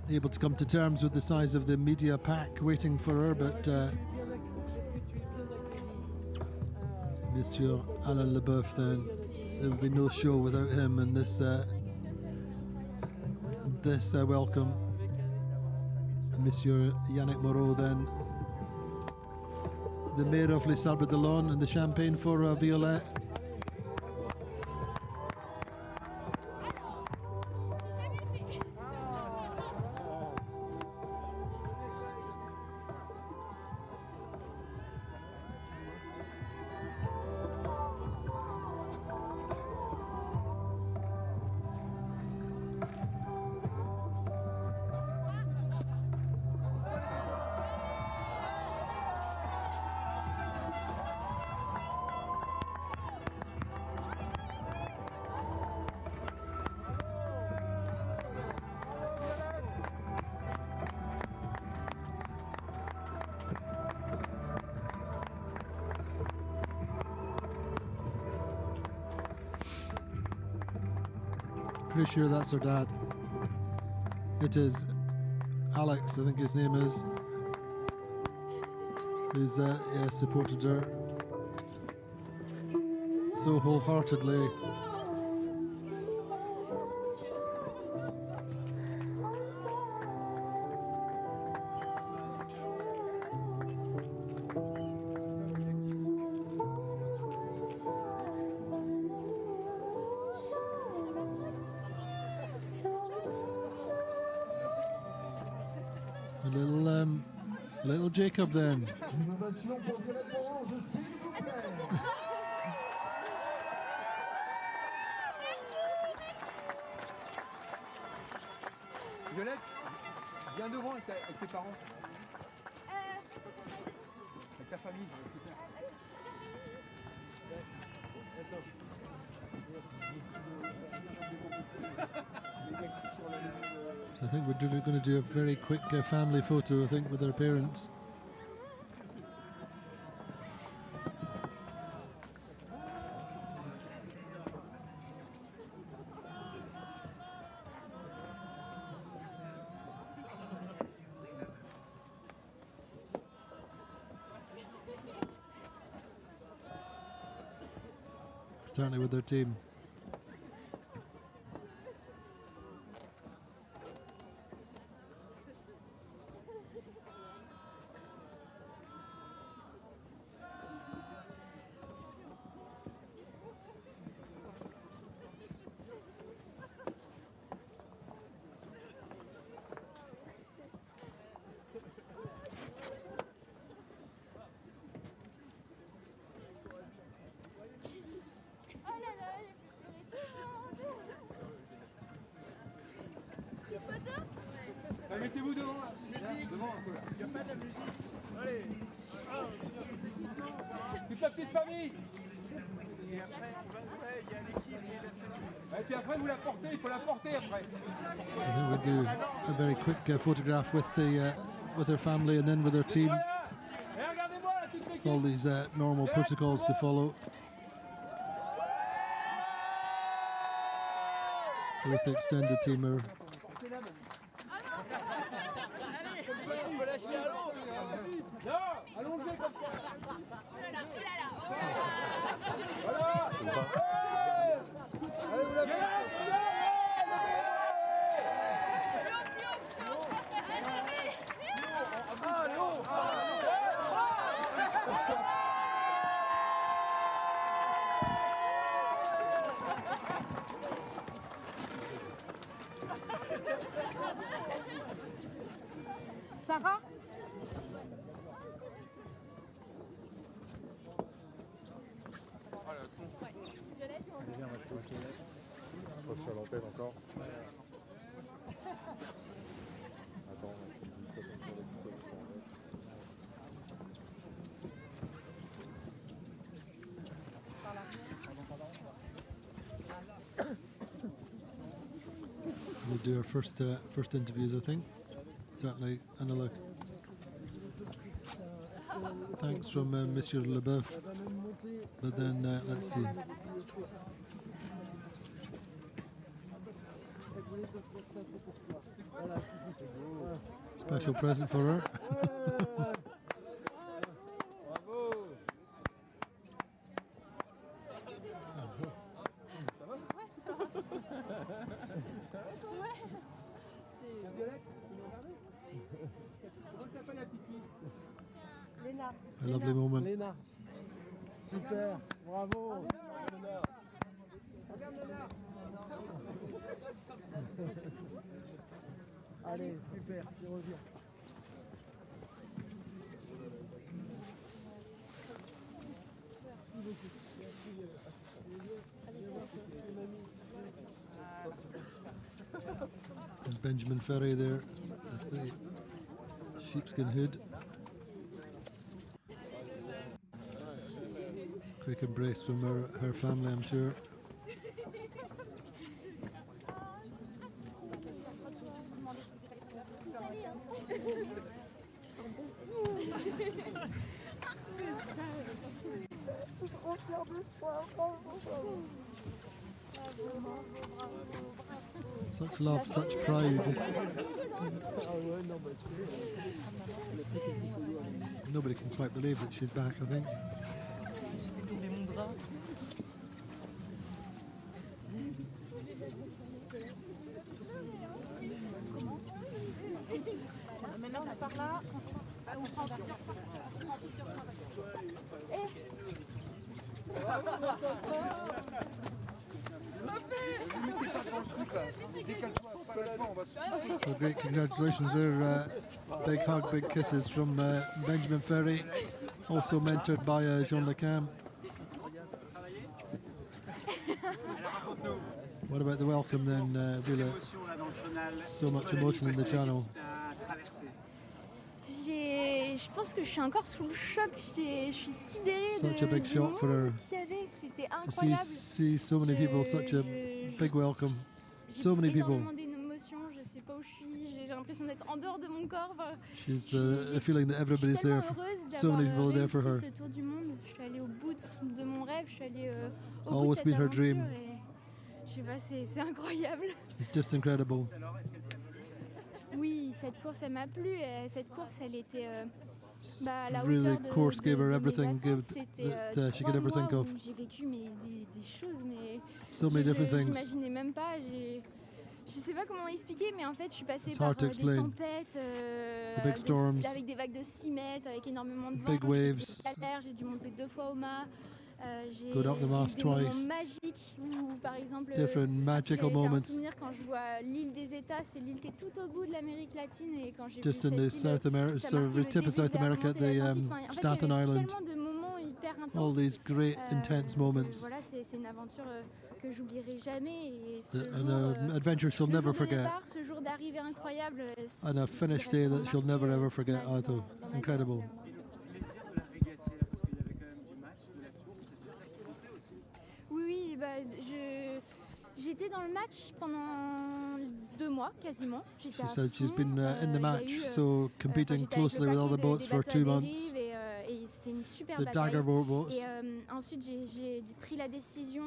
able to come to terms with the size of the media pack waiting for her, but Monsieur Alain Leboeuf, then there will be no show without him, and this welcome. Monsieur Yannick Moreau, then the mayor of Les Sables d'Olonne, and the champagne for Violette. Pretty sure that's her dad. It is Alex, I think his name is, who's supported her so wholeheartedly. Little Jacob then. Violette, viens devant avec tes parents. Avec ta famille. So I think we're going to do a very quick family photo, I think, with their parents. Certainly with their team. Mettez-vous devant là. Devant un peu là. Il n'y a pas de la musique. Allez. Toute la petite famille. Et après, il y a l'équipe. Et puis après, vous la portez, il faut la porter après. So we would do a very quick photograph with their family and then with their team. All these normal protocols to follow. So with the extended team are Je passe sur l'antenne encore. Attends, We'll do our first interviews, I think. Certainly, another thanks from Monsieur Leboeuf. But then, let's see. Special present for her. A lovely moment. Léna. Super, bravo. Allez, super, tu reviens. And Benjamin Ferry there with the sheepskin hood. Quick embrace from her family, I'm sure. Such love, such pride. Nobody can quite believe that she's back, I think. Maintenant, on part là. On prend. So great congratulations there. Big hug, big kisses from Benjamin Ferry, also mentored by Jean Lecam. What about the welcome then, Violette? So much emotion in the channel. Je pense que je suis encore sous le choc. Je suis sidérée Such a big du shock for her. monde qu'il y avait. C'était To incroyable. see so many people, such a big welcome. So many people. Énormément d'émotions. Je sais pas où je suis. J'ai l'impression d'être en dehors de mon corps. Enfin, She's feeling that everybody's there. So many people are there for her. ce tour du monde. Je suis allée au bout de mon rêve. Je suis allée au bout Always de cette been her aventure. dream. Et je sais pas, c'est incroyable. It's just incredible. Oui, cette course, elle m'a plu. Cette course, elle était à la Really, hauteur course gave her de mes everything, attentes. that C'était she 3 could ever mois think où of. j'ai vécu des choses, mais So many different things. j'imaginais même pas. Je sais pas comment expliquer, mais en fait, je suis passée It's par hard to des explain. tempêtes, big storms. avec des vagues de 6 mètres, avec énormément de vent. Big Quand j'étais waves. galère, j'ai dû monter 2 fois au mât. J'ai Go up the mast eu des moments twice. magiques où, par exemple, Different magical j'ai un moments. souvenir quand je vois l'île des États, c'est l'île qui est tout au bout de l'Amérique latine, et quand j'ai Just vu in cette the île, South America, ça sort marquait of le the tip of début South de la America, remontée the de l'Atlantique. Enfin, en fait, Staten il y avait Island. tellement de moments hyper intenses. All these great, intense moments. Voilà, c'est une aventure que j'oublierai jamais, et ce An adventure she'll le never jour de forget. départ, ce jour d'arrivée incroyable, And a finish day that she'll never ever forget either. Incredible. Oui, bah, j'étais dans le match pendant 2 mois quasiment. J'étais She à said she's fond. been in the Il y a match, eu, so competing j'étais avec closely le with other paquet boats des for bateaux à 2 months. dérive, et c'était une super The bataille. Dagger boats. Et ensuite, j'ai pris la décision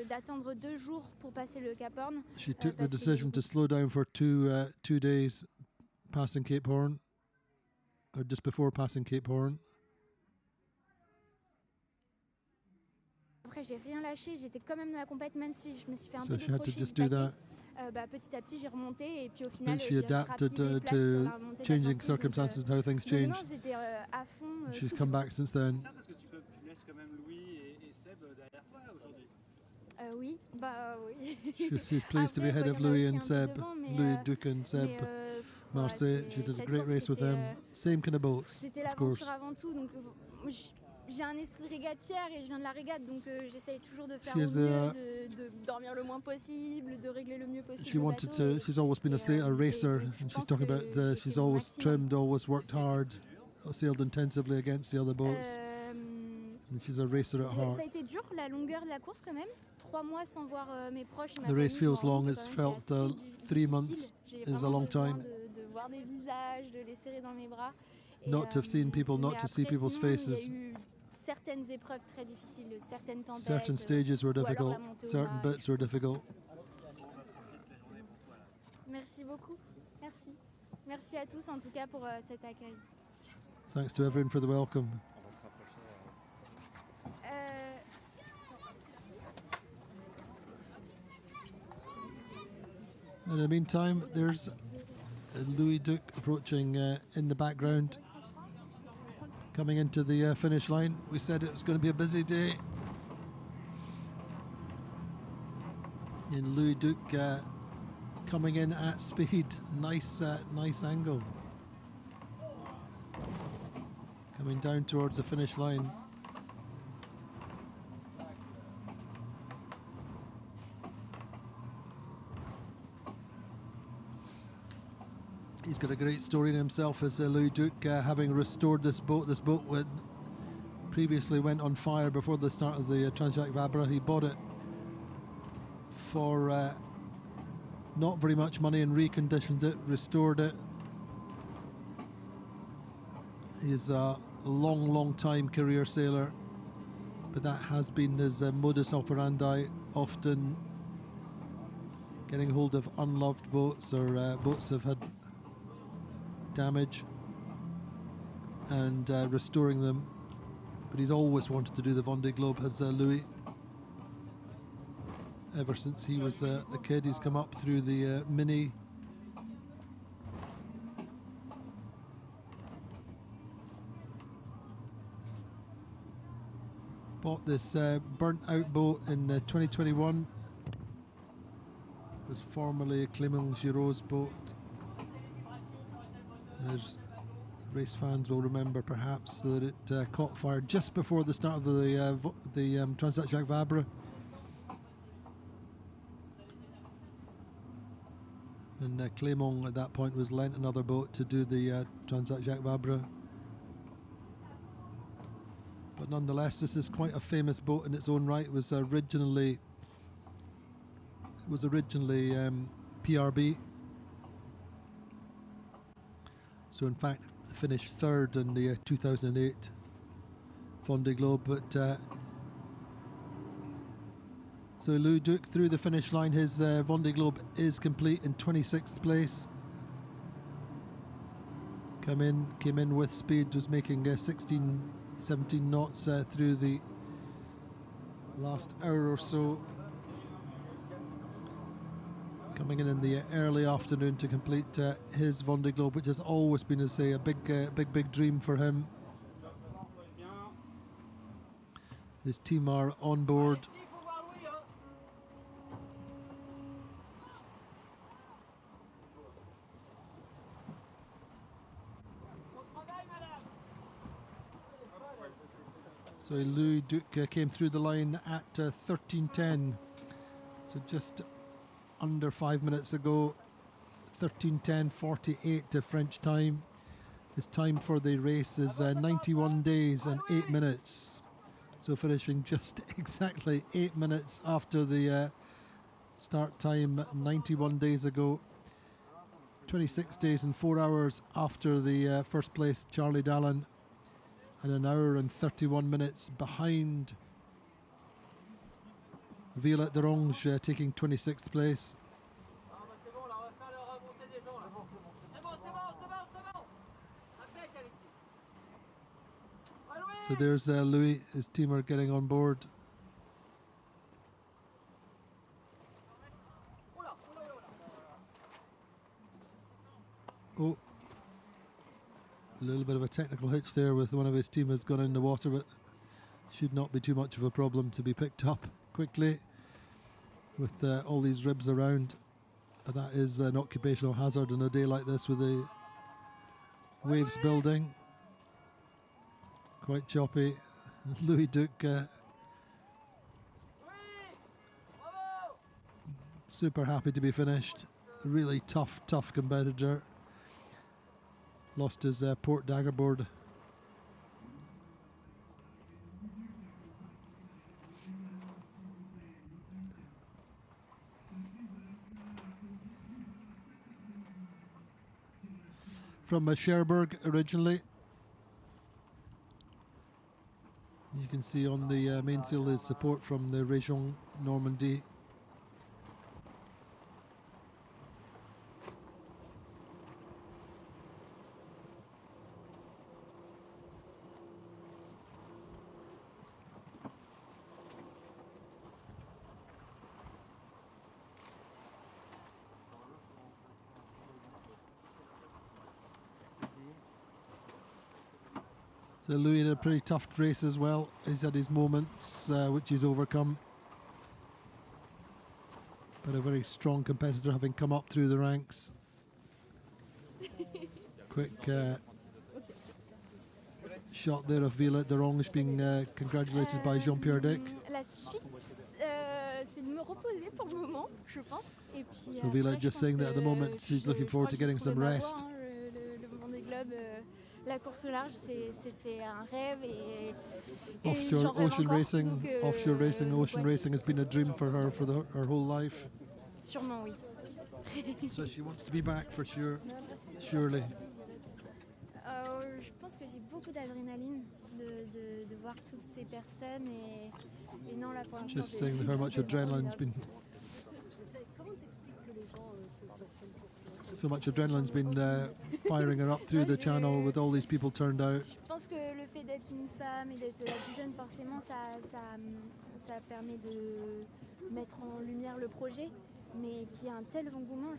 d'attendre 2 jours pour passer le Cap Horn. She took the parce que decision to slow down for 2 days passing Cape Horn, or just before passing Cape Horn. Après, j'ai rien lâché, j'étais quand même dans la compète, même si je me suis fait un So peu she had to décrocher just du do paquet. that. Petit à petit, j'ai remonté, et puis au final, And she j'ai rattrapé adapted des places sur to la remontée changing d'Atlantique. circumstances and how things Donc non, changed. j'étais à fond. She's tout come le back since then. C'est ça parce que tu laisses quand même Louis et Seb derrière toi aujourd'hui. Oui, bah oui. She's pleased to be Après, ahead bah, of il y en a Louis aussi and un peu Seb, devant, mais, Louis, Duke and Seb voilà, Marsset. She did a cette great course, race with them. c'était Same kind of boats, C'était of course. l'aventure avant tout, donc j'ai un esprit de régatière et je viens de la régate, donc j'essaye toujours de faire She's, au mieux, de dormir le moins possible, de régler le mieux possible. She le wanted bateau to. She's always been a racer, and she's talking about she's always trimmed, always worked hard, sailed intensively against the other boats, and she's a racer at heart. Ça a été dur la longueur de la course quand même. 3 mois sans voir mes proches. Ma The race famille, feels long. It's felt 3 months is a long time. De voir des visages, de les serrer dans mes bras. Not to have seen people, not to see people's faces. Il y a eu certaines épreuves très difficiles, certaines tempêtes. Certain stages were difficult. Certain bits were difficult. Merci beaucoup. Merci. Merci à tous en tout cas pour cet accueil. Thanks to everyone for the welcome. In the meantime, there's Louis Duke approaching in the background, coming into the finish line. We said it was going to be a busy day. And Louis Duke coming in at speed. Nice angle. Coming down towards the finish line. He's got a great story in himself as Louis Duke, having restored this boat. This boat previously went on fire before the start of the Transjacque Vabre. He bought it for not very much money and reconditioned it, restored it. He's a long time career sailor, but that has been his modus operandi, often getting hold of unloved boats or boats that have had damage and restoring them. But he's always wanted to do the Vendée Globe, has Louis. Ever since he was a kid, he's come up through the Mini. Bought this burnt out boat in 2021. It was formerly Clément Giraud's boat. As race fans will remember, perhaps, that it caught fire just before the start of the Transjacque Vabre. And Clément at that point was lent another boat to do the Transjacque Vabre. But nonetheless, this is quite a famous boat in its own right. It was originally PRB. So in fact, finished third in the 2008 Vendée Globe. But so Louis Duke through the finish line. His Vendée Globe is complete in 26th place. Came in with speed. Was making 17 knots through the last hour or so. Coming in the early afternoon to complete his Vendée Globe, which has always been, as say, a big dream for him. His team are on board. So Louis Duke came through the line at 13:10, so just under 5 minutes ago. 13:10:48 French time. His time for the race is 91 days and 8 minutes. So finishing just exactly 8 minutes after the start time 91 days ago. 26 days and 4 hours after the first place Charlie Dallin, and an hour and 31 minutes behind Violette Dorange, taking 26th place. So there's Louis, his team are getting on board. Oh, a little bit of a technical hitch there with one of his team has gone in the water, but should not be too much of a problem to be picked up quickly with all these ribs around. But that is an occupational hazard on a day like this with the waves building. Quite choppy. Louis Duke, super happy to be finished. Really tough competitor. Lost his port dagger board. From Cherbourg originally. You can see on the mainsail is support from the Région Normandie. So Louis had a pretty tough race as well. He's had his moments which he's overcome. But a very strong competitor, having come up through the ranks. Quick shot there of Violette Dorange being congratulated by Jean-Pierre Dick. La suite, c'est de me reposer pour le moment, je pense. Et puis, So Violette just saying that at the moment she's looking forward to getting some rest. Le Vendée Globe, la course au large, c'était un rêve et Offshore j'en rêve ocean encore, racing, donc, offshore racing, ocean ouais. racing has been a dream for her for her whole life. Sûrement oui. So she wants to be back for sure, surely. Je pense que j'ai beaucoup d'adrénaline de voir toutes ces personnes et non là pour l'instant. Just saying how much adrenaline's been. So much adrenaline's been firing her up through the channel with all these people turned out. Je pense que le fait d'être une femme et d'être la plus jeune, forcément, ça permet de mettre en lumière le projet, mais qu'il y a un tel engouement.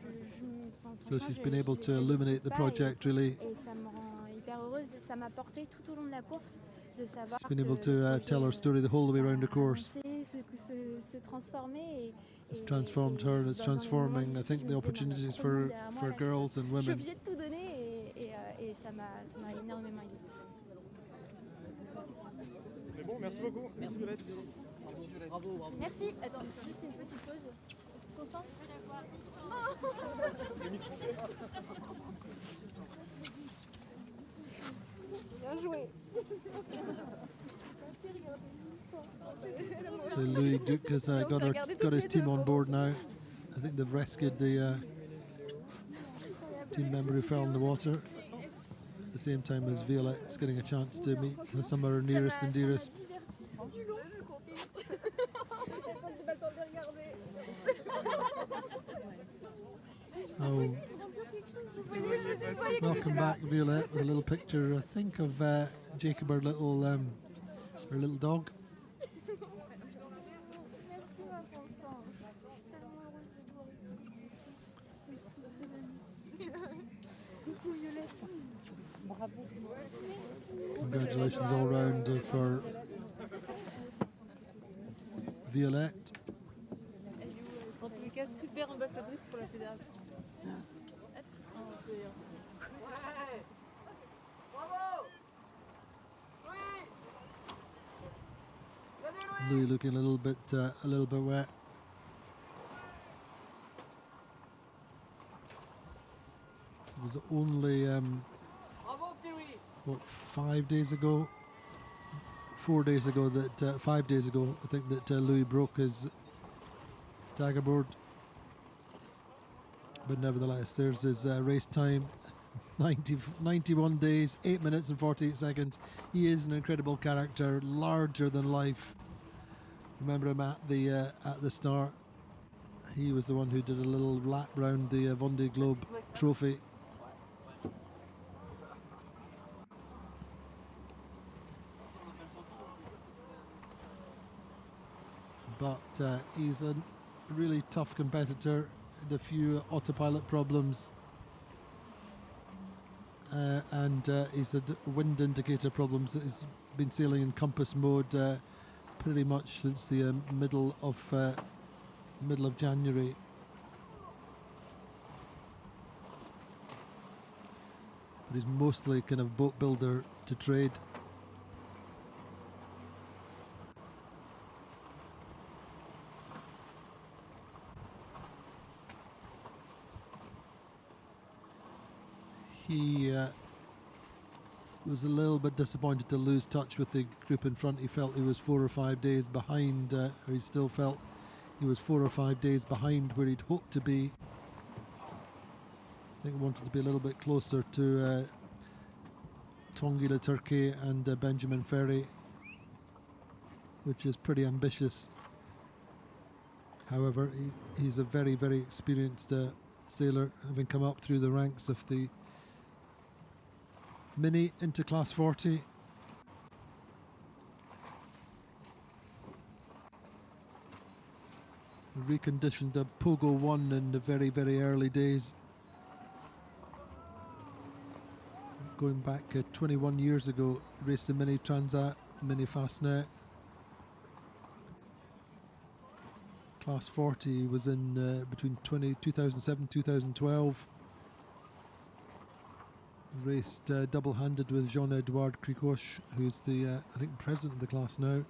So she's been able to illuminate the project really. Et ça me rend hyper heureuse. Ça m'a porté tout au long de la course de savoir. She's been able to tell her story the whole way around the course. Se transformer. It's transformed her and it's transforming, I think, the opportunities for girls and Je suis women. obligée de tout donner et ça m'a énormément aidé. C'est bon, merci beaucoup. Merci Violette. Bravo, bravo. Merci. Attends, juste une petite pause. Constance. Bien joué. So Louis Duke has got his team on board now. I think they've rescued the team member who fell in the water. At the same time as Violette's getting a chance to meet some of her nearest and dearest. Oh, welcome back, Violette, with a little picture, I think, of Jacob, her little dog. Congratulations all round for Violette. En tous les cas, super ambassadrice pour la fédération. Louis looking a little bit wet. It was only what 5 days ago, 4 days ago that 5 days ago I think that Louis broke his dagger board. But nevertheless, there's his race time. 91 days, 8 minutes and 48 seconds. He is an incredible character, larger than life. Remember him at the start. He was the one who did a little lap round the Vendée Globe trophy. But he's a really tough competitor. Had a few autopilot problems. And he's had wind indicator problems. He's been sailing in compass mode pretty much since the middle of January. But he's mostly kind of boat builder to trade. He was a little bit disappointed to lose touch with the group in front. He felt he was 4 or 5 days behind, or he still felt he was 4 or 5 days behind where he'd hoped to be. I think he wanted to be a little bit closer to Tanguy Le Turquet and Benjamin Ferry, which is pretty ambitious. However, he's a very, very experienced sailor, having come up through the ranks of the Mini into Class 40. Reconditioned a Pogo 1 in the very, very early days. Going back 21 years ago, raced a Mini Transat, Mini Fastnet. Class 40 was in between 2007 2012. Raced double-handed with Jean-Edouard Cricoche, who's the, I think, president of the class now. In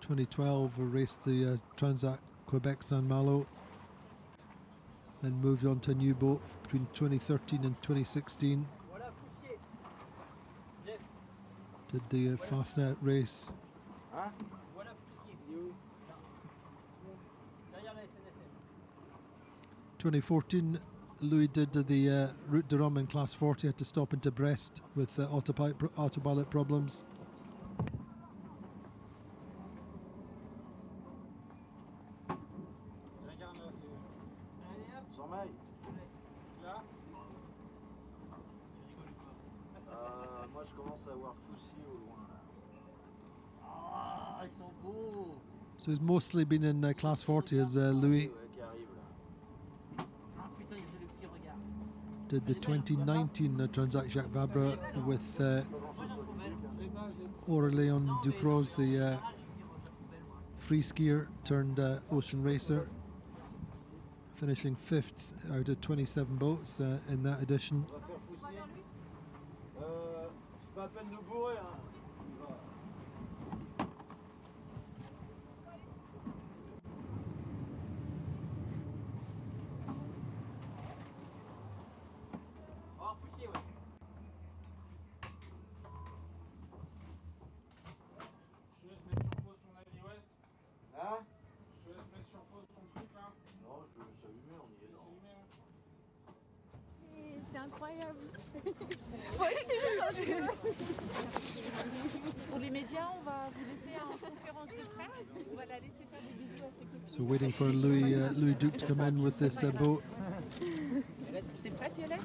2012, raced the Transat Quebec Saint-Malo. Then moved on to a new boat between 2013 and 2016. Did the Fastnet race. 2014, Louis did the Route de Rome in Class 40, had to stop into Brest with autopilot problems. Moi je commence à avoir FOUSSIER au loin là. Ah, ils sont beaux. So he's mostly been in Class 40 as Louis. Did the 2019 Transat Jacques Vabre with Aurélien Ducros, the free skier turned ocean racer, finishing 5th out of 27 boats in that edition. C'est pas à peine de bourrer, hein. C'est incroyable. Pour les médias, on va vous laisser en conférence de presse. On va la laisser faire des bisous à ses copines. So waiting for Louis Duke to come in with this boat. T'es prête, Violette?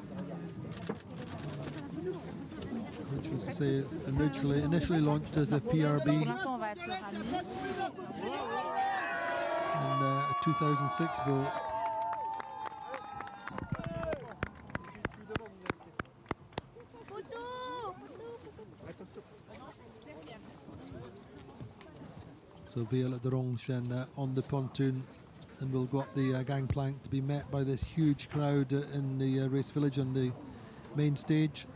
Which was to say initially launched as a PRB Pour l'instant, on va te ramener. and a 2006 boat. So Violette Dorange then on the pontoon, and we'll go up the gangplank to be met by this huge crowd in the race village on the main stage.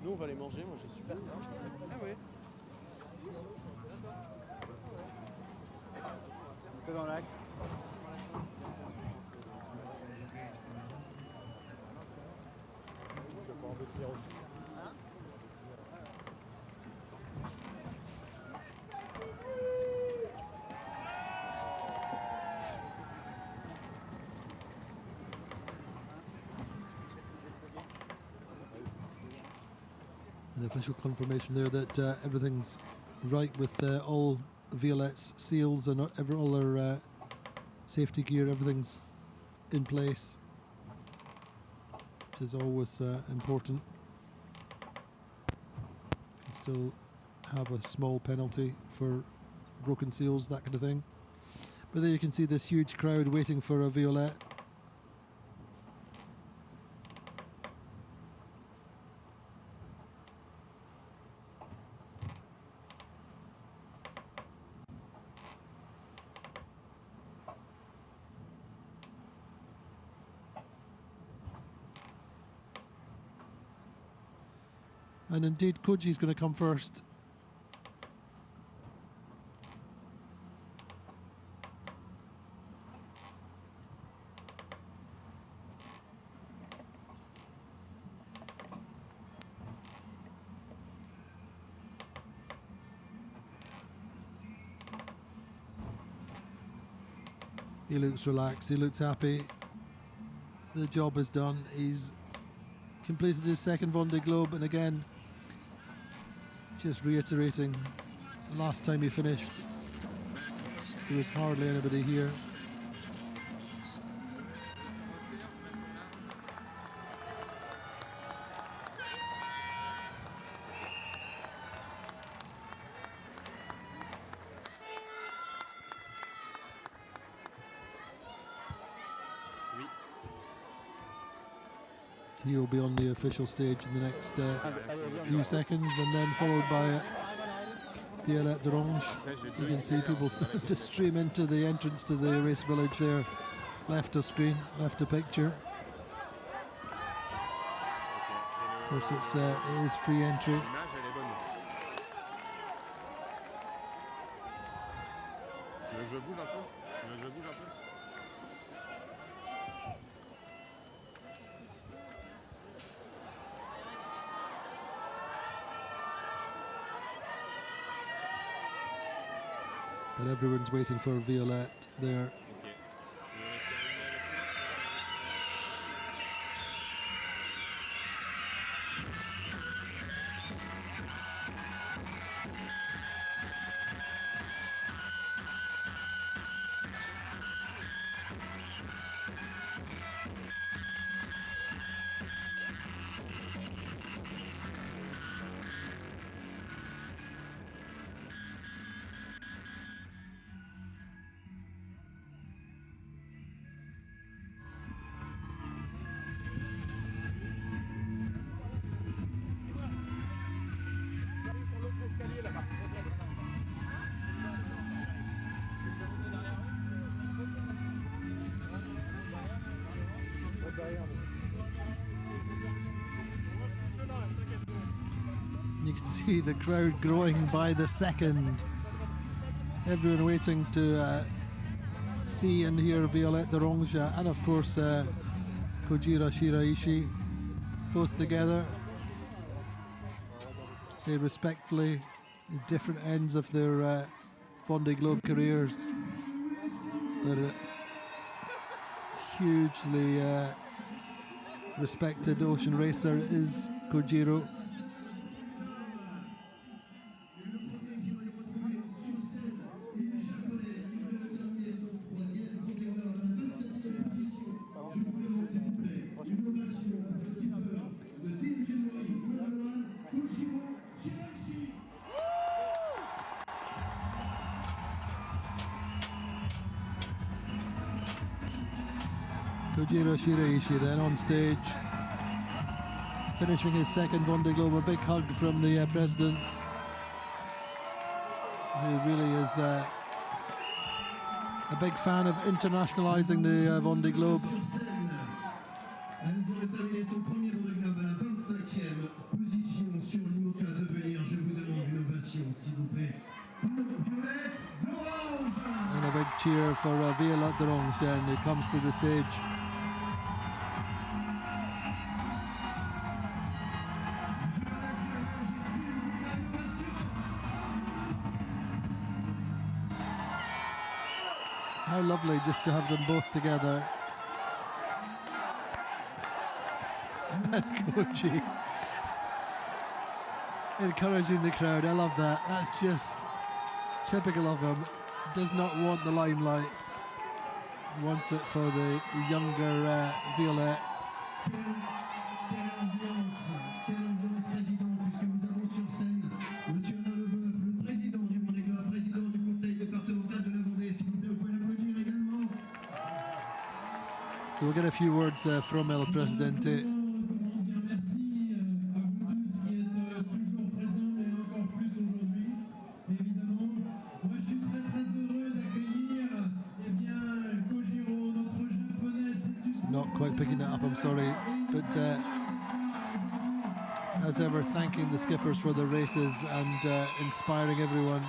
Nous on va aller manger, moi j'ai super faim. Ah oui. Un peu dans l'axe. An official confirmation there that everything's right with all Violette's seals and all her safety gear, everything's in place, which is always important. Can still have a small penalty for broken seals, that kind of thing. But there you can see this huge crowd waiting for a Violette. And indeed, Koji's going to come first. He looks relaxed, he looks happy. The job is done. He's completed his second Vendée Globe, and again, just reiterating, last time he finished, there was hardly anybody here. So he'll be on the official stage in the next few seconds, and then followed by Violette Dorange. You can see people starting to stream into the entrance to the race village there. Left of screen, left of picture. Of course, it is free entry. But everyone's waiting for Violette there. You can see the crowd growing by the second. Everyone waiting to see and hear Violette Dorange and of course Kojiro Shiraishi, both together. Say respectfully, the different ends of their Vendée Globe careers, but hugely respected ocean racer is Kojiro. Kojiro Shiraishi then on stage, finishing his second Vendée Globe. A big hug from the president, who really is a big fan of internationalising the Vendée Globe. Elle doit terminer son premier Vendée Globe à la 25e position sur l'IMOCA DeVenir. Je vous demande une ovation, s'il vous plaît, pour Violette Dorange. And a big cheer for Violette Dorange, and it comes to the stage. How lovely just to have them both together. And Koji encouraging the crowd. I love that. That's just typical of him. Does not want the limelight. Wants it for the younger Violette. Quelle ambiance, président, puisque nous avons sur scène Monsieur Leboeuf, le président du Vendée Globe, président du conseil départemental de la Vendée. S'il vous plaît, vous pouvez l'applaudir également. So we'll get a few words from El Presidente. Not quite picking it up, I'm sorry, but as ever, thanking the skippers for their races and inspiring everyone.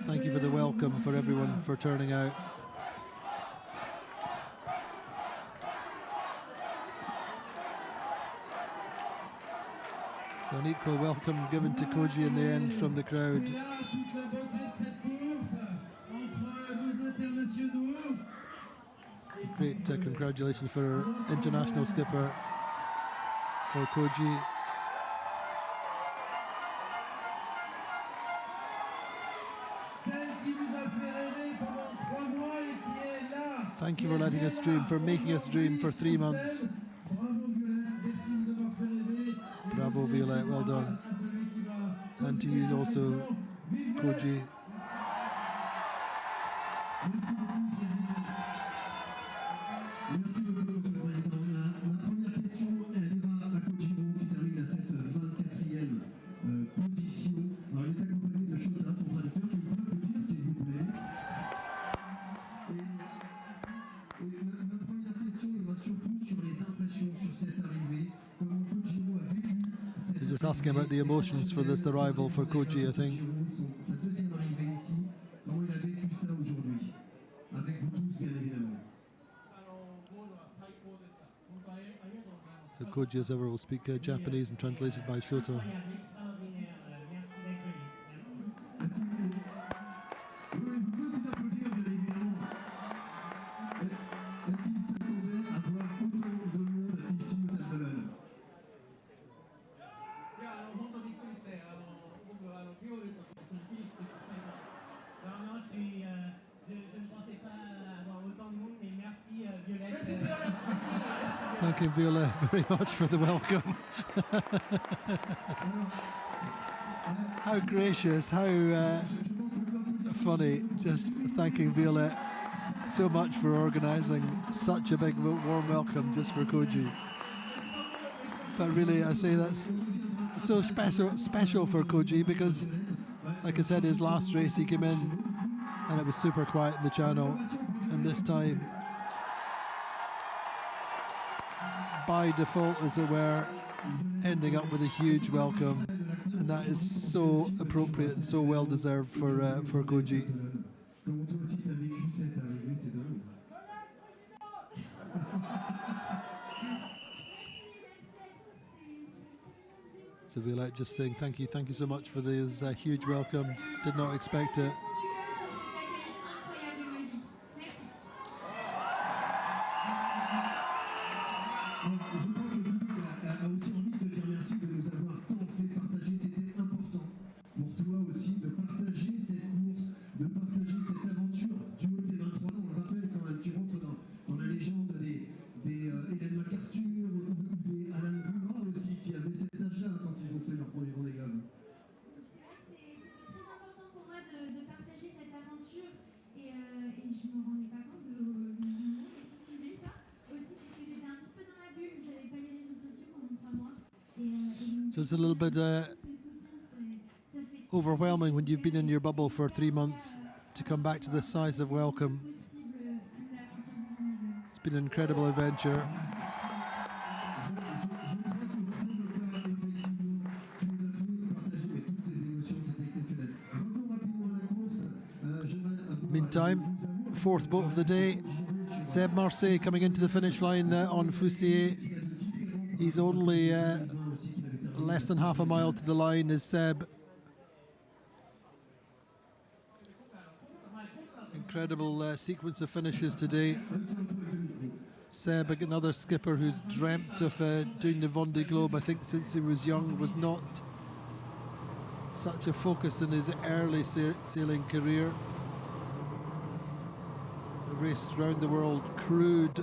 Thank you for the welcome, for everyone for turning out. So an equal welcome given to Koji in the end from the crowd. Great congratulations for our international skipper, for Koji. Thank you for letting us dream, for making us dream for 3 months. Bravo, Violette, well done. And to you also, Koji. Merci beaucoup, Monsieur le Président. La première question, elle ira à Kojiro qui termine à cette 24e position. Alors, il est accompagné de Shota, son traducteur, qui vous applaudir, s'il vous plaît. Et ma première question ira surtout sur les impressions sur cette arrivée. Comment Kojiro a vécu cette Just asking about the emotions for this arrival for Koji, I think. sa deuxième arrivée ici. Comment il a vécu ça aujourd'hui? Avec vous tous, bien évidemment. So Koji, as ever, will speak Japanese and translated by Shota. Thank you, Violette, very much for the welcome. How gracious, how funny. Just thanking Violette so much for organising such a big warm welcome just for Koji. But really, I say that's so special for Koji because, like I said, his last race he came in and it was super quiet in the channel, and this time, by default, as it were, ending up with a huge welcome, and that is so appropriate and so well deserved for Koji. So Violette just saying thank you so much for this huge welcome. Did not expect it. So it's a little bit overwhelming when you've been in your bubble for 3 months to come back to this size of welcome. It's been an incredible adventure. Meantime, fourth boat of the day, Seb Marsset coming into the finish line on FOUSSIER. He's only less than half a mile to the line is Seb. Incredible sequence of finishes today. Seb, another skipper who's dreamt of doing the Vendée Globe, I think since he was young. Was not such a focus in his early sailing career. Raced around the world, crewed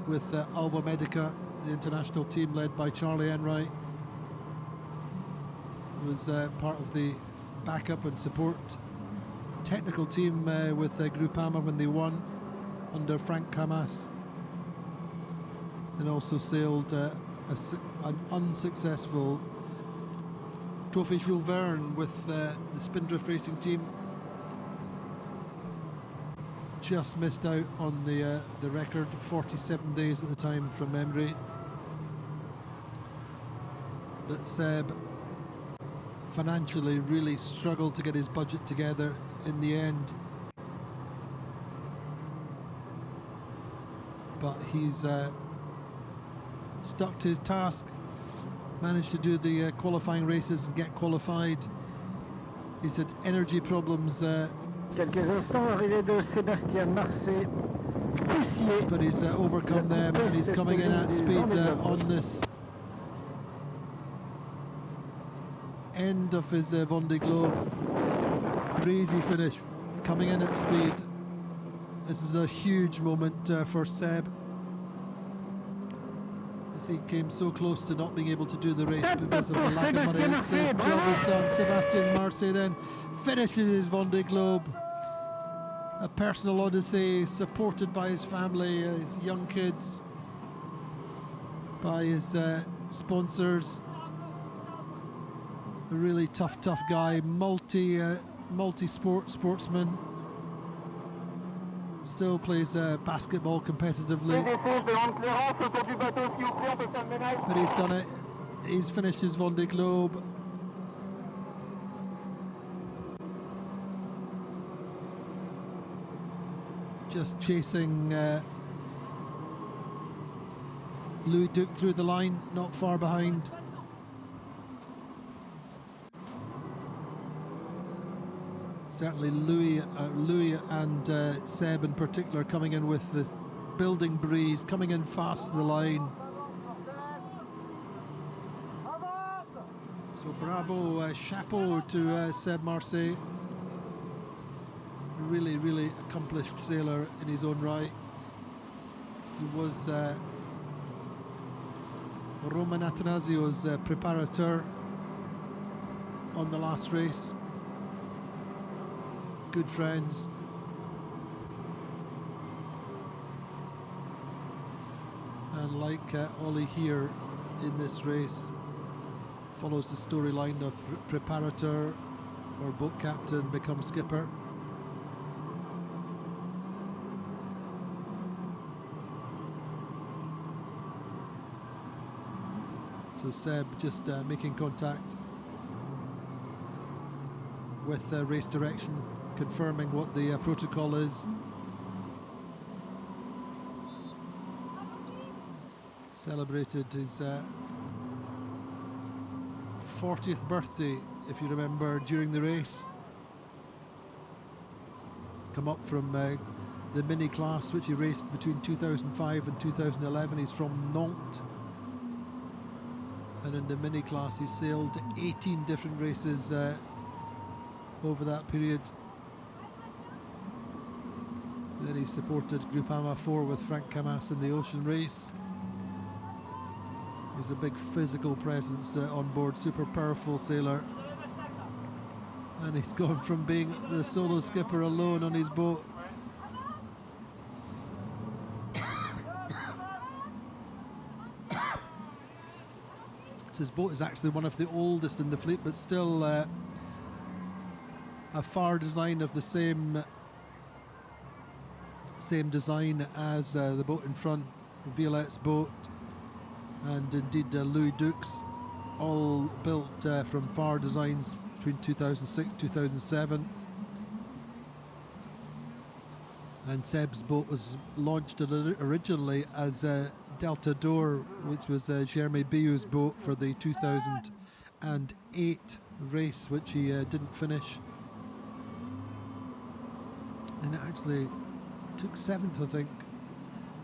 with Alva Medica, the international team led by Charlie Enright. Was part of the backup and support technical team with Groupama when they won under Frank Camas, and also sailed an unsuccessful Trophy Jules Verne with the Spindrift Racing team. just missed out on the record, 47 days at the time from memory. But Seb financially really struggled to get his budget together in the end. But he's stuck to his task, managed to do the qualifying races and get qualified. He's had energy problems. Quelques instants, arrivée de Sébastien Marsset, FOUSSIER. But he's overcome them and he's coming in at speed on this end of his Vendée Globe. Breezy finish, coming in at speed. This is a huge moment for Seb, as he came so close to not being able to do the race because of the lack of money. Job is done. Sébastien Marsset then finishes his Vendée Globe. A personal odyssey, supported by his family, his young kids, by his sponsors. A really tough guy, multi-sportsman. Still plays basketball competitively. But he's done it. He's finished his Vendée Globe. Just chasing Louis Duke through the line, not far behind. Certainly Louis and Seb in particular coming in with the building breeze, coming in fast to the line. So bravo, chapeau to Seb Marsset. Really accomplished sailor in his own right. He was Roman Athanasio's preparateur on the last race. Good friends. And like Ollie here in this race, follows the storyline of preparateur or boat captain becomes skipper. So Seb just making contact with race direction, confirming what the protocol is. Celebrated his 40th birthday, if you remember, during the race. He's come up from the mini class, which he raced between 2005 and 2011. He's from Nantes. And in the mini class, he sailed 18 different races over that period. Then he supported Groupama 4 with Frank Camas in the ocean race. He's a big physical presence on board, super powerful sailor. And he's gone from being the solo skipper alone on his boat. So his boat is actually one of the oldest in the fleet, but still a Phare design of the same design as the boat in front, Violette's boat, and indeed Louis Duke's, all built from Phare designs between 2006 2007. And Seb's boat was launched originally as Delta d'Or, which was Jeremy Biou's boat for the 2008 race, which he didn't finish. And it actually took 7th, I think,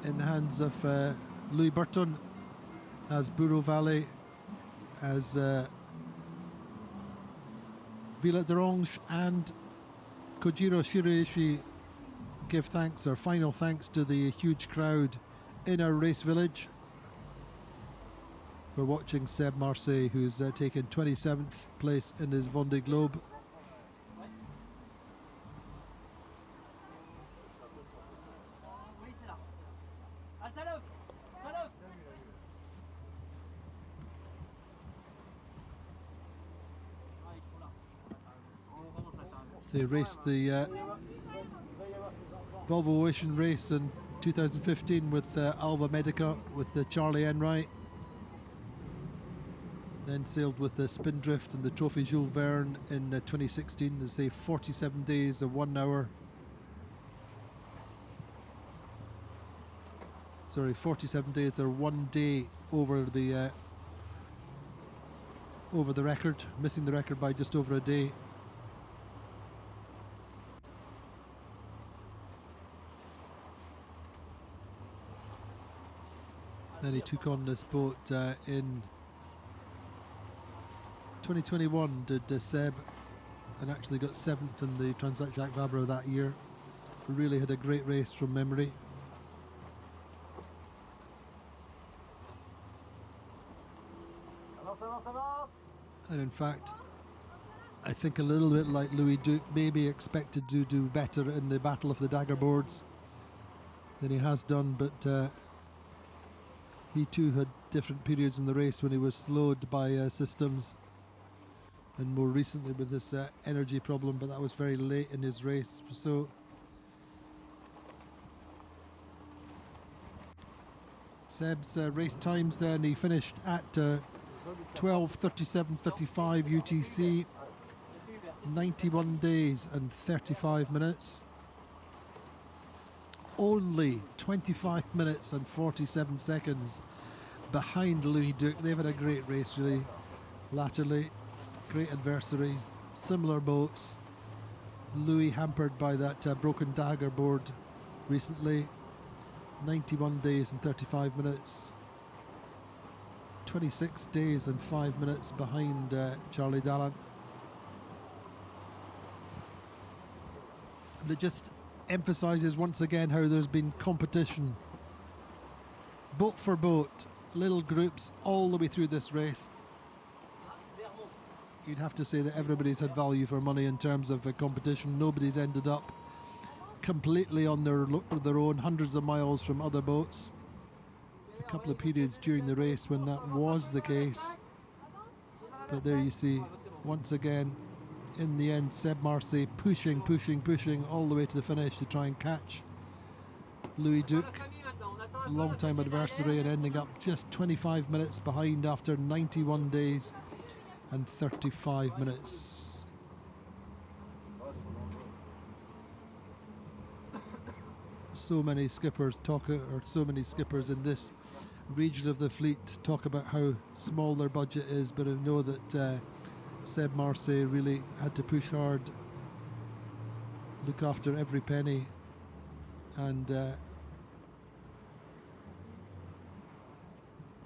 in the hands of Louis Burton, as Bourreau Valley, as Violette Dorange and Kojiro Shiraishi give thanks, or final thanks, to the huge crowd in our race village. We're watching Seb Marsset, who's taken 27th place in his Vendée Globe. So he raced the Volvo Ocean race in 2015 with Alva Medica, with Charlie Enright. Then sailed with the Spindrift and the Trophy Jules Verne in 2016. As say 47 days of 1 hour. Sorry, 47 days or 1 day over the record, missing the record by just over a day. Then he took on this boat in 2021, did Seb, and actually got 7th in the Transat Jacques Vabre that year. Really had a great race from memory. And in fact, I think a little bit like Louis Duke, maybe expected to do better in the Battle of the Dagger boards than he has done, but he too had different periods in the race when he was slowed by systems, and more recently with this energy problem, but that was very late in his race. So Seb's race times then, he finished at 12:37:35 UTC, 91 days and 35 minutes. Only 25 minutes and 47 seconds behind Louis Duke. They've had a great race really latterly, great adversaries, similar boats. Louis hampered by that broken Dagger board recently. 91 days and 35 minutes. 26 days and 5 minutes behind Charlie Dallan. And it just emphasises once again how there's been competition, boat for boat, little groups all the way through this race. You'd have to say that everybody's had value for money in terms of competition. Nobody's ended up completely on their own, hundreds of miles from other boats. A couple of periods during the race when that was the case, but there you see once again in the end Seb Marsset pushing all the way to the finish to try and catch Louis Duke, a long time adversary, and ending up just 25 minutes behind after 91 days and 35 minutes. So many skippers so many skippers in this region of the fleet talk about how small their budget is, but I know that Seb Marsset really had to push hard, look after every penny, and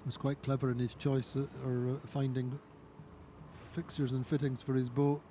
was quite clever in his choice or finding fixtures and fittings for his boat.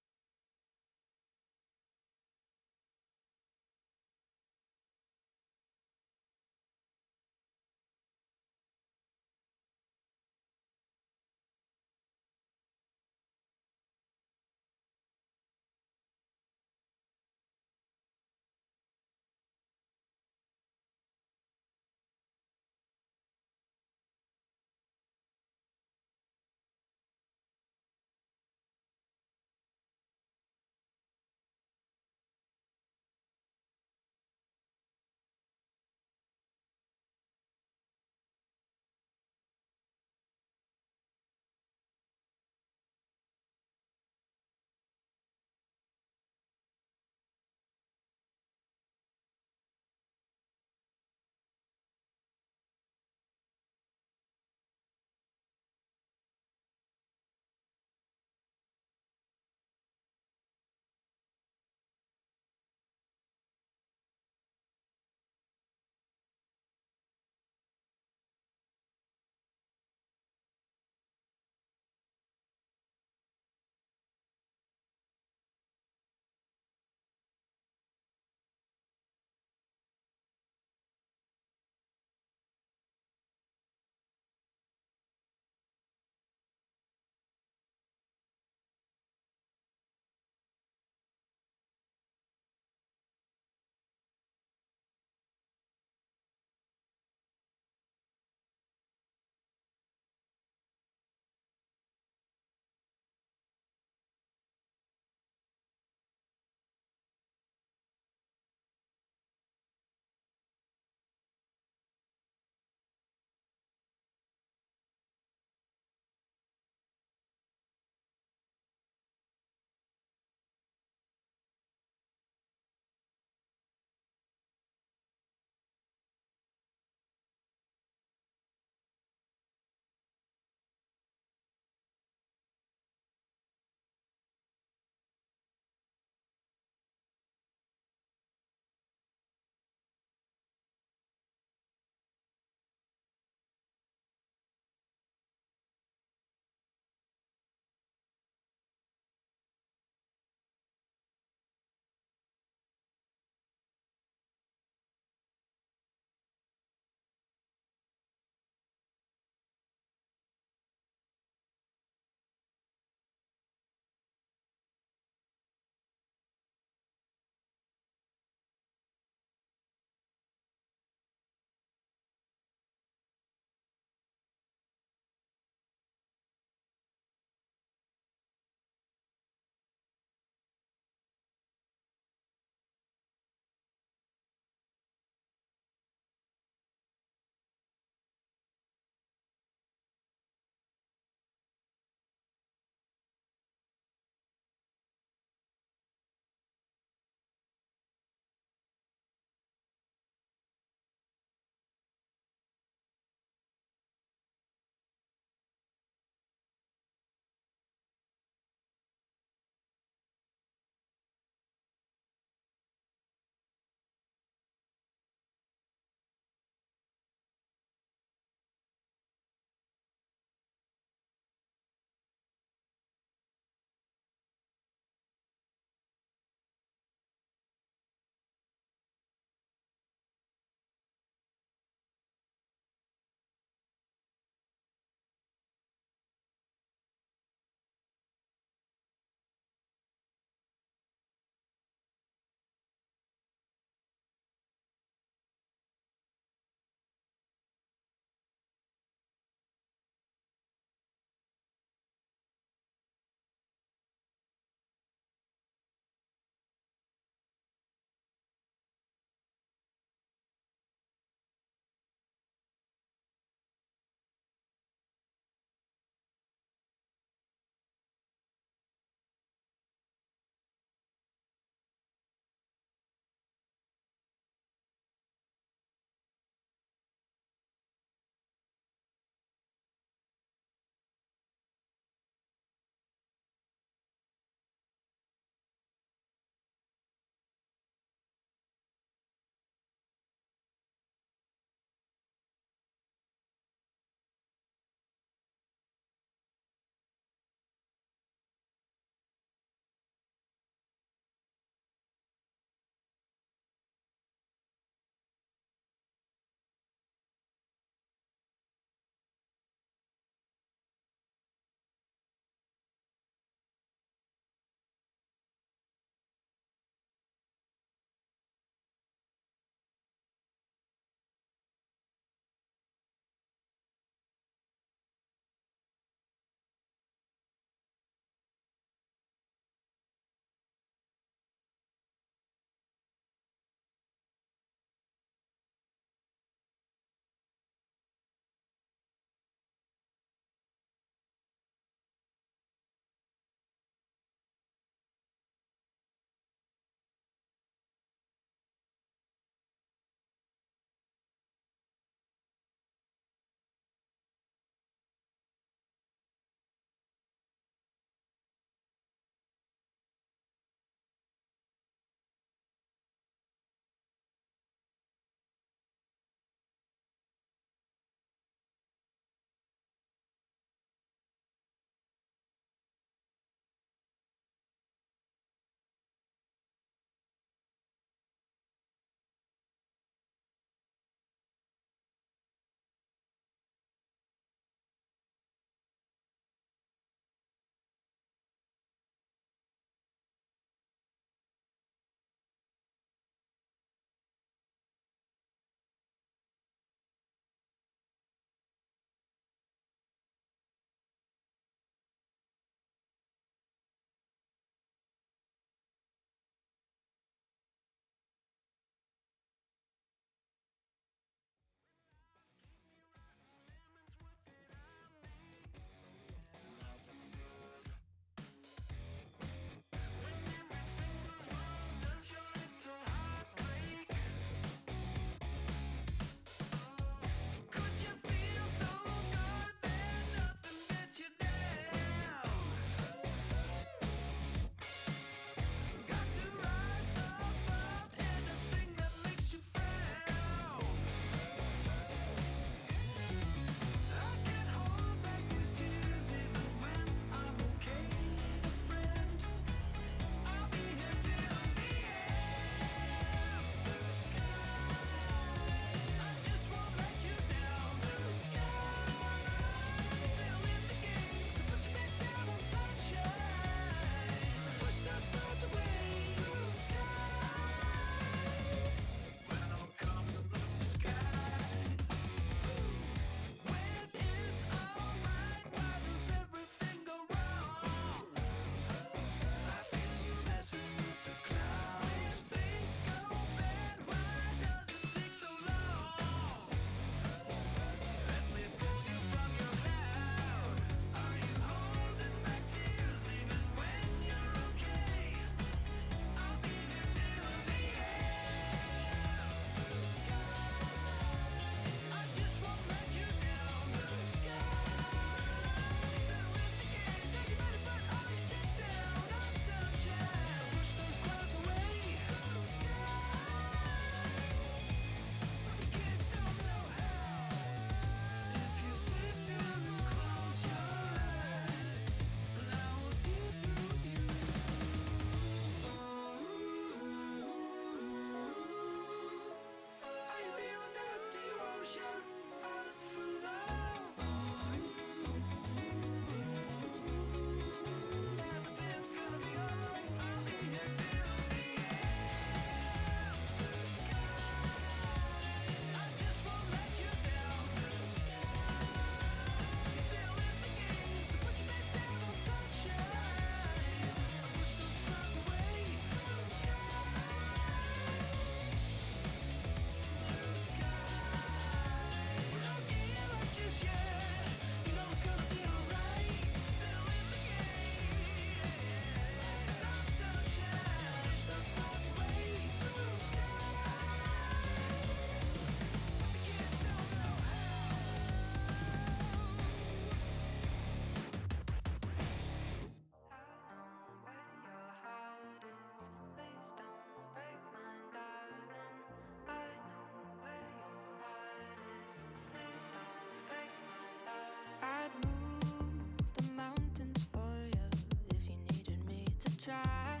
dry.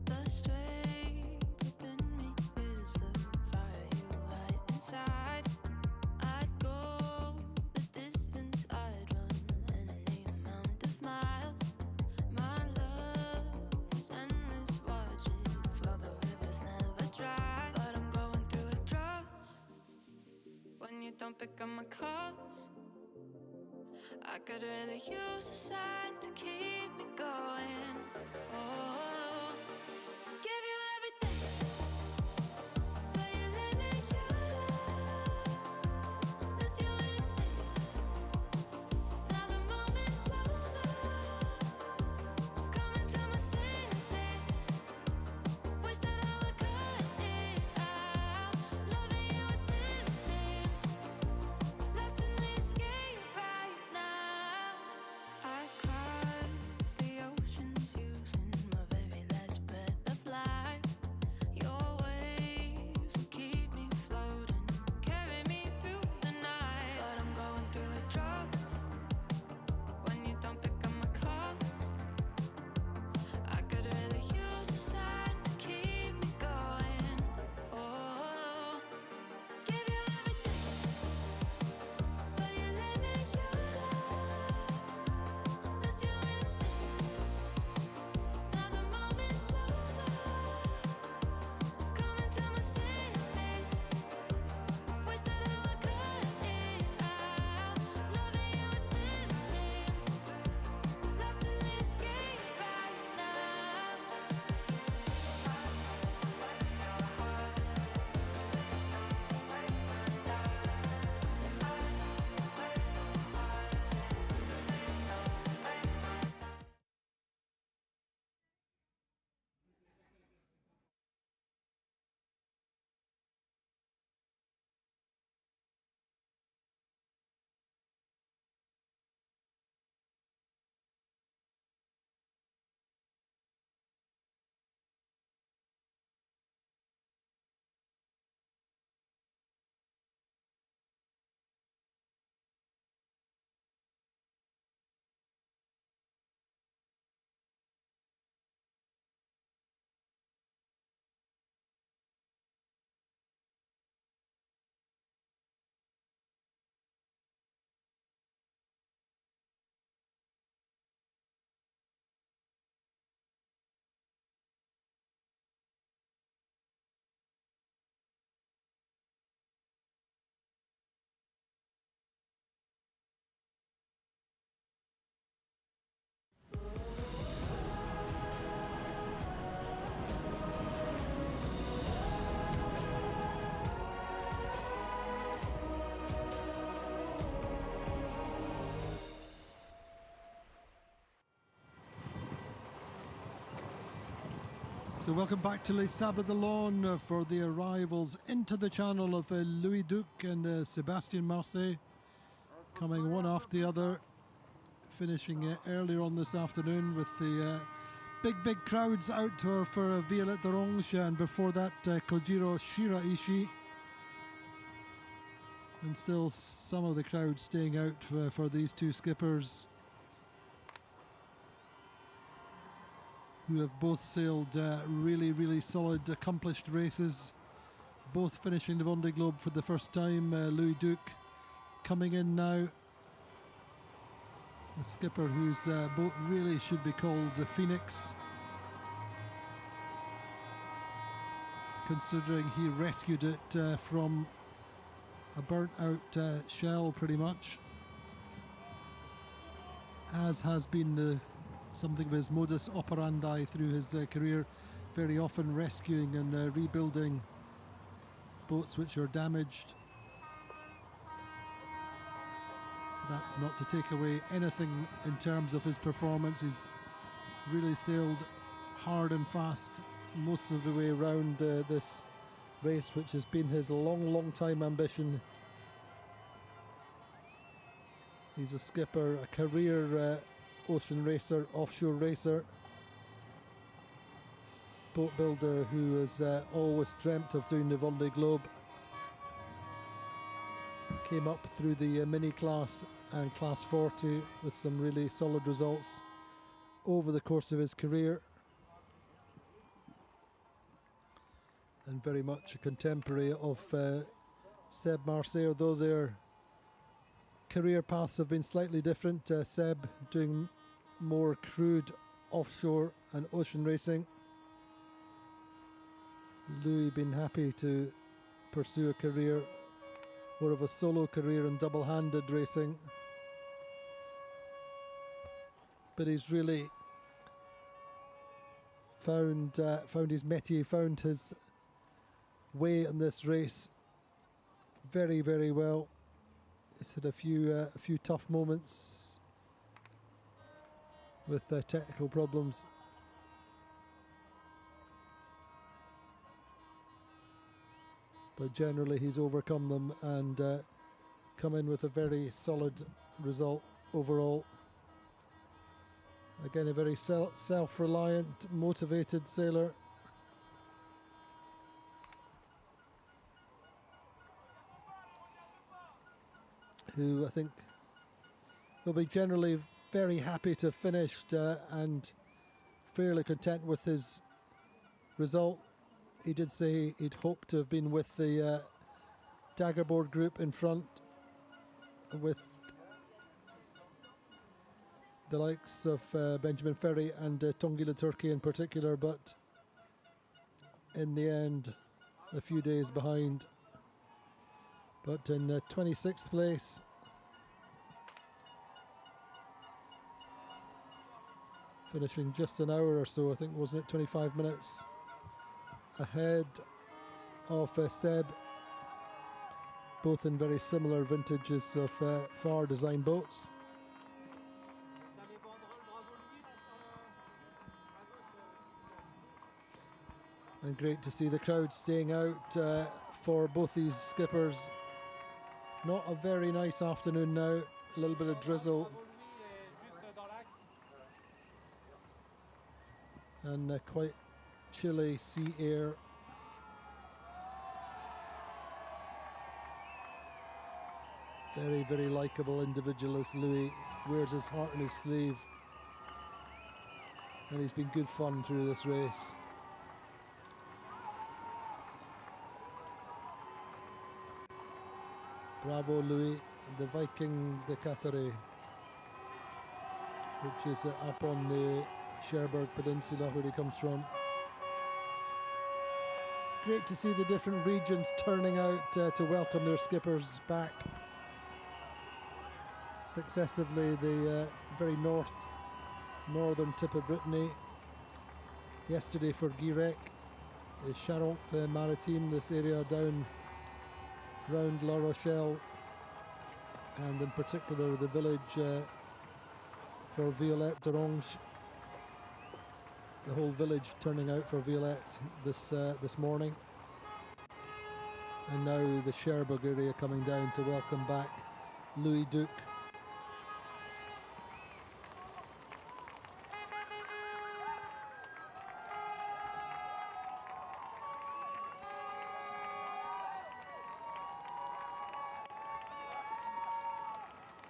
The strength within me is the fire you light inside. I'd go the distance, I'd run any amount of miles. My love is endless, watch it flow, the rivers never dry. But I'm going through withdrawals when you don't pick up my calls. I could really use a sign to keep me going. Oh, give you everything, but you leave me your love. Miss you instinct. Now the moment's over. Coming to my senses. Wish that I would cut it out. Loving you is tempting. Lost in the escape right now. I cross the oceans using my very last breath of life. Your waves will keep me floating, carry me through the night. But I'm going through withdrawals when you don't pick up my calls. I could really use a sign to keep me going. Oh, give you everything, but you leave me your love. Miss you instinct. Now the moment's over. Coming to my senses. Wish that I would cut it out. Loving you is tempting. Lost in the escape right now. So welcome back to Les Sables d'Olonne for the arrivals into the channel of Louis Duke and Sébastien Marsset, coming one after the other, finishing earlier on this afternoon with the big crowds out for Violette Dorange, and before that Kojiro Shiraishi, and still some of the crowd staying out for these two skippers, who have both sailed really solid, accomplished races, both finishing the Vendée Globe for the first time. Louis Duke coming in now, a skipper whose boat really should be called the Phoenix, considering he rescued it from a burnt out shell pretty much, as has been something of his modus operandi through his career, very often rescuing and rebuilding boats which are damaged. That's not to take away anything in terms of his performance. He's really sailed hard and fast most of the way around this race, which has been his long time ambition. He's a skipper, a career ocean racer, offshore racer, boat builder who has always dreamt of doing the Vendée Globe. Came up through the mini class and class 40 with some really solid results over the course of his career. and very much a contemporary of Seb Marsset, although their career paths have been slightly different. Seb doing more crude offshore and ocean racing. Louis been happy to pursue a career, more of a solo career in double-handed racing. But he's really found his métier, found his way in this race very, very well. He's had a few tough moments with technical problems. But generally he's overcome them and come in with a very solid result overall. Again, a very self-reliant, motivated sailor. Who I think will be generally very happy to have finished and fairly content with his result. He did say he'd hoped to have been with the Daggerboard group in front, with the likes of Benjamin Ferry and Tongila Turkey in particular, but in the end a few days behind. But in 26th place, finishing just an hour or so, I think, wasn't it, 25 minutes ahead of Seb, both in very similar vintages of Far design boats. And great to see the crowd staying out for both these skippers. Not a very nice afternoon now, a little bit of drizzle. And quite chilly sea air. Very, very likeable individual as Louis, wears his heart on his sleeve. And he's been good fun through this race. Bravo Louis, the Viking de Catare, which is up on the Cherbourg Peninsula where he comes from. Great to see the different regions turning out to welcome their skippers back. Successively the very northern tip of Brittany. Yesterday for Guirec, the Charente-Maritime, this area down round La Rochelle, and in particular the village for Violette Dorange. The whole village turning out for Violette this morning. And now the Cherbourg area coming down to welcome back Louis Duke.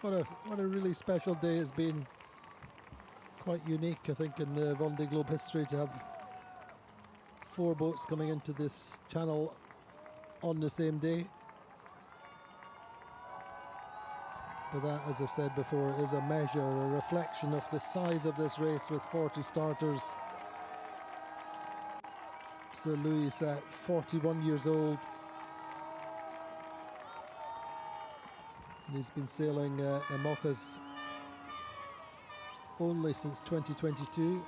What a really special day it's been. Quite unique, I think, in Vendée Globe history to have 4 boats coming into this channel on the same day. But that, as I've said before, is a measure, a reflection of the size of this race with 40 starters. So Louis is 41 years old. And he's been sailing IMOCAs only since 2022.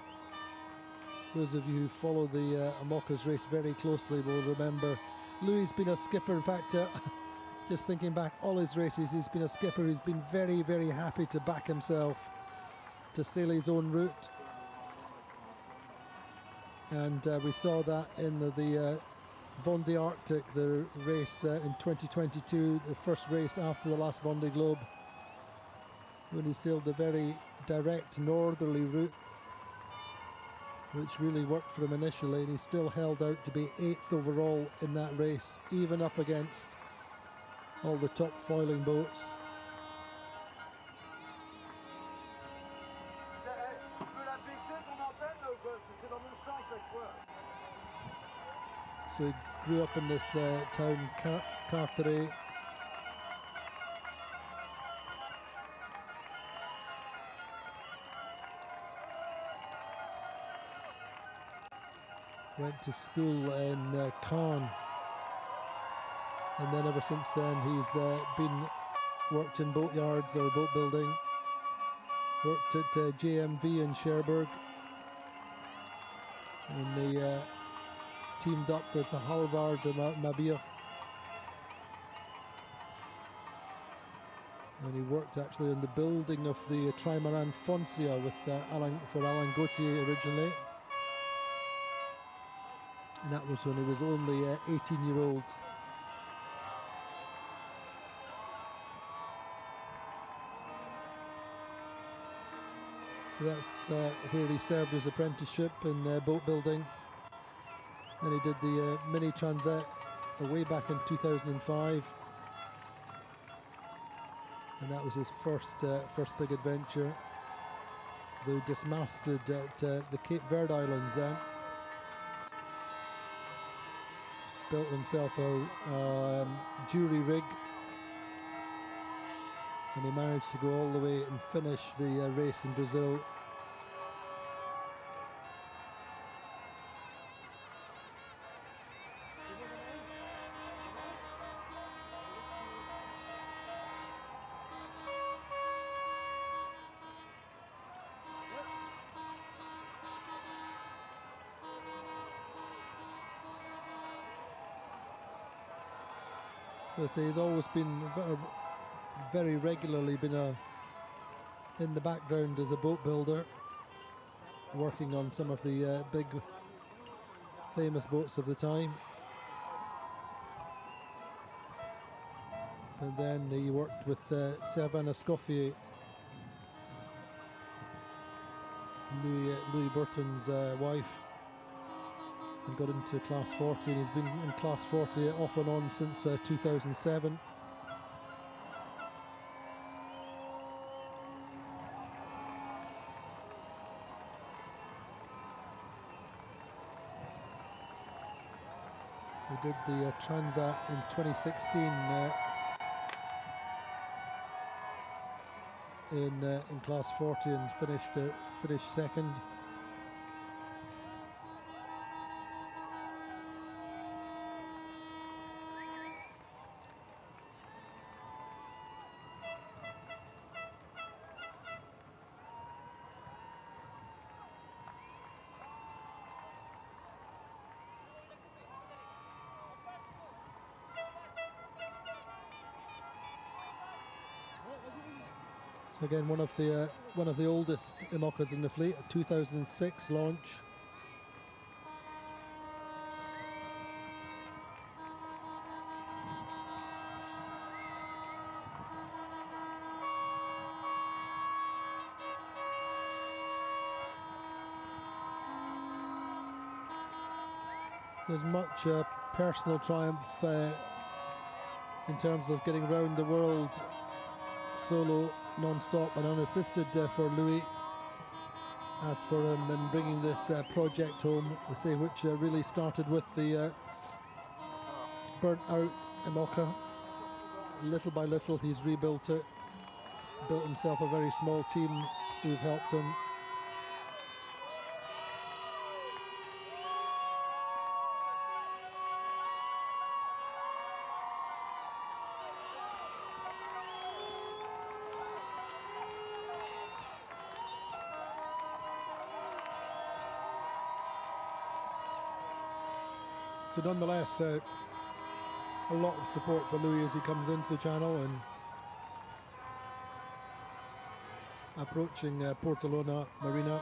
Those of you who follow the IMOCAs race very closely will remember Louis been a skipper. In fact, just thinking back all his races, he's been a skipper who's been very, very happy to back himself, to sail his own route. And we saw that in the Vendée Arctic, the race in 2022, the first race after the last Vendée Globe, when he sailed the very direct northerly route, which really worked for him initially, and he still held out to be 8th overall in that race, even up against all the top foiling boats. So grew up in this town, Carteret. Went to school in Caen, and then ever since then he's worked in boat yards or boat building. Worked at JMV in Cherbourg, and they teamed up with the Halvard de Mabir, and he worked actually on the building of the trimaran Foncia with for Alain Gauthier originally, and that was when he was only 18-year-old. So that's where he served his apprenticeship in boat building. And he did the Mini Transat way back in 2005. And that was his first big adventure. Though dismasted at the Cape Verde Islands then. Built himself a jury rig. And he managed to go all the way and finish the race in Brazil. So I say he's always been very regularly been in the background as a boat builder, working on some of the big famous boats of the time. And then he worked with Servan Escoffier, Louis Burton's wife, and got into class 40, and he's been in class 40 off and on since 2007. So he did the Transat in 2016 in class 40 and finished second. So again, one of the oldest IMOCAs in the fleet, a 2006 launch. So there's much personal triumph in terms of getting round the world solo, non-stop and unassisted for Louis. As for him and bringing this project home, I say, which really started with the burnt out IMOCA. Little by little he's rebuilt it, built himself a very small team who've helped him. So nonetheless, a lot of support for Louis as he comes into the channel and approaching Portolona Marina.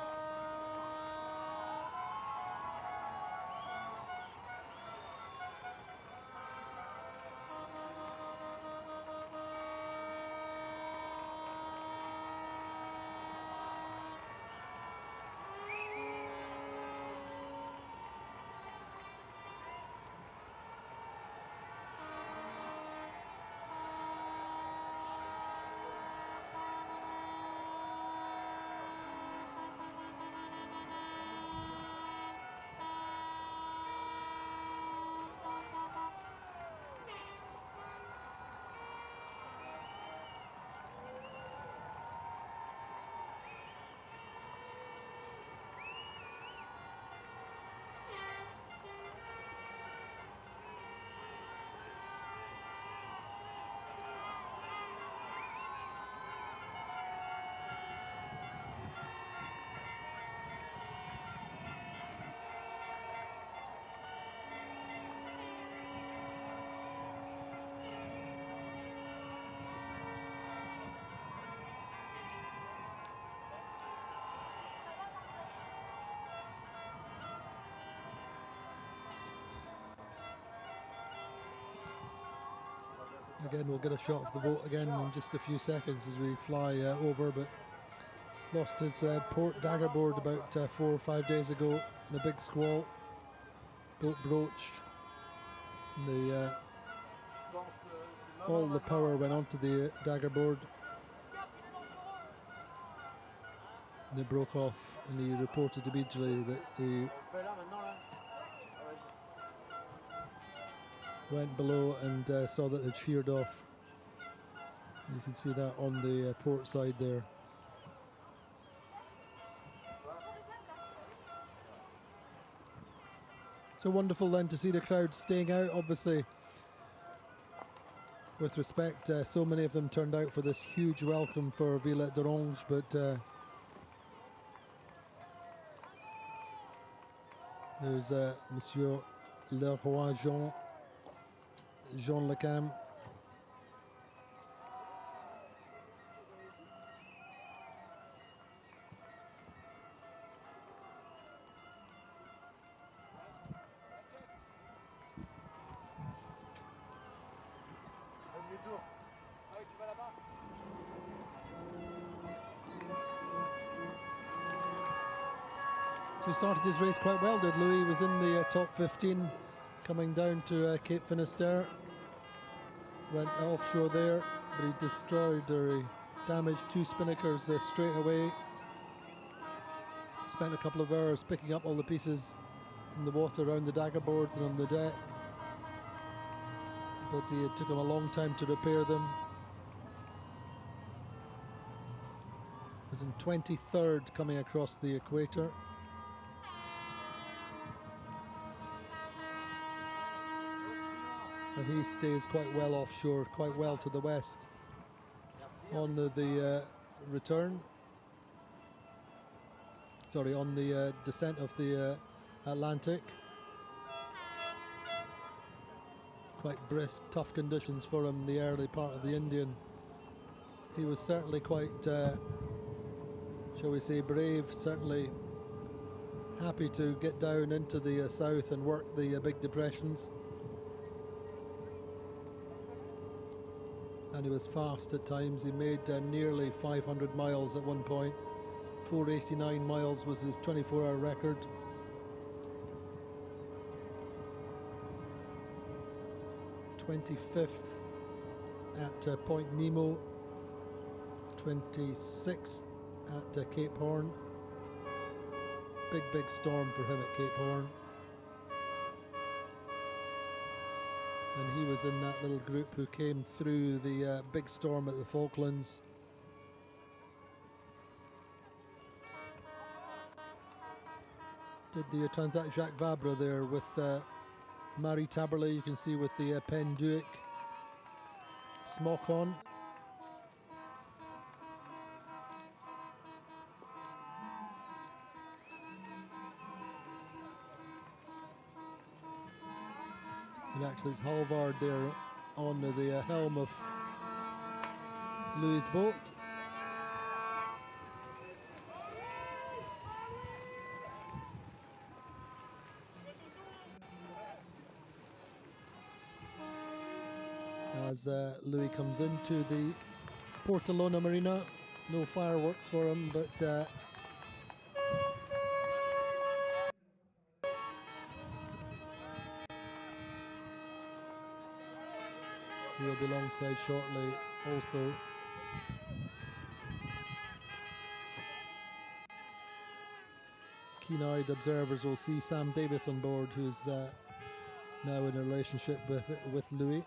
Again, we'll get a shot of the boat again in just a few seconds as we fly over, but lost his port daggerboard about 4 or 5 days ago in a big squall. Boat broached. And all the power went onto the daggerboard. And it broke off, and he reported immediately that he went below and saw that it sheared off. You can see that on the port side there. So wonderful then to see the crowd staying out, obviously. With respect, so many of them turned out for this huge welcome for Violette Dorange, but there's Monsieur Leroy Jean Lecam. So he started his race quite well, did Louis? Was in the top 15 coming down to Cape Finisterre. Went offshore there, but he destroyed or he damaged 2 spinnakers straight away. Spent a couple of hours picking up all the pieces from the water around the daggerboards and on the deck. But it took him a long time to repair them. Was in 23rd coming across the equator. And he stays quite well offshore, quite well to the west on the return. Sorry, on the descent of the Atlantic. Quite brisk, tough conditions for him the early part of the Indian. He was certainly quite, shall we say, brave, certainly happy to get down into the south and work the big depressions. And he was fast at times. He made nearly 500 miles at one point. 489 miles was his 24-hour record. '25th at Point Nemo. 26th at Cape Horn. Big storm for him at Cape Horn. And he was in that little group who came through the big storm at the Falklands. Did the Transat Jacques Vabre there with Marie Taberley, you can see with the Pen Duick smock on. And actually it's Halvard there on the helm of Louis' boat. As Louis comes into the Portolona Marina, no fireworks for him, but he will be alongside shortly also. Keen-eyed observers will see Sam Davis on board, who's now in a relationship with Louis.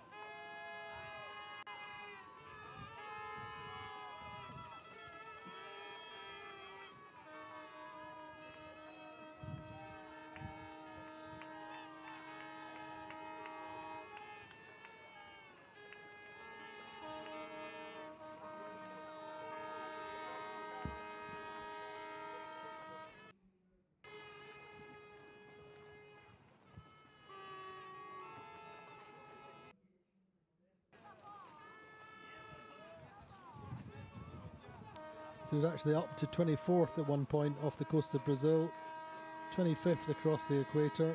So he was actually up to 24th at one point off the coast of Brazil, 25th across the equator.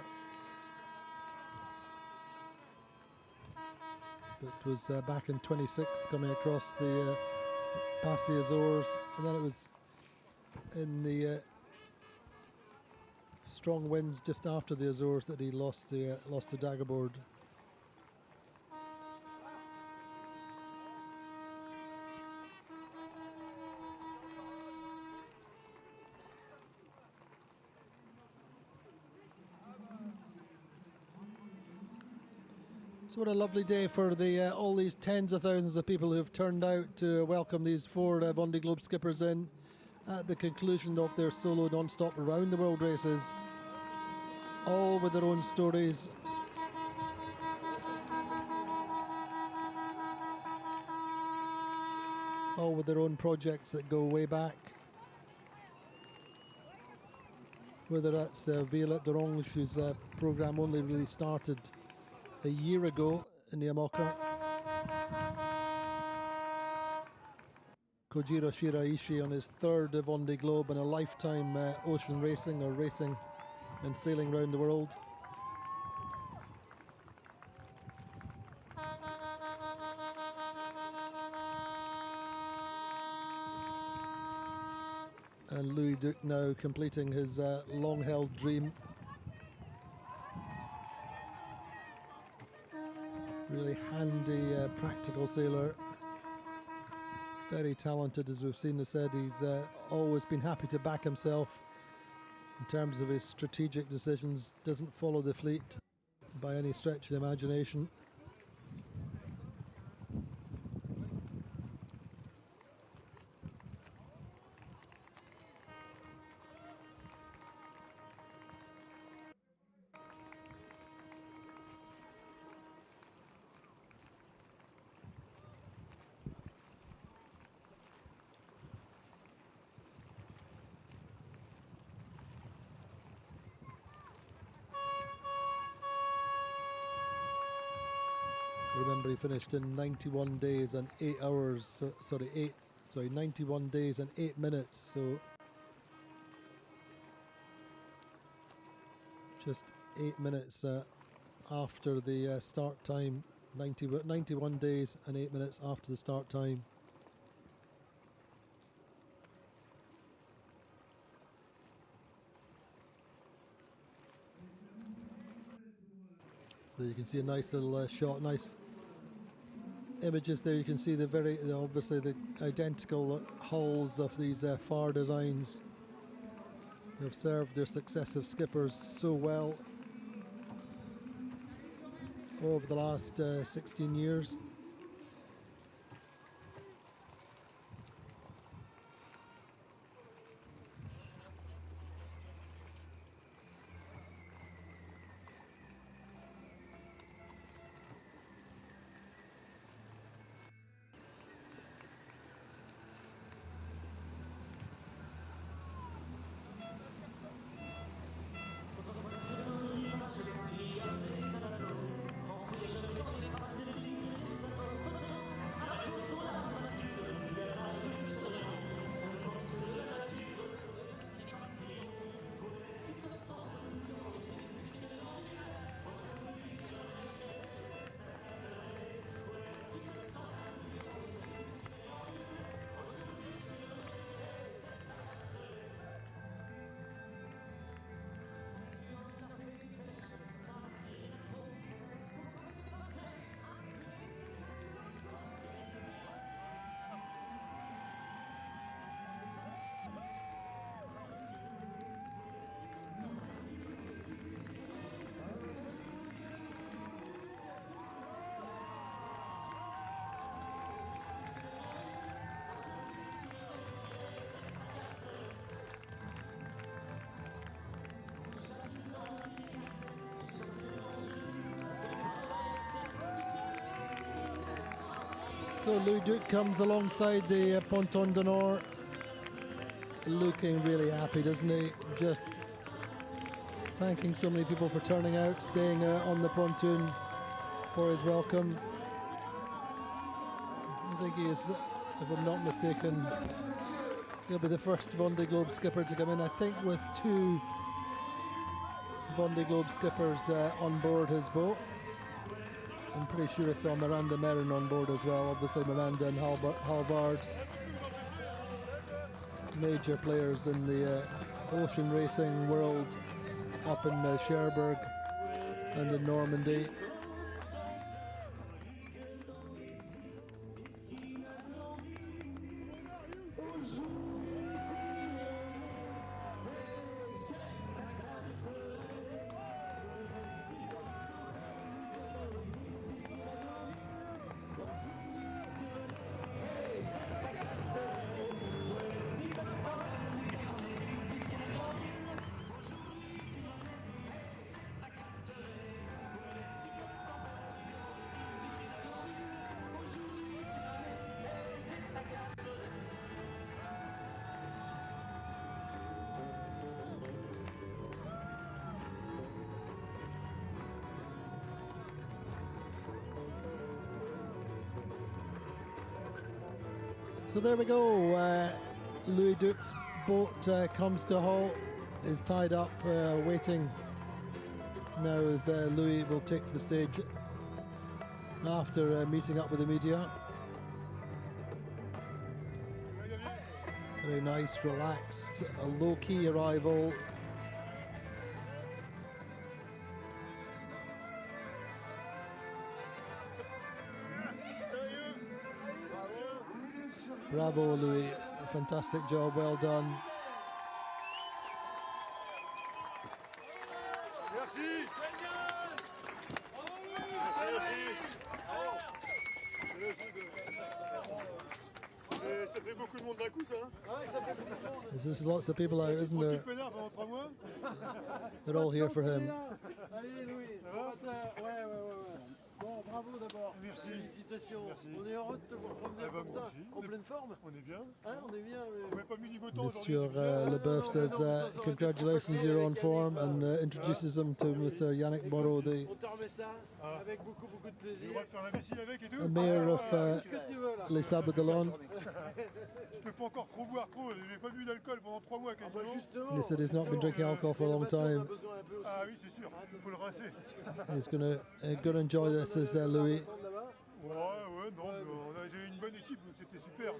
It was back in 26th coming across the past the Azores, and then it was in the strong winds just after the Azores that he lost the daggerboard. So what a lovely day for the all these tens of thousands of people who have turned out to welcome these 4 Vendée Globe skippers in at the conclusion of their solo non-stop around the world races, all with their own stories. All with their own projects that go way back. Whether that's Violette Dorange, whose programme only really started a year ago in the Amoka. Kojiro Shiraishi on his 3rd Vendée Globe and a lifetime ocean racing or racing and sailing around the world. And Louis Duke now completing his long-held dream. Really handy, practical sailor. Very talented, as we've seen. As said, he's always been happy to back himself in terms of his strategic decisions. Doesn't follow the fleet by any stretch of the imagination. Remember, he finished in 91 days and 8 hours. 91 days and 8 minutes. So just 8 minutes after the start time. 91 days and 8 minutes after the start time. So you can see a nice little shot, nice images there. You can see the obviously the identical hulls of these Phare designs. They've served their successive skippers so well over the last 16 years. So Louis Duke comes alongside the Ponton du Nord, looking really happy, doesn't he? Just thanking so many people for turning out, staying on the pontoon for his welcome. I think he is, if I'm not mistaken, he'll be the first Vendée Globe skipper to come in, I think, with 2 Vendée Globe skippers on board his boat. I'm pretty sure I saw Miranda Merrin on board as well. Obviously Miranda and Halvard, major players in the ocean racing world up in Cherbourg and in Normandy. So there we go. Louis Duke's boat comes to halt, is tied up, waiting now as Louis will take the stage after meeting up with the media. Very nice, relaxed, a low-key arrival. Bravo, Louis. A fantastic job. Well done. Merci. Ça fait beaucoup de monde d'un coup, ça, hein? Ouais, ça fait beaucoup de monde. There's just lots of people out, isn't there? Pendant 3 mois. They're all here for him. Allez, Louis. Ouais. Bon, bravo d'abord. Merci. Félicitations. Merci. On est heureux de te voir revenir comme ça, en pleine forme. On est bien. Hein, on est bien. On n'avait pas mis du beau temps Monsieur Leboeuf says congratulations, you're on form, and introduces him to Mr. Yannick Moreau, the On te remet ça avec beaucoup de plaisir. On va faire la vessie avec et tout. mayor of Les Sables d'Olonne. Je peux pas encore trop boire trop, j'ai pas bu d'alcool pendant 3 mois quasiment. He said he's not been drinking alcohol for a long time. Ah oui, c'est sûr, il faut le rincer. He's gonna enjoy this as Louis. Ouais, non, j'ai eu une bonne équipe, donc c'était super.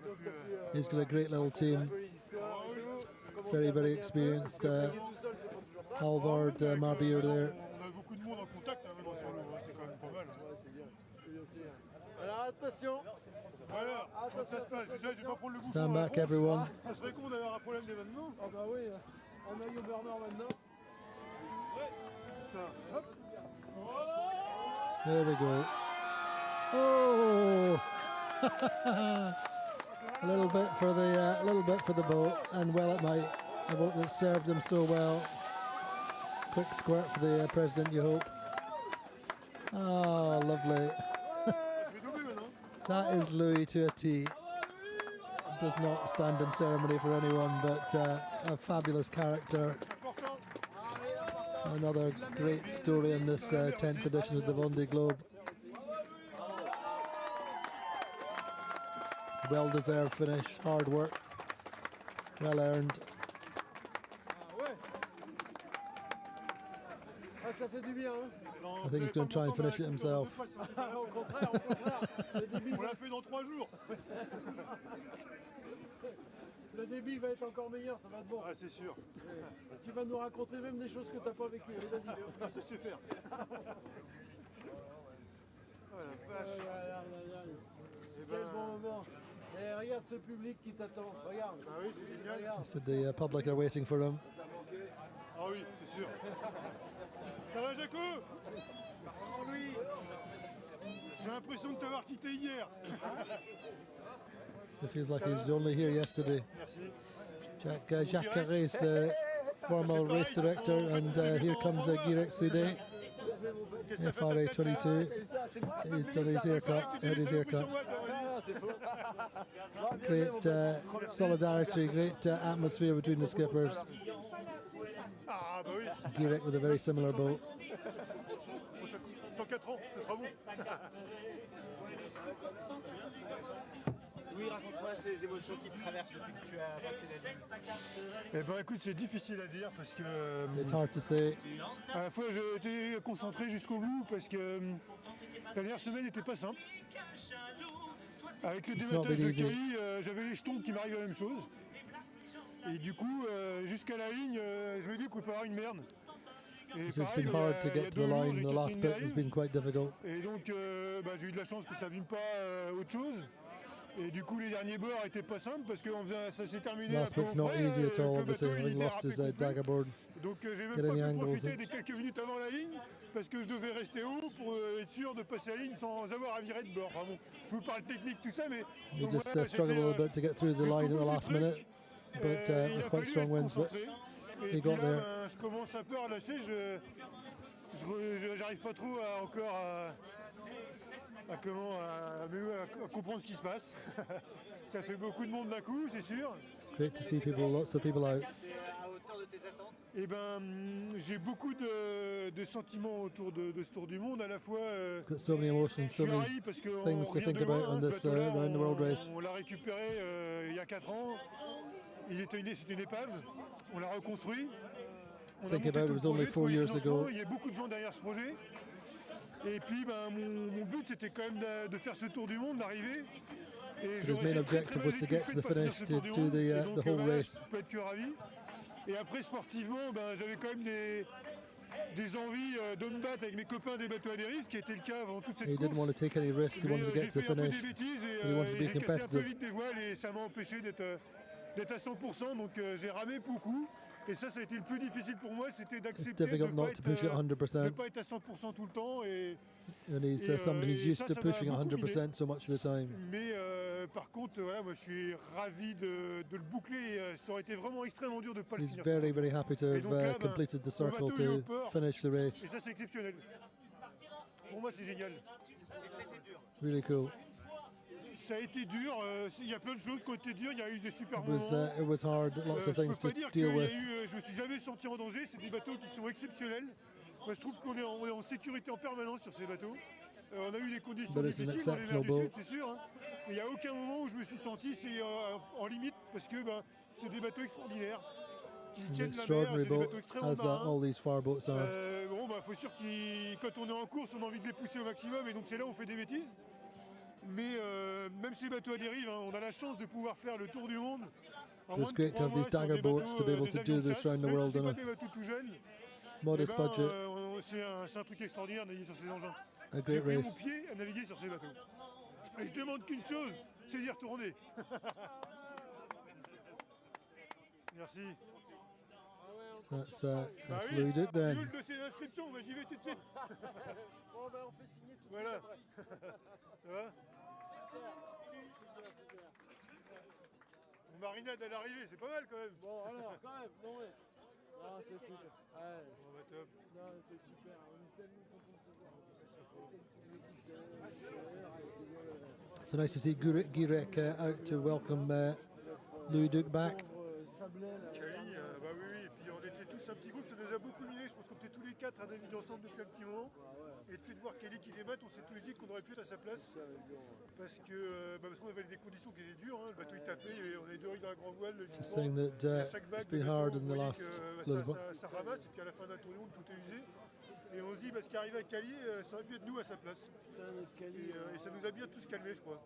He's got a great little team. Very experienced. Halvard, Marbier there. On a beaucoup de monde en contact maintenant sur l'eau, c'est quand même pas mal. Alors attention. Voilà, ça se passe. Déjà, je vais pas prendre le bouchon. Stand back, everyone. Ça serait con d'avoir un problème d'événement. Ah bah oui, on a eu au burner maintenant. Ouais. Ça, hop. There we go. Oh! a little bit for the boat, and well it might. A boat that served him so well. Quick squirt for the president, you hope. Oh, lovely. That is Louis to a T. Does not stand in ceremony for anyone, but a fabulous character. Another great story in this 10th edition of the Vendée Globe. Well-deserved finish, hard work, well earned. Ça fait du bien, hein? I think he's going to try and finish it himself. Au contraire. On l'a fait dans 3 jours. Le débit va être encore meilleur, ça va être bon. Ah, c'est sûr. Tu vas nous raconter même des choses que tu n'as pas vécues. Allez, vas-y. Ah, ça sait faire. Oh la vache. Quel bon moment. Et regarde ce public qui t'attend. Regarde. Ah oui, c'est génial. He said the public are waiting for him. Ah oui, c'est sûr. Ça va, Jaco? Louis. J'ai l'impression de t'avoir quitté hier. So it feels like he's only here yesterday. Merci. Jacques Carré, former race director, and here comes Guirec Soudé, FRA 22. He's done his haircut, had his haircut. Great solidarity, great atmosphere between the skippers. Guirec with a very similar boat. Dans 4 ans, ce sera bon. Louis, raconte-moi ces émotions qui te traversent depuis que tu as passé la ligne. Eh ben écoute, c'est difficile à dire parce que... It's hard to say. À la fois, j'étais concentré jusqu'au bout parce que La dernière semaine n'était pas simple. Avec le It's not dématage been de easy. Cali, j'avais les jetons qui m'arrivent la même chose. Et du coup, jusqu'à la ligne, je me dis qu'on peut avoir une merde. Et So it's pareil, been il y a- hard to il y a get to 2 the jours, line. j'ai The cassé last une bit has dérive. been quite difficult. Et donc, j'ai eu de la chance que ça ne vienne pas autre chose. Et du coup, les derniers bords étaient pas simples parce que ça s'est terminé un Last peu bit's en not près, easy at le all, bateau, obviously, il having était lost râpé his complet. daggerboard. Donc, j'ai même Getting pas the pu angles profiter in. des quelques minutes avant la ligne parce que je devais rester haut pour être sûr de passer la ligne sans avoir à virer de bord. Enfin bon, je vous parle technique, tout ça, mais He donc just voilà, struggled a c'était, little bit to get through the line at the last minute, but il a with quite fallu strong être winds, but concentré. he Et puis got là, there. ben, je commence un peu à relâcher. J'arrive pas trop à comprendre ce qui se passe. Ça fait beaucoup de monde d'un coup, c'est sûr. Great to see people, lots of people out. À hauteur de tes attentes? Et ben, j'ai beaucoup de sentiments autour de ce tour du monde. À la fois, Got so many emotions, so je suis many ravi parce qu'on things to revient think de loin, about on ce this bateau-là, round the world race. on l'a récupéré il y a 4 ans. C'était une épave. On l'a reconstruit. On a Think monté about it, tout it le was only projet, 4 trouvé les years financements. ago. Il y a beaucoup de gens derrière ce projet. Et puis ben, mon but c'était quand même de faire ce tour du monde, d'arriver. Et But his main objective was to get to the finish, to do the whole race. Je peux être que ravi. Et après sportivement, ben, j'avais quand même des envies de me battre avec mes copains des bateaux à des risques, qui était le cas avant toute cette He course. didn't want to take any risks, he Mais, wanted to get j'ai to the fait un peu finish. des bêtises He wanted to et be j'ai cassé un peu competitive. vite des voiles et ça m'a empêché d'être à 100%, donc j'ai ramé beaucoup. Et ça a été le plus difficile pour moi, c'était d'accepter de difficult ne not pas, to push it 100%. de pas être à 100% tout le temps. And he's Et, somebody who's et used ça to m'a pushing beaucoup 100% so much of the time. Mais par contre, voilà, moi je suis ravi de le boucler. Et, ça aurait été vraiment extrêmement dur de ne pas le He's finir. very, very happy to Et have donc là, ben, completed the le circle bateau, il est au to port. finish the race. Et ça c'est exceptionnel. Pour moi c'est génial. Really cool. Ça a été dur, il y a plein de choses qui ont été dures, il y a eu des super It was, moments. it was hard, lots of Je things peux to pas dire deal with. je me suis jamais senti en danger, c'est des bateaux qui sont exceptionnels. Moi je trouve qu'on est en sécurité en permanence sur ces bateaux. On a eu des conditions But it's an difficiles dans les mers du exceptional Sud, c'est sûr. Hein. Mais il n'y a aucun moment où je me suis senti en limite parce que c'est des bateaux extraordinaires. Qui An tiennent la mer, extraordinary c'est des boat, bateaux extrêmement as marins. all these far boats are. Bon, faut sûr que quand on est en course, on a envie de les pousser au maximum et donc c'est là où on fait des bêtises. Mais même ces bateaux à dérive, hein, on a la chance de pouvoir faire le tour du monde. En It was moins de great to 3 have mois these sur des dagger boats bateaux, to be able des to avions do de this chasse, around the même si world c'est on pas a des bateaux tout jeunes. modest Eh ben, budget. c'est un truc extraordinaire de naviguer sur ces engins. A J'ai great pris mon race. pied à naviguer sur ces bateaux. Et je demande qu'une chose, c'est d'y retourner. Merci. That's Bah oui, Louis Duke then. le dossier d'inscription, j'y vais tout de suite. Bon, ben on fait signer tout Voilà. de suite après. Ça va Mon marinade à l'arrivée, c'est pas mal quand même. Bon, alors, quand même, non, ouais. Ah, c'est super. Ouais. Bon, bah, top. Non, c'est super. On est tellement contents de te voir. So nice to see Girek out to welcome Louis Duke back. Cali, bah oui, et puis on était tous un petit groupe, ça nous a beaucoup miné. Je pense qu'on était tous les 4 à naviguer ensemble depuis un petit moment. Et le fait de voir Kelly qui les batte, on s'est tous dit qu'on aurait pu être à sa place. Parce qu'on avait des conditions qui étaient dures, hein. Le bateau il tapait, et on avait 2 rigs dans la grande voile. Just saying that it's been hard in the last little bit. Ça ramasse, et puis à la fin d'un tour du monde, tout est usé. Et on se dit, ce qui arrive à Cali, ça aurait pu être nous à sa place. Et ça nous a bien tous calmés, je crois.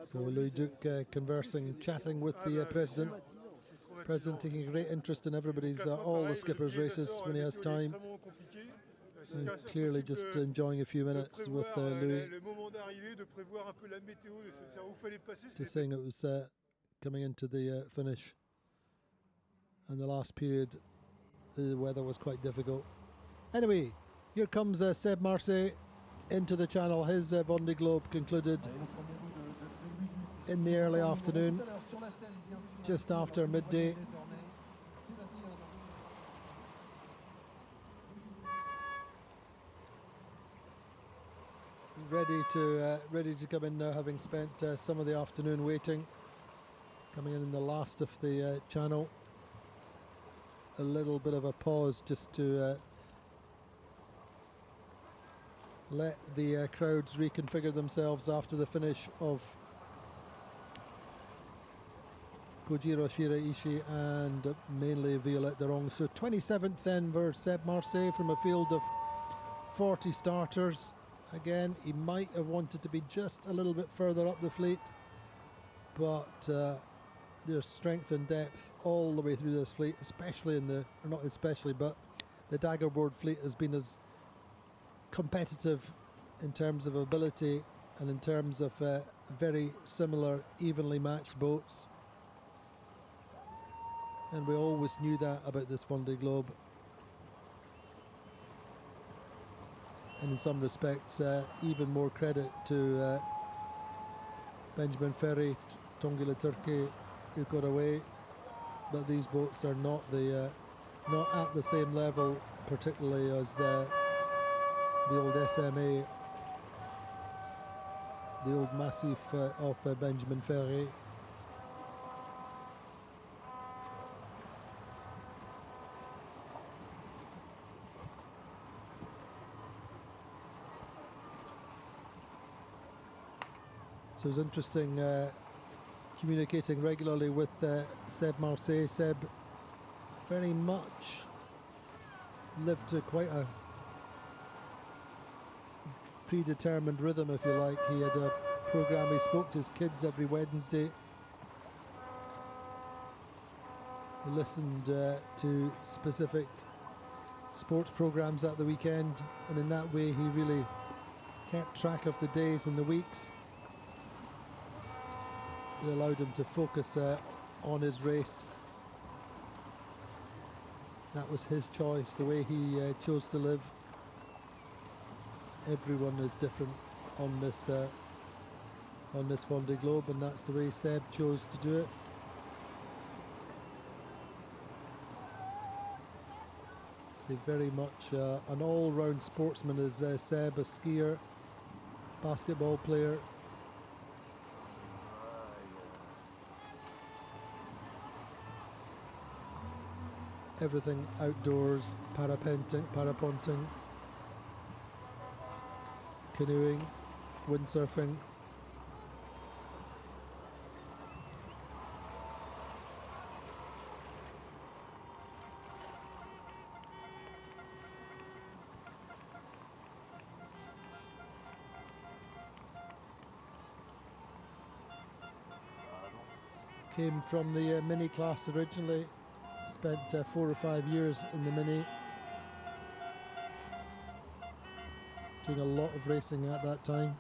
So Louis Duke conversing, chatting with the president. President taking a great interest in everybody's, all the skippers' races when he has time. And clearly just enjoying a few minutes with Louis. Le moment d'arrivée, de prévoir un peu la météo, de savoir où fallait passer. Just saying it was coming into the finish. And the last period, the weather was quite difficult. Anyway, here comes Seb Marsset into the channel. His Vendée Globe concluded in the early afternoon, just after midday. Ready to come in now, having spent some of the afternoon waiting. Coming in the last of the channel. A little bit of a pause just to let the crowds reconfigure themselves after the finish of Kojiro Shiraishi and mainly Violette Dorange. So 27th then for Seb Marsset from a field of 40 starters. Again, he might have wanted to be just a little bit further up the fleet, but there's strength and depth all the way through this fleet, especially in the, or not especially, but the Daggerboard fleet has been as competitive in terms of ability and in terms of very similar, evenly matched boats. And we always knew that about this Vendée Globe. And in some respects, even more credit to Benjamin Ferry, Tanguy Le Turquet, who got away. But these boats are not not at the same level, particularly as the old SMA, the old Massif of Benjamin Ferry. So it was interesting communicating regularly with Seb Marsset. Seb very much lived to quite a predetermined rhythm, if you like. He had a program, he spoke to his kids every Wednesday. He listened to specific sports programs at the weekend, and in that way he really kept track of the days and the weeks. It allowed him to focus on his race. That was his choice, the way he chose to live. Everyone is different on this Vendée Globe, and that's the way Seb chose to do it. So very much an all-round sportsman is Seb, a skier, basketball player. Everything outdoors, parapenting, canoeing, windsurfing. Came from the mini class originally. Spent 4 or 5 years in the mini, doing a lot of racing at that time.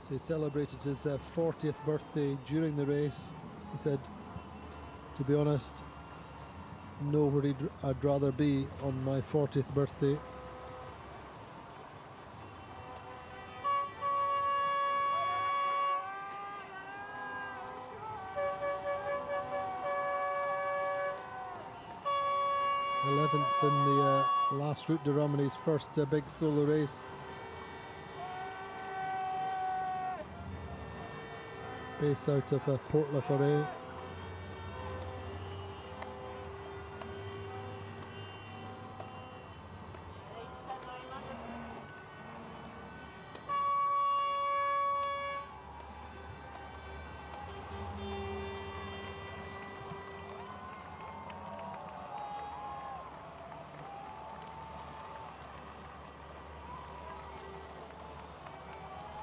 So he celebrated his 40th birthday during the race. He said, to be honest, nowhere I'd rather be on my 40th birthday. In the last Route de Romany's first big solo race. Based out of Port-la-Forêt.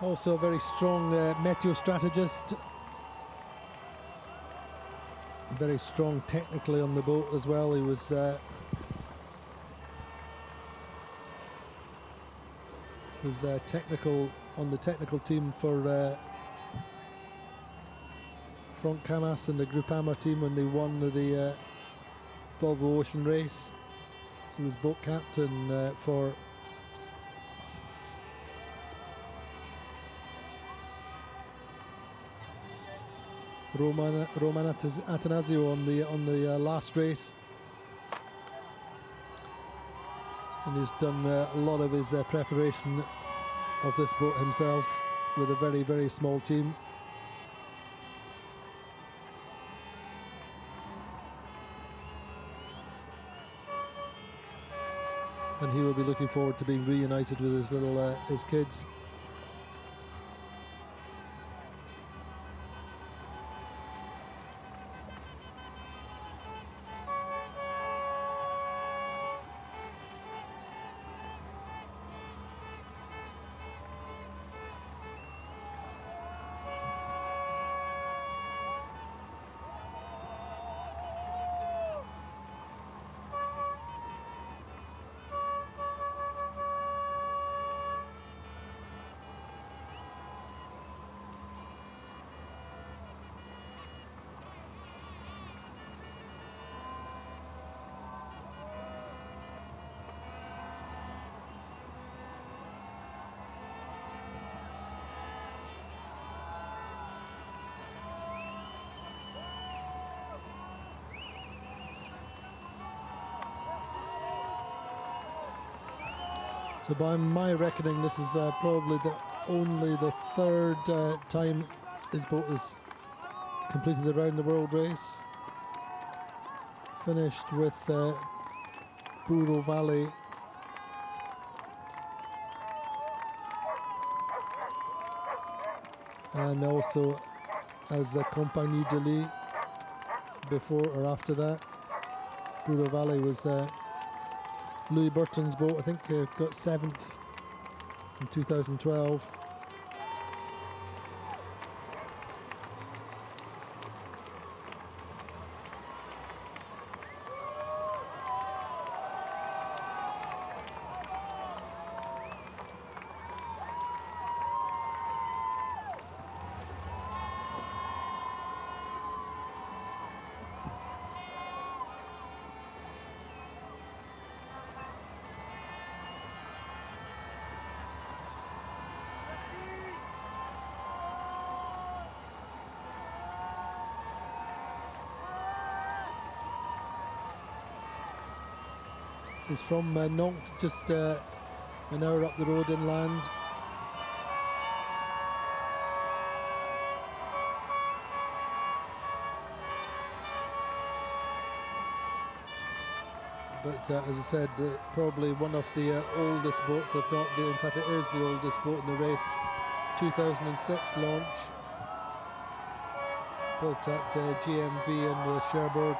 Also a very strong meteo strategist. Very strong technically on the boat as well. He was technical on the technical team for Franck Camas and the Groupama team when they won the Volvo Ocean race. He was boat captain for Roman Atanasio on the last race, and he's done a lot of his preparation of this boat himself with a very, very small team. And he will be looking forward to being reunited with his little his kids. So by my reckoning, this is probably only the third time his boat has completed the round the world race. Finished with Buro Valley and also as a Compagnie de Lis before or after that. Buro Valley was Louis Burton's boat, I think got 7th in 2012. He's from Nantes, just an hour up the road inland. But as I said, probably one of the oldest boats, if not in fact it is the oldest boat in the race. 2006 launch, built at GMV in Cherbourg.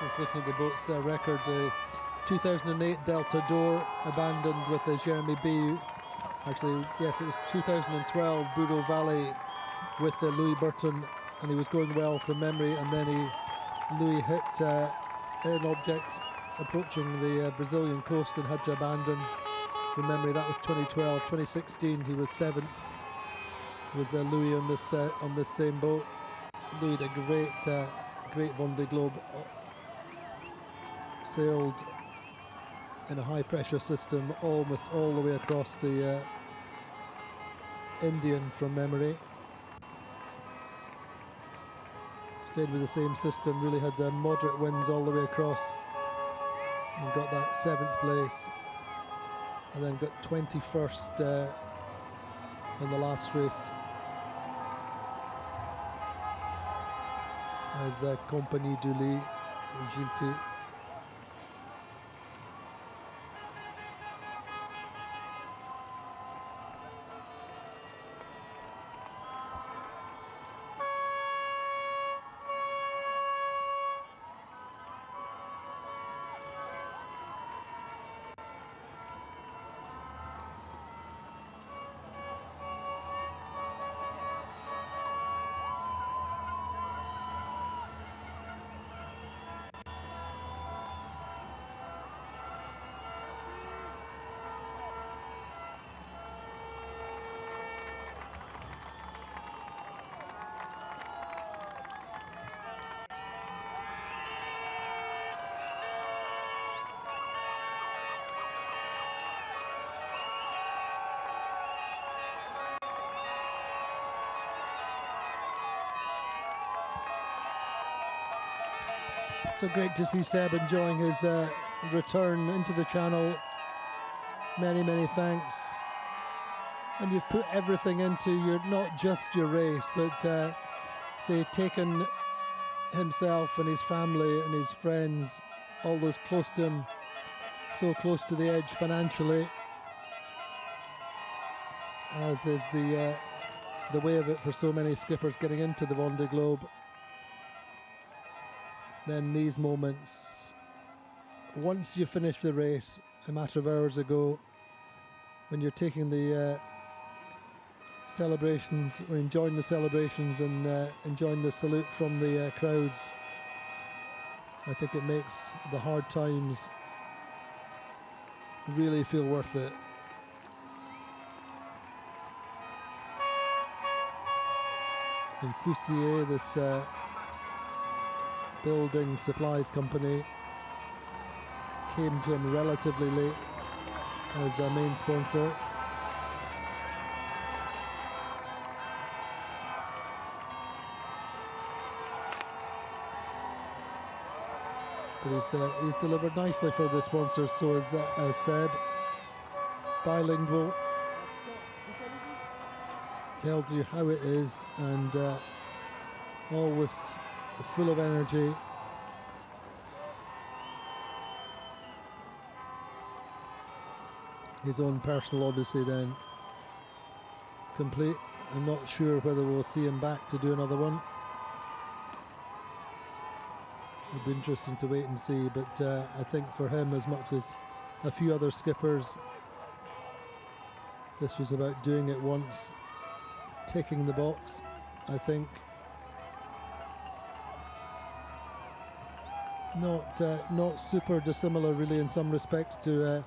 Just looking at the boat's record, 2008 Delta d'Or abandoned with Jeremy B. Actually, yes, it was 2012 Buro Valley with Louis Burton, and he was going well from memory, and then Louis hit an object approaching the Brazilian coast and had to abandon from memory. That was 2012. 2016 he was 7th. Was Louis on this same boat. Louis had a great Vendée Globe. Sailed in a high pressure system almost all the way across the Indian from memory. Stayed with the same system, really had the moderate winds all the way across and got that 7th place, and then got 21st in the last race as Compagnie de Lis Gilty. So great to see Seb enjoying his return into the channel. Many, many thanks. And you've put everything into not just your race, but say taken himself and his family and his friends, all those close to him, so close to the edge financially, as is the way of it for so many skippers getting into the Vendée Globe. Then these moments, once you finish the race, a matter of hours ago, when you're taking the celebrations, or enjoying the celebrations and enjoying the salute from the crowds, I think it makes the hard times really feel worth it. In FOUSSIER, this building supplies company came to him relatively late as a main sponsor. But he's delivered nicely for the sponsor, so is Seb. Bilingual. Tells you how it is, and always full of energy. His own personal odyssey then complete. I'm not sure whether we'll see him back to do another one. It'll be interesting to wait and see, but I think for him, as much as a few other skippers, this was about doing it once, ticking the box, I think. Not super dissimilar really in some respects to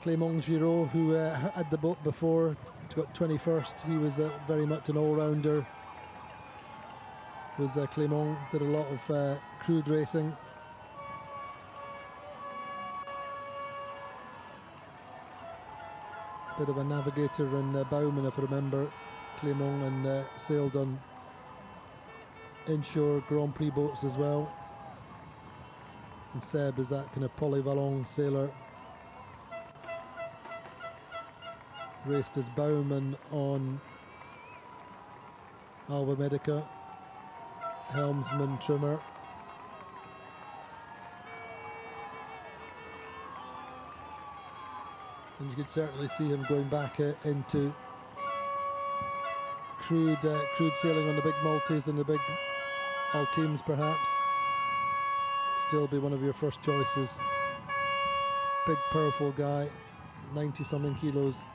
Clément Giraud, who had the boat before, got 21st. He was very much an all-rounder. Clément did a lot of crude racing. Bit of a navigator and bowman, if I remember. Clément, and sailed on inshore Grand Prix boats as well. And Seb is that kind of polyvalent sailor. Raced as bowman on Alba Medica, helmsman, trimmer. And you could certainly see him going back into crude sailing on the big multis and the big ultimes, perhaps. Still be one of your first choices. Big, powerful guy, 90-something kilos.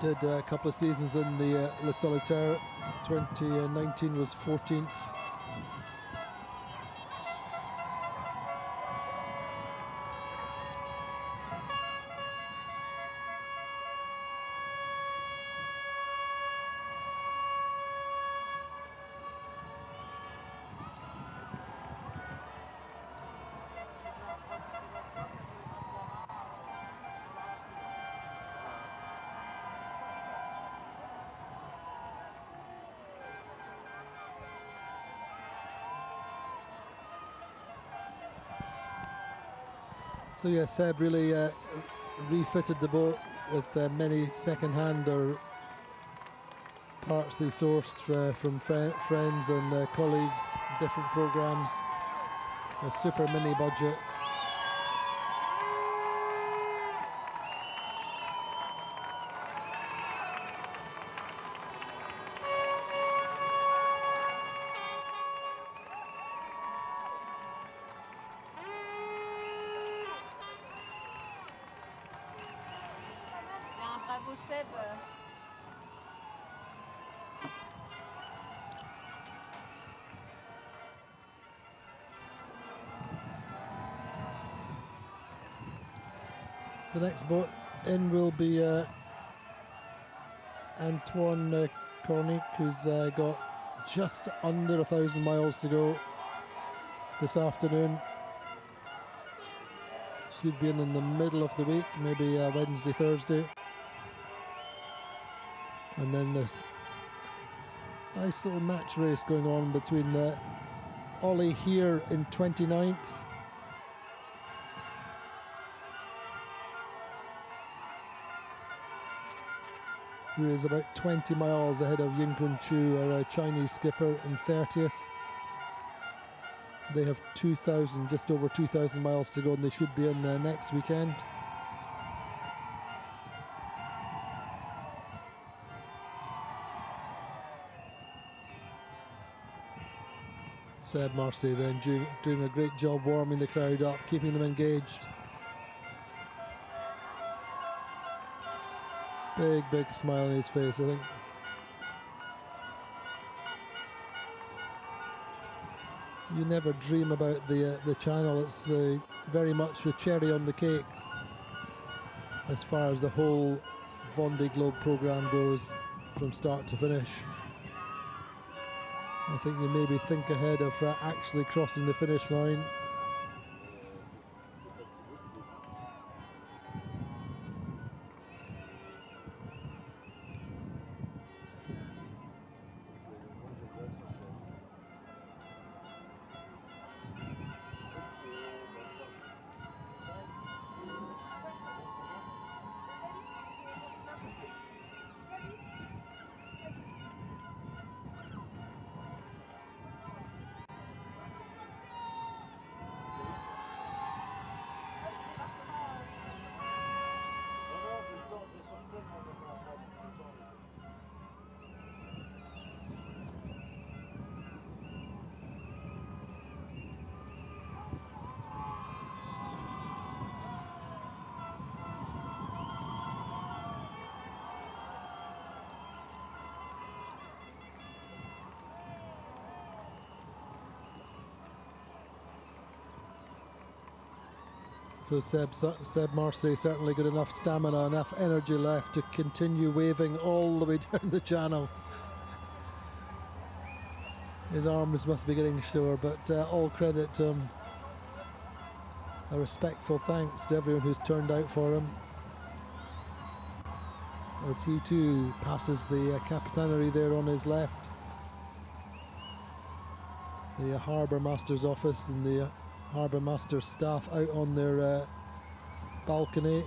Did a couple of seasons in the Le Solitaire. 2019 was 14th. So yeah, Seb really refitted the boat with many second-hand or parts they sourced from friends and colleagues, different programs, a super mini budget. Bravo Seb. So the next boat in will be Antoine Cornic, who's got just under 1,000 miles to go this afternoon. Should be in the middle of the week, maybe Wednesday, Thursday. And then this nice little match race going on between Ollie here in 29th. Who is about 20 miles ahead of Yin Kun Chu, our Chinese skipper, in 30th. They have 2,000, just over 2,000 miles to go, and they should be in next weekend. Seb Marsset then doing a great job warming the crowd up, keeping them engaged. Big smile on his face, I think. You never dream about the channel. It's very much the cherry on the cake. as far as the whole Vendée Globe programme goes from start to finish. I think you maybe think ahead of actually crossing the finish line. So Seb Marsset certainly got enough stamina, enough energy left to continue waving all the way down the channel. His arms must be getting sore, but all credit to him. A respectful thanks to everyone who's turned out for him, as he too passes the Capitanery there on his left, the Harbour Master's office, and the Harbour Master staff out on their balcony,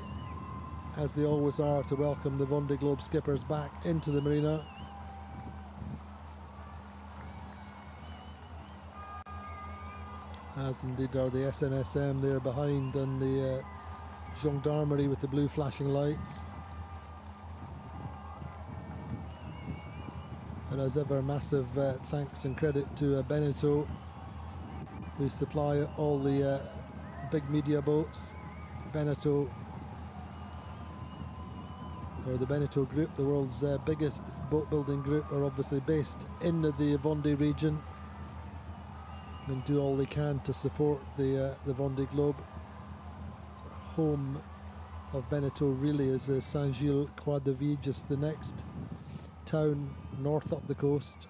as they always are, to welcome the Vendée Globe skippers back into the marina. As indeed are the SNSM there behind, and the gendarmerie with the blue flashing lights. And as ever, massive thanks and credit to Beneteau, who supply all the big media boats. Beneteau, or the Beneteau Group, the world's biggest boat building group, are obviously based in the Vendée region and do all they can to support the Vendée Globe. Home of Beneteau really is Saint-Gilles, Croix-de-Vie, just the next town north up the coast.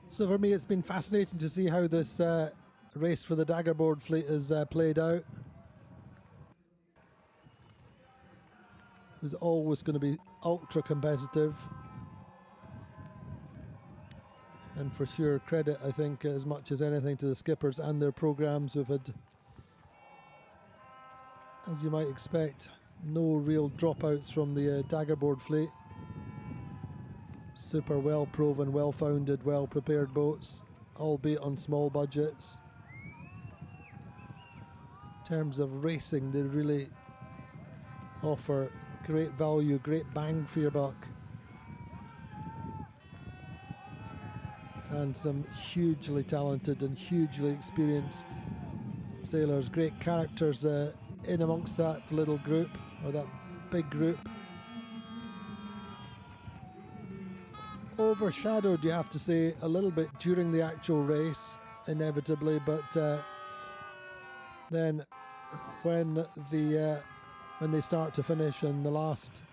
So for me, it's been fascinating to see how this race for the Daggerboard fleet has played out. It was always going to be ultra competitive. And for sure, credit, I think, as much as anything, to the skippers and their programs. We've had, as you might expect, no real dropouts from the Daggerboard fleet. Super well proven, well founded, well prepared boats, albeit on small budgets. In terms of racing, they really offer great value, great bang for your buck. And some hugely talented and hugely experienced sailors, great characters in amongst that little group, or that big group. Overshadowed, you have to say, a little bit during the actual race, inevitably, but then when they start to finish, in the last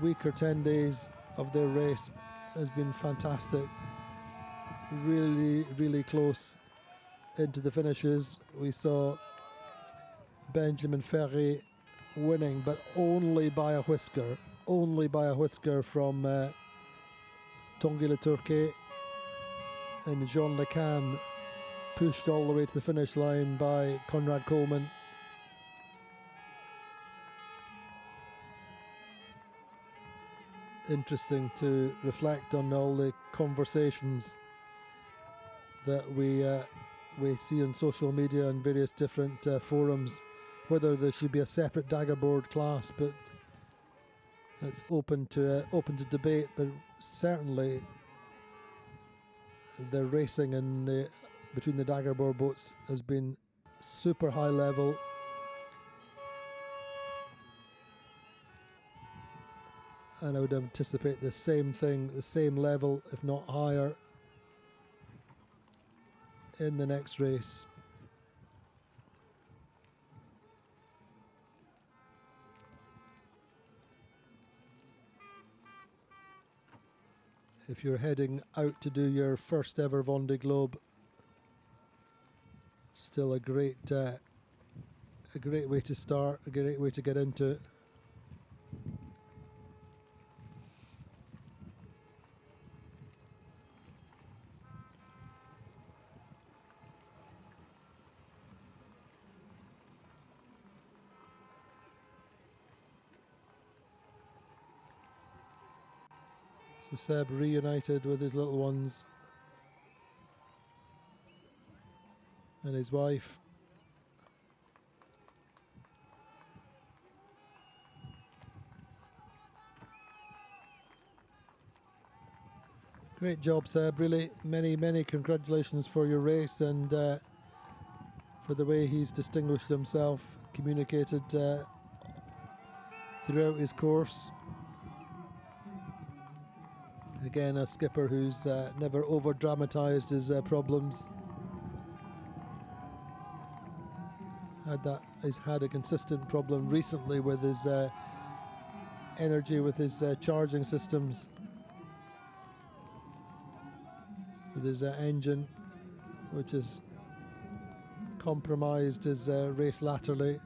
week or 10 days of their race has been fantastic. Really, really close into the finishes. We saw Benjamin Ferry winning, but only by a whisker from Tanguy Le Turquet, and Jean Le Cam pushed all the way to the finish line by Conrad Coleman. Interesting to reflect on all the conversations that we we see on social media and various different forums whether there should be a separate daggerboard class, but it's open to debate. But certainly the racing in between the daggerboard boats has been super high level. And I would anticipate the same thing, the same level, if not higher, in the next race. If you're heading out to do your first ever Vendée Globe, still a great way to start, a great way to get into it. So Seb reunited with his little ones and his wife. Great job, Seb, really. Many congratulations for your race and for the way he's distinguished himself, communicated throughout his course. Again, a skipper who's never over-dramatised his problems. He's had a consistent problem recently with his energy, with his charging systems, with his engine, which has compromised his race laterally.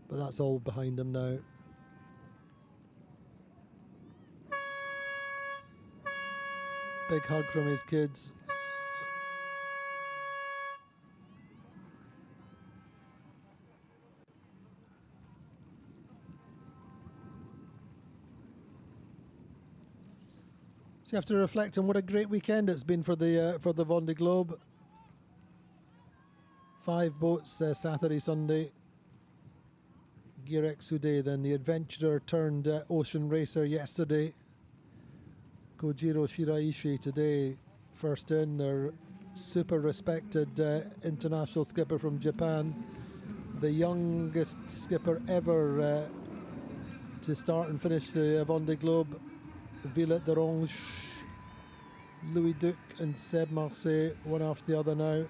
But that's all behind him now. Big hug from his kids. So you have to reflect on what a great weekend it's been for the Vendée Globe. 5 boats Saturday, Sunday. Guirec Soudé, then the adventurer turned ocean racer yesterday. Kojiro Shiraishi today, first in, their super respected international skipper from Japan, the youngest skipper ever to start and finish the Vendée Globe. Violette Dorange, Louis Duke and Seb Marsset, one after the other now.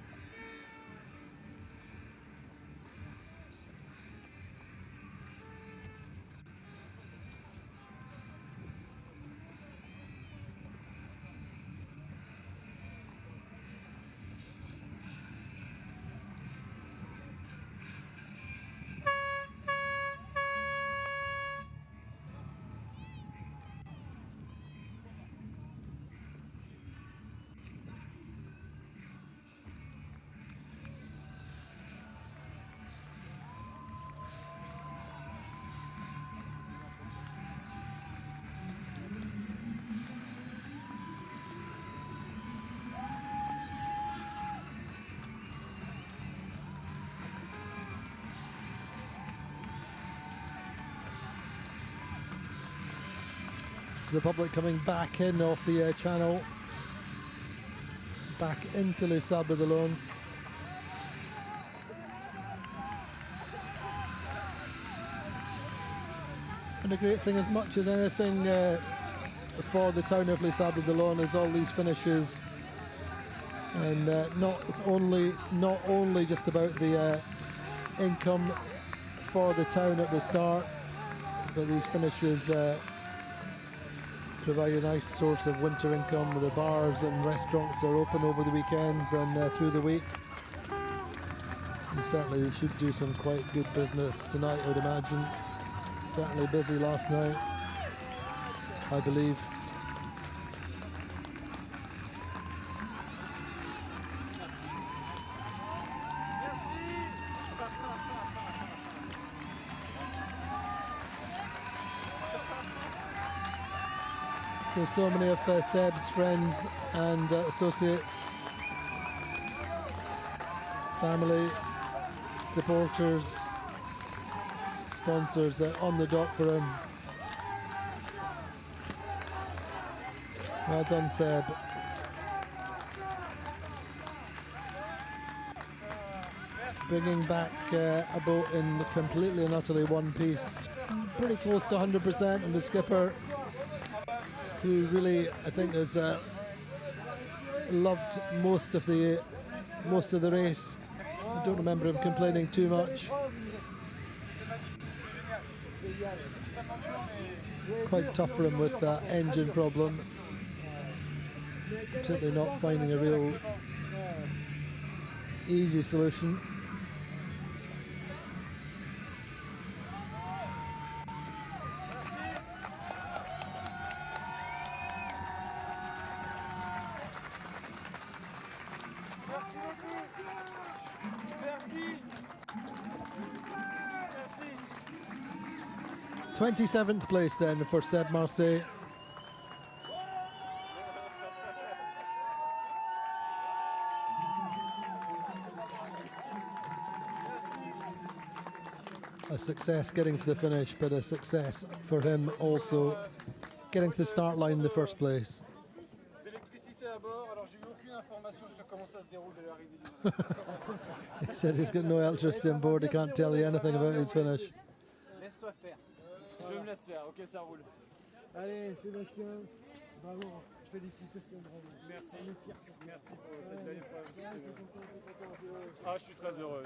So the public coming back in off the channel, back into Les Sables d'Olonne. And the great thing, as much as anything for the town of Les Sables d'Olonne, is all these finishes, and not only just about the income for the town at the start, but these finishes provide a nice source of winter income. The bars and restaurants are open over the weekends and through the week. And certainly they should do some quite good business tonight, I would imagine. Certainly busy last night, I believe. So many of Seb's friends and associates, family, supporters, sponsors on the dock for him. Well done, Seb. Bringing back a boat in completely and utterly one piece, pretty close to 100%, and the skipper, who really, I think, has loved most of the race. I don't remember him complaining too much. Quite tough for him with that engine problem, particularly not finding a real easy solution. Merci. 27th place then for Seb Marsset. A success getting to the finish, but a success for him also getting to the start line in the first place. D'électricité à bord, alors j'ai eu aucune information sur comment ça se déroule de l'arrivée. He said he's got no electricity on board, he can't tell you anything about his finish. Laisse-toi faire. Je me laisse faire, ok, ça roule. Allez, Sébastien, bravo, félicitations, bravo. Merci, merci pour cette belle épreuve. Ah, je suis très heureux.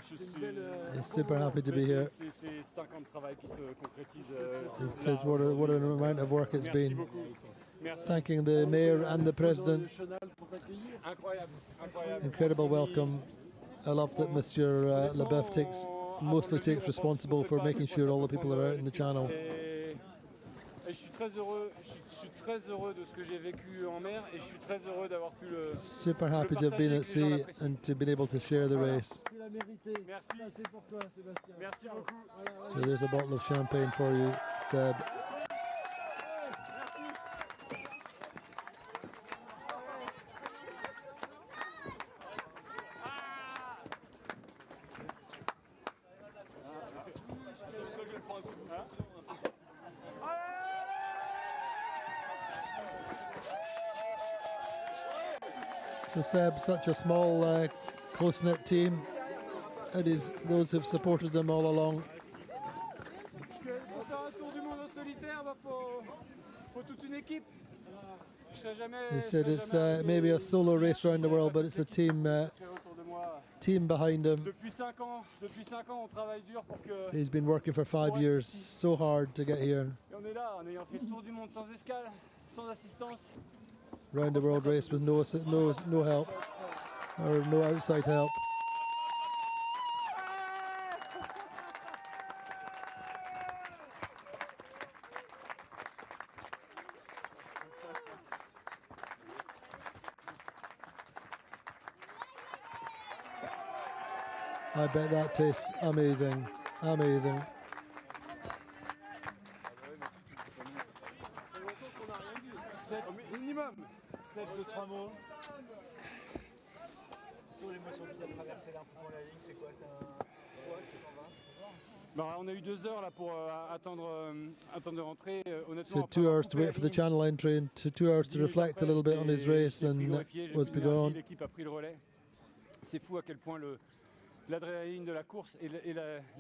He's super happy to be here. C'est 5 ans de travail qui se concrétisent. What an amount of work it's been. Thanking the mayor and the president. Incroyable, incroyable. Incredible welcome. I love that Monsieur Leboeuf mostly takes responsible for making sure all the people are out in the channel. Et je suis très heureux de ce que j'ai vécu en mer, et je suis très heureux d'avoir pu le Super happy to have been at sea and to be able to share the race. Merci. Merci beaucoup. So there's a bottle of champagne for you, Seb. So Seb, such a small, close-knit team. It is those who've supported them all along. Pour faire un tour du monde en solitaire, faut toute une équipe. He said it's maybe a solo race around the world, but it's a team behind him. Depuis 5 ans, on travaille dur pour que. He's been working for 5 years, so hard to get here. Et on est là, en ayant fait le tour du monde sans escale, sans assistance. Round the world race with no help, or no outside help. I bet that tastes amazing, amazing. Minimum. 7 de 3 mots. Sur l'émotion qui t'a traversé là pour la ligne, c'est quoi? C'est un 3 qui s'en va? Bah, on a eu 2 heures là pour attendre de rentrer. Honnêtement, So 2 hours to wait for the channel entry and 2 hours to reflect a little bit on his race and what's been going on. L'équipe a pris le relais. C'est fou à quel point l'adrénaline de la course et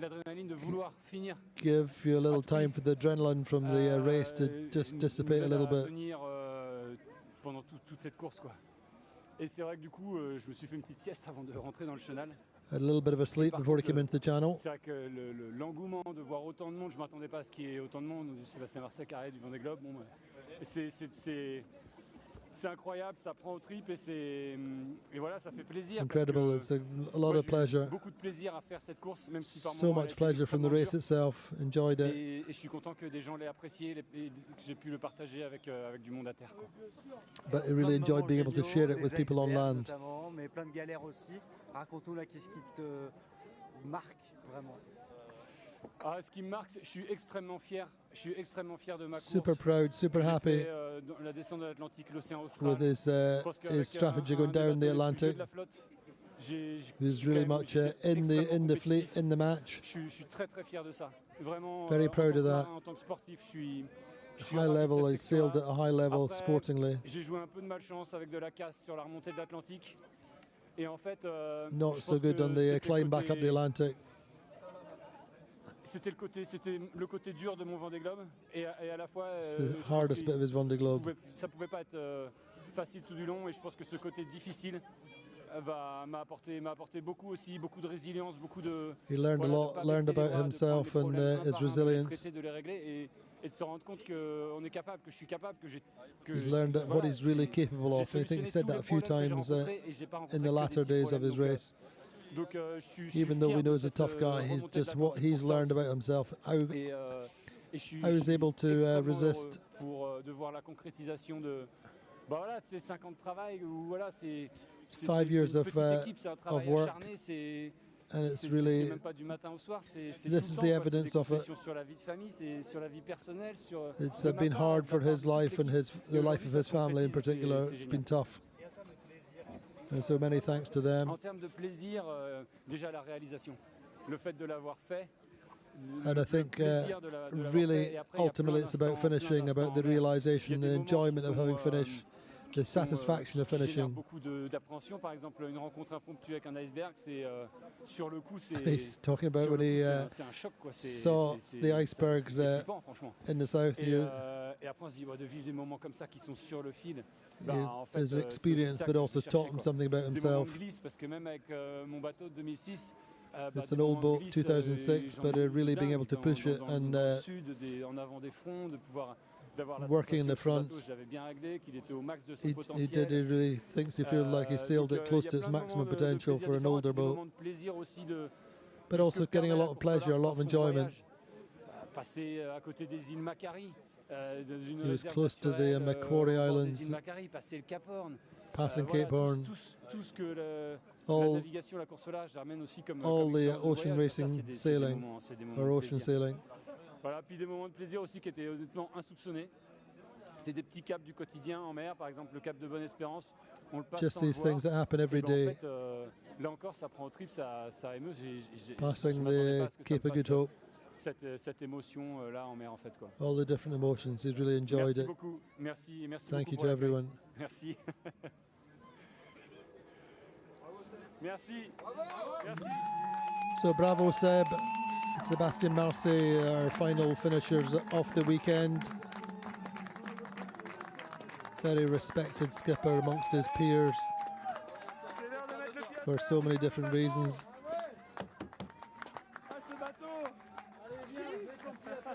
l'adrénaline de vouloir finir. Give you a little time for the adrenaline from the race to just dissipate a little bit. Pendant toute cette course, quoi. Et c'est vrai que du coup, je me suis fait une petite sieste avant de rentrer dans le chenal. A little bit of a sleep before he came into the channel. C'est vrai que l'engouement de voir autant de monde, je m'attendais pas à ce qu'il y ait autant de monde. On dit Sébastien Marsset carré du Vendée Globe. Bon, c'est incroyable, ça prend aux tripes et voilà, ça fait plaisir. It's incredible. It's a lot of pleasure. Beaucoup de plaisir à faire cette course, même si par So moments, much pleasure from the race itself. Enjoyed it. Et je suis content que des gens l'aient apprécié et que j'ai pu le partager avec du monde à terre, quoi. But I really enjoyed being able to share it with people on land. Notamment, mais plein de galères aussi. Raconte-nous là, qu'est-ce qui te marque vraiment? Ah, ce qui me marque, je suis extrêmement fier. Je suis extrêmement fier de ma course. Super proud, super J'ai happy fait, la descente de l'Atlantique, l'océan Austral. with his strategy going down the Atlantic. He was really much in the fleet, in the match. Je suis très très fier de ça. Vraiment. Very proud of that. En tant que sportif, je suis High level, he sailed at a high level Après, sportingly. J'ai joué un peu de malchance avec de la casse sur la remontée de l'Atlantique. Et en fait, Not je so pense good que on the c'était climb back up the Atlantic. C'était le côté dur de mon Vendée Globe et à la fois It's je the pense hardest bit of his Vendée Globe. ça pouvait pas être facile tout du long et je pense que ce côté difficile m'a apporté beaucoup aussi, beaucoup de résilience, beaucoup de He learned a lot, learned about himself and his resilience. de les régler et de se rendre compte qu'on est capable, que je suis capable, He's learned what he's really capable of. I think he said that a few times in the latter days of his race. Donc, even though we know he's a tough guy, he's just what he's learned about himself, how he's able to resist. Pour de voir la concrétisation de voilà, c'est 5 ans de travail ou voilà, c'est 5 years of work, and it's really même pas du matin au soir, c'est this is the evidence of it. sur la vie de famille, c'est sur la vie personnelle, sur It's been hard for his life and the life of his family in particular. It's been tough. And so many thanks to them. En termes de plaisir, déjà la réalisation, le fait de l'avoir fait. And I think really, ultimately, it's about finishing, about the realization, the enjoyment of having finished, the satisfaction of finishing. Beaucoup d'appréhension, par exemple, une rencontre impromptue avec un iceberg, c'est sur le coup, c'est. He's talking about when he saw the icebergs in the south. Et après, on se dit de vivre des moments comme ça qui sont sur le fil. His experience, but also taught him something about himself. Parce que même avec mon bateau de 2006. It's an old boat, 2006, but really being able to push it and working in the fronts, he really thinks he feels like he sailed it close to its maximum potential for an older boat, but also getting a lot of pleasure, a lot of enjoyment. He was close to the Macquarie Islands, passing Cape Horn. All the ocean racing sailing, or ocean sailing. Voilà, puis des moments de plaisir aussi qui étaient honnêtement insoupçonnés. C'est des petits caps du quotidien en mer, par exemple le cap de Bonne-Espérance. On le passe Just sans le these voir. things that happen every day. En fait, là encore, ça prend au trip, ça émeut. Passing the Cape of Good Hope. Cette émotion là en mer en fait quoi. All the different emotions, he really enjoyed Merci it. beaucoup, merci Thank beaucoup you pour to l'accueil. everyone. Merci. Merci. Merci. So bravo Seb, Sébastien Marsset, our final finishers of the weekend. Very respected skipper amongst his peers for so many different reasons.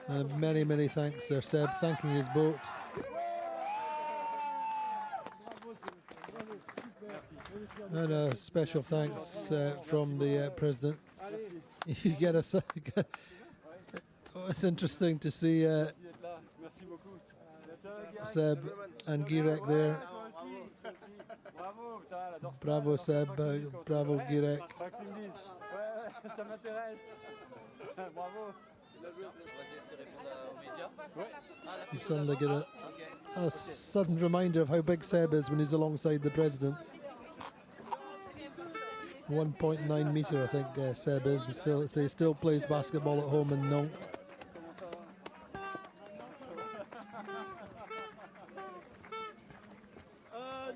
And many, many thanks there, Seb, thanking his boat. And a special thanks from the President. You get a it's interesting to see Seb and Girek there. Bravo Seb, bravo Girek. Ça m'intéresse. Bravo. You suddenly get a sudden reminder of how big Seb is when he's alongside the President. 1.9 metre, I think Seb is. He still plays basketball at home in Nantes.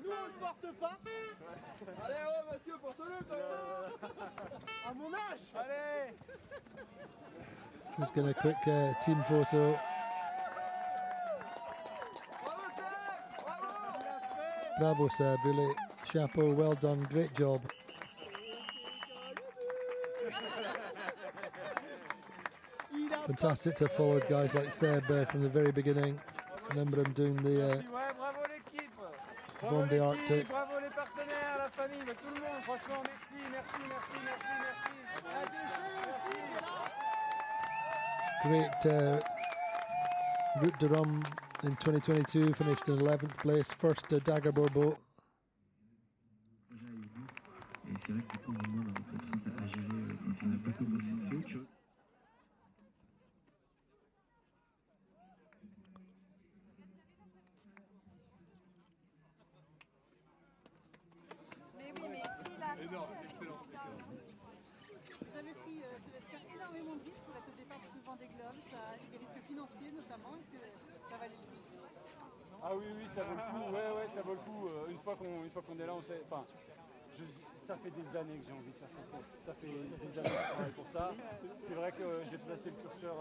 Nous on le porte pas. Allez Mathieu, porte-le quand même. À mon âge. Allez. Just getting a quick team photo. Bravo Seb, really. Chapeau, well done, great job. Fantastic to have followed guys like Seb from the very beginning. Remember him doing the Vendée Arctic. Bravo les partenaires, la famille, tout le monde, franchement, merci. Great route de Rome in 2022, finished in 11th place, first Daggerboard boat. Et c'est vrai que du coup, on a des contraintes à gérer quand on n'a pas commencé, c'est autre chose. Vendée Globe, ça a des risques financiers notamment. Est-ce que ça va aller vite? Ah oui, oui, ça vaut le coup. Ouais, ça vaut le coup. Une fois qu'on est là, on sait. Enfin, ça fait des années que j'ai envie de faire cette course. Ça fait des années que je travaille pour ça. C'est vrai que j'ai placé le curseur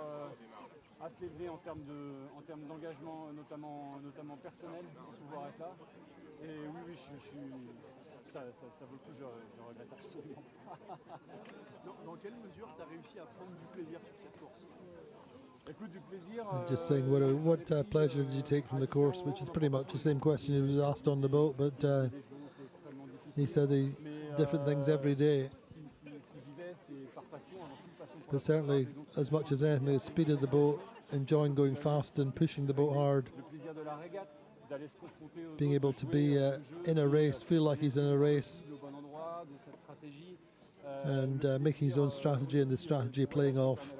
assez élevé en termes d'engagement, notamment personnel, pour pouvoir être là. Et oui, ça vaut le coup, je regrette absolument pas. Dans quelle mesure tu as réussi à prendre du plaisir sur cette course? Écoute, du plaisir. Just saying, what pleasure did you take from the course? Which is pretty much the same question he was asked on the boat, but he said the different things every day. But certainly, as much as anything, the speed of the boat, enjoying going fast and pushing the boat hard, being able to be in a race, feel like he's in a race, and making his own strategy and the strategy playing off.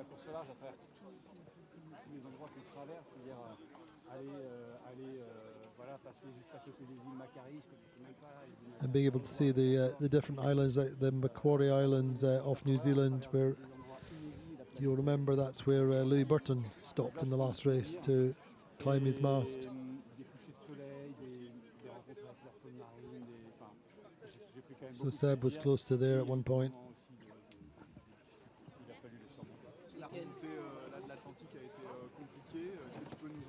And being able to see the different islands, like the Macquarie Islands off New Zealand, where you'll remember that's where Louis Burton stopped in the last race to climb his mast. So Seb was close to there at one point. La remontée de l'Atlantique a été compliquée. Est-ce que tu peux nous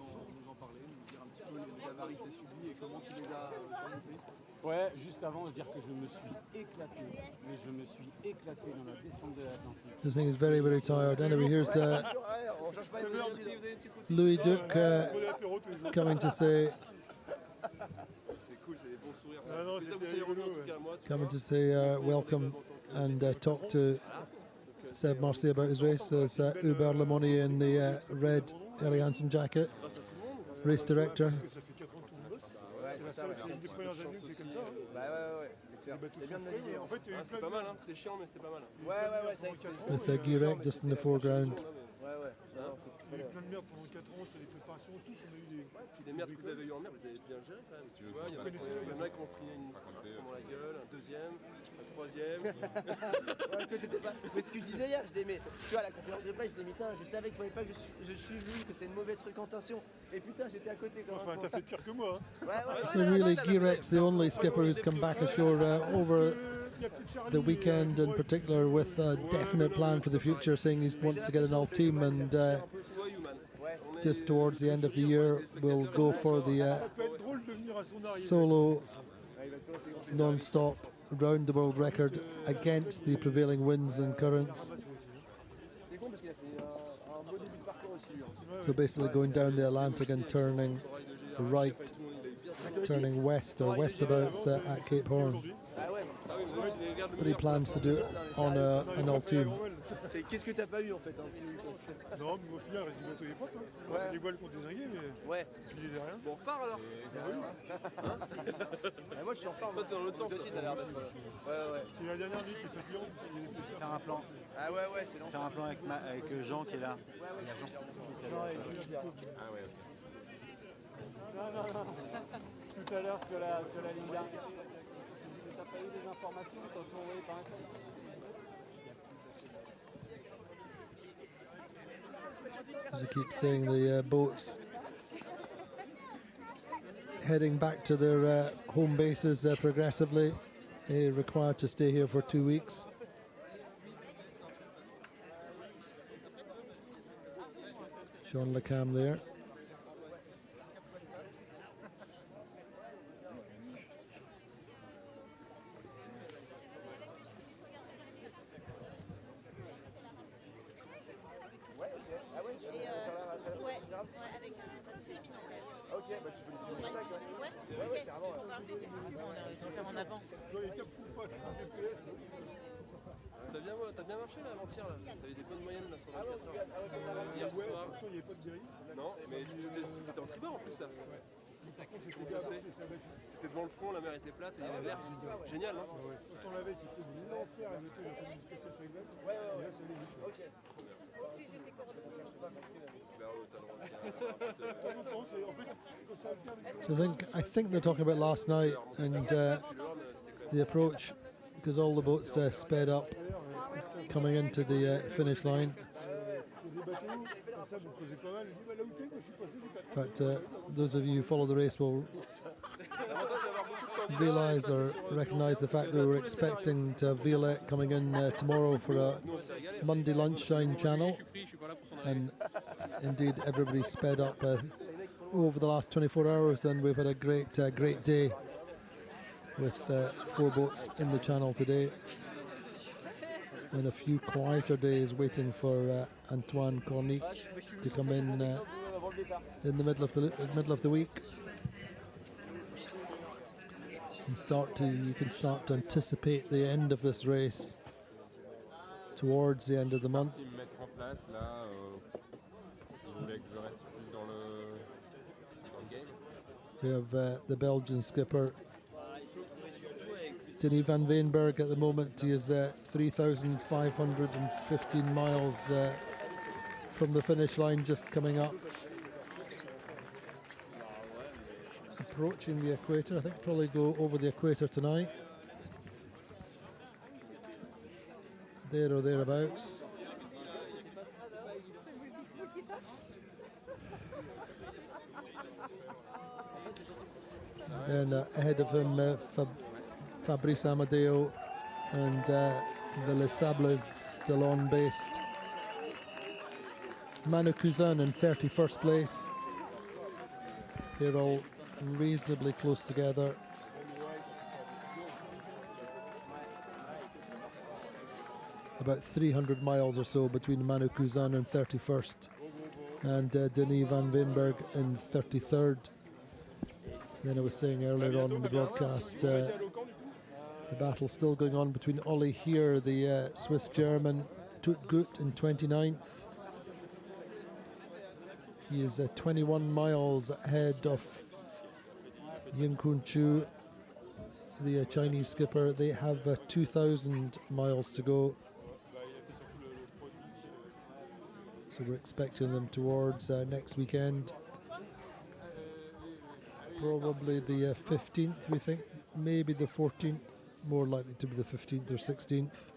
en parler, nous dire un petit peu les avaries que tu as subies et comment tu les as surmontées? Ouais, juste avant de dire que je me suis éclaté, mais je me suis éclaté dans la descente de l'Atlantique. This thing is very, very tired. Anyway, here's Louis Duke coming to say, welcome and talk to Seb Marsset about his race. There's Hubert Lemonnier in the red Ellie Hansen jacket, race director. C'est une des premières années que c'est comme ça. C'est clair. C'est bien de naviguer. En fait, il y a eu C'était pas mal, hein. C'était chiant, mais c'était pas mal. Ouais, c'est With Guirec just in the foreground. Il y a eu plein de merde pendant 4 ans sur les préparations, tous on a eu des. Puis des merdes que vous avez eu en mer, vous avez bien géré quand même. Tu vois, il y en a qui ont pris une dans la gueule, un deuxième, un troisième. Mais ce que je disais hier, je disais, mais tu vois, à la conférence de presse, je disais, putain, je savais qu'il ne fallait pas que je suive lui, que c'est une mauvaise fréquentation. Et putain, j'étais à côté quand même. Enfin, t'as fait pire que moi. So really, Guirec's the only skipper who's come back ashore over the weekend, in particular, with a definite plan for the future, saying he wants to get an all team, and just towards the end of the year we'll go for the solo non-stop round the world record against the prevailing winds and currents. So basically going down the Atlantic and turning right, turning west or westabouts at Cape Horn. But he plans to do it on an all team. Qu'est-ce que t'as pas eu en fait? Non, mais au final, il reste du bateau des potes. Les voiles qu'on désinguait, mais tu disais rien. Bon, on repart alors. Moi je suis en retard. Toi, t'es dans l'autre sens. T'as l'air d'être. Ouais. C'est la dernière nuit qui est fatigante. Faire un plan. Ah ouais, c'est long. Faire un plan avec Jean qui est là. Il y a Jean et Julien. Ah ouais. Non. Tout à l'heure sur la ligne d'arrivée. T'as pas eu des informations quand tu m'as envoyé par SMS? As I keep saying, the boats heading back to their home bases progressively, required to stay here for 2 weeks. Sean LeCam there. T'as bien marché là avant-hier là. T'avais des bonnes moyennes là sur 24 heures. Hier soir. Il n'y avait pas de dérive. Non, mais t'étais en tribord en plus là. Comment ça se fait? T'étais devant le front, la mer était plate et il y avait l'air. Génial, hein? Quand on l'avait, c'était de l'enfer et le bateau, il a fallu se casser à chaque vague. Et là, ça allait vite. Ok. So I think they're talking about last night and the approach, because all the boats sped up coming into the finish line. ça me posait pas mal. Je dis, bah, là où t'es, moi je suis passé, j'ai pas But those of you who follow the race will realise or recognise the fact that we're expecting to have Violette coming in tomorrow for a Monday lunchtime channel, and indeed everybody's sped up over the last 24 hours, and we've had a great day with 4 boats in the channel today, and a few quieter days waiting for Antoine Cornic to come in the middle of the week. And you can start to anticipate the end of this race towards the end of the month. We have the Belgian skipper Denis van Veenberg at the moment. He is 3,515 miles from the finish line, just coming up. Approaching the equator. I think probably go over the equator tonight. There or thereabouts. And ahead of him, Fabrice Amadeo and the Les Sables d'Olonne based Manu Cousin in 31st place. They're all reasonably close together. About 300 miles or so between Manu Cousin in 31st and Denis van Veenberg in 33rd. Then I was saying earlier on in the broadcast, the battle still going on between Olli here, the Swiss-German, Tut Gut in 29th. He is 21 miles ahead of Ying Kun Chu, the Chinese skipper. They have 2,000 miles to go. So we're expecting them towards next weekend. Probably the 15th, we think. Maybe the 14th. More likely to be the 15th or 16th.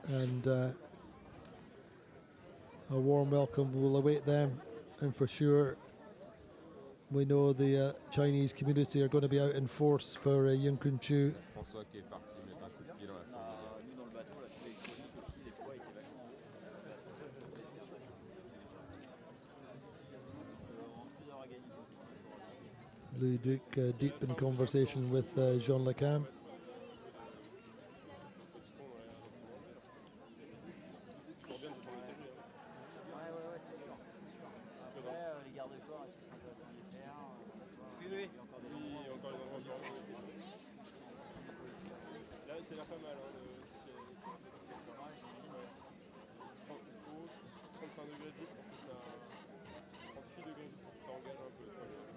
And a warm welcome will await them. And for sure, we know the Chinese community are going to be out in force for Ying Kun Chu. Louis Duke deep in conversation with Jean Lecam.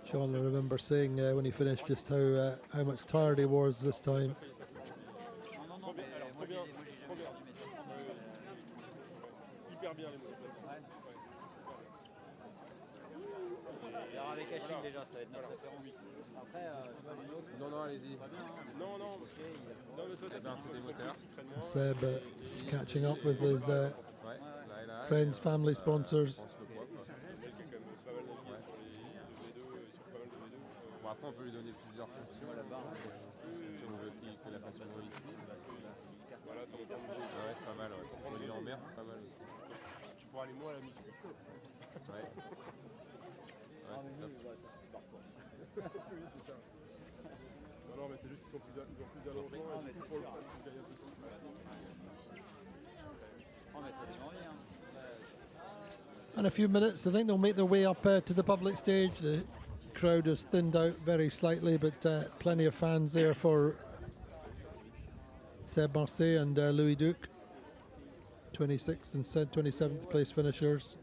Sean, I remember saying when he finished just how much tired he was this time. Seb catching up with his friends, family, sponsors. Après, on peut lui donner plusieurs fonctions. Si on veut que la fasse ici. Voilà, ça me prend de ouais, c'est pas mal. Ouais. Pour lui en mer, c'est pas mal. Tu pourras aller moins à la musique. Ouais. Ouais, c'est top. Non, mais c'est juste qu'ils sont plus d'allongement et du coup, pour le coup, ils gagnent un peu plus. Oh, mais ça donne envie, hein. In a few minutes, I think they'll make their way up to the public stage. The crowd has thinned out very slightly, but plenty of fans there for Seb Marsset and Louis Duke, 26th and 27th place finishers.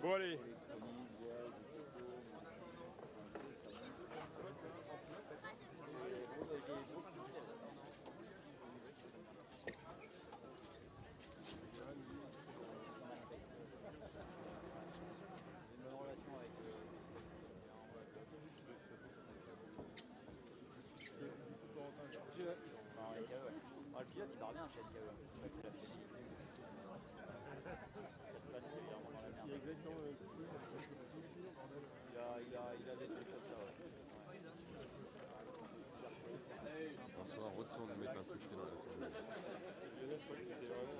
Bon, allez. pilote, il part bien, Chad. Il a fait la Chad. Il y a exactement le même truc. Il a des trucs comme ça, ouais. François, retourne mettre un coup de pied dans la tournée. Je crois que c'était vraiment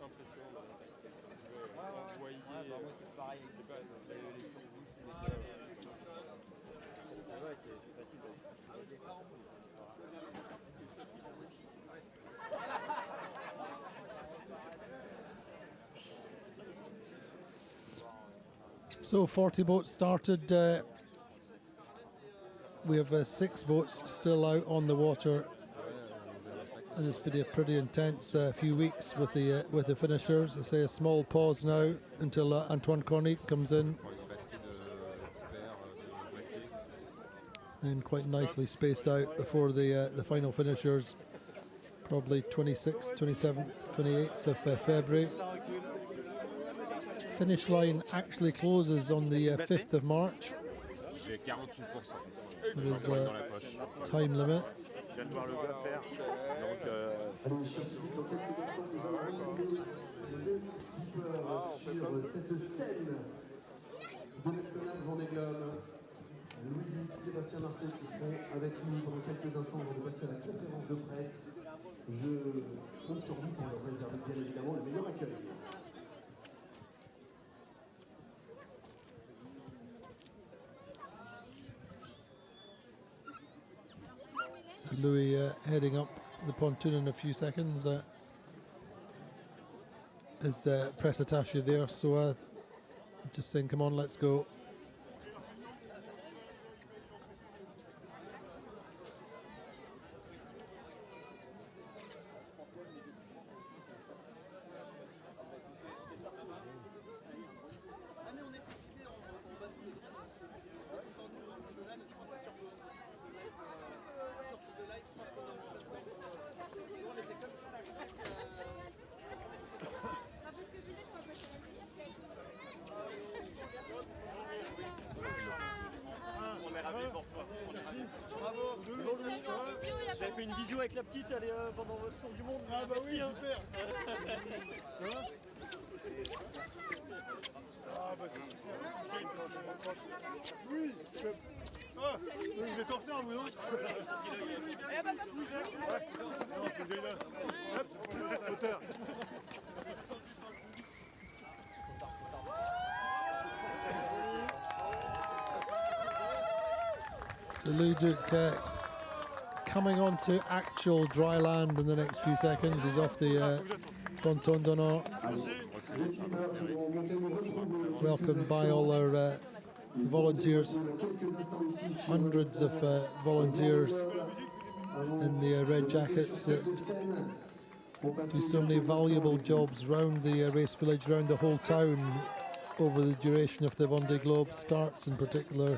impressionnant. Envoyer. Moi, c'est pareil. C'est pas les surboosts, les ouais, c'est facile. So 40 boats started. We have 6 boats still out on the water, and it's been a pretty intense few weeks with the finishers. I say a small pause now until Antoine Cornic comes in, and quite nicely spaced out before the final finishers, probably 26th, 27th, 28th of February. Finish line actually closes on the 5th of March. There is a time limit. Je viens de voir le gars faire. Donc, sur cette scène de l'esplanade Vendée Globe, Louis Duke, Sébastien Marsset qui seront avec nous pendant quelques instants avant de passer à la conférence de presse. Je compte sur vous pour leur réserver bien évidemment le meilleur accueil. So Louis heading up the pontoon in a few seconds. Is press attaché there, so just saying, come on, let's go. J'avais fait une visio avec la petite pendant votre tour du monde. Ah bah merci, oui, super. Ah bah c'est super. Oui, vous êtes en retard, vous, non? Hop, hauteur. So Louis Duke coming on to actual dry land in the next few seconds. He's off the ponton d'honneur. Welcomed by all our volunteers. Hundreds of volunteers in the red jackets that do so many valuable jobs round the race village, round the whole town over the duration of the Vendée Globe starts in particular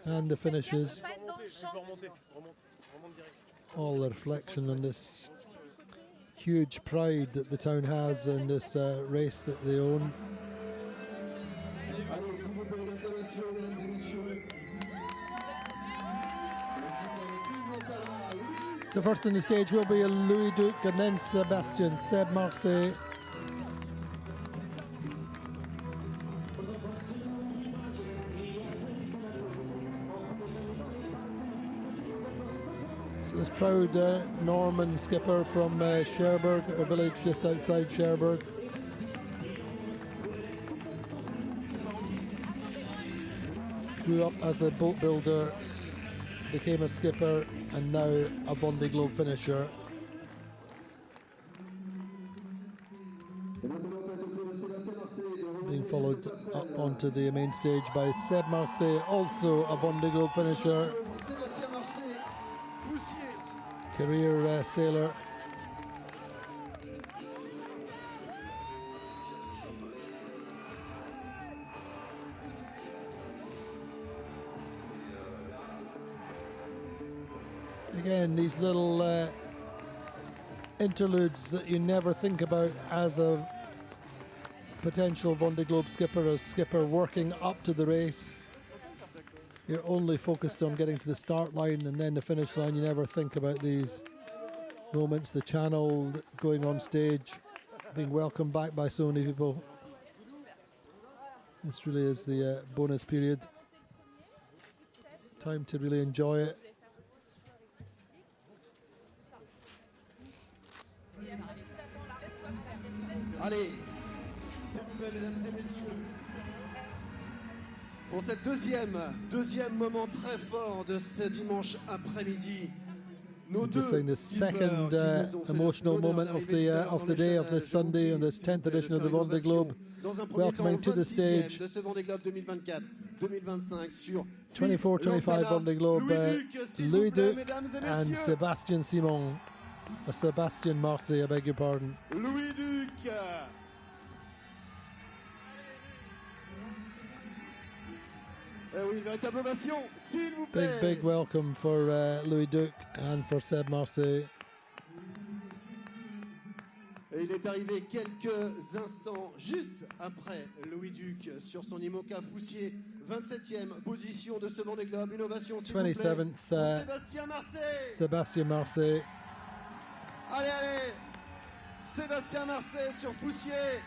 and the finishes. All a reflection on this huge pride that the town has in this race that they own. So first on the stage will be Louis Duke and then Seb Marsset. So this proud Norman skipper from Cherbourg, a village just outside Cherbourg. Grew up as a boat builder, became a skipper, and now a Vendée Globe finisher. Being followed up onto the main stage by Seb Marsset, also a Vendée Globe finisher. Career sailor. Again, these little interludes that you never think about as a potential Vendée Globe skipper, a skipper working up to the race. You're only focused on getting to the start line and then the finish line. You never think about these moments, the channel going on stage, being welcomed back by so many people. This really is the bonus period. Time to really enjoy it. Allez, s'il vous plaît, mesdames et messieurs, pour cette deuxième moment très fort de ce dimanche après-midi. Just saying the second emotional moment of the day of this Sunday on this 10th edition of the Vendée Globe. Welcoming to the stage, 24-25 Vendée Globe, Louis Duke and Sébastien Sébastien Marsset, I beg your pardon. Louis Duke. Eh oui, une véritable ovation, s'il vous plaît. Big welcome for Louis Duke and for Seb Marsset. Et il est arrivé quelques instants juste après Louis Duc sur son IMOCA Foussier, 27e position de ce Vendée Globe. Une ovation s'il vous plaît 27th, pour Sébastien Marsset. Sébastien Marsset. Allez, Sébastien Marsset sur Foussier.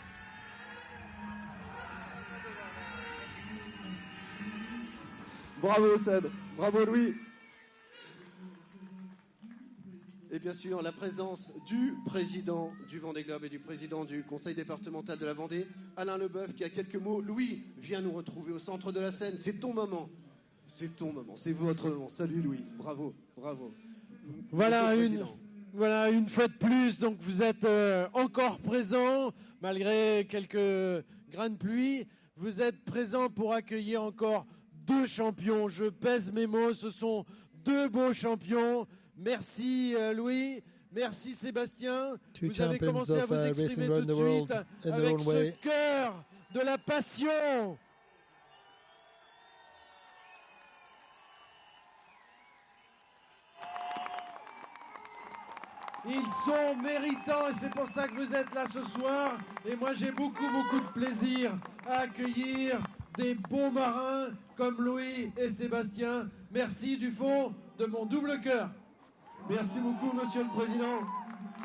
Bravo Seb, bravo Louis. Et bien sûr, la présence du président du Vendée Globe et du président du conseil départemental de la Vendée, Alain Leboeuf, qui a quelques mots. Louis, viens nous retrouver au centre de la scène. C'est ton moment. C'est ton moment. C'est votre moment. Salut Louis. Bravo. Bravo. Voilà une fois de plus. Donc vous êtes encore présent, malgré quelques grains de pluie. Vous êtes présent pour accueillir encore deux champions. Je pèse mes mots. Ce sont deux beaux champions. Merci Louis, merci Sébastien. Vous avez commencé à vous exprimer tout de suite avec ce cœur de la passion. Ils sont méritants et c'est pour ça que vous êtes là ce soir. Et moi j'ai beaucoup de plaisir à accueillir des beaux marins comme Louis et Sébastien. Merci du fond de mon double cœur. Merci beaucoup, Monsieur le Président.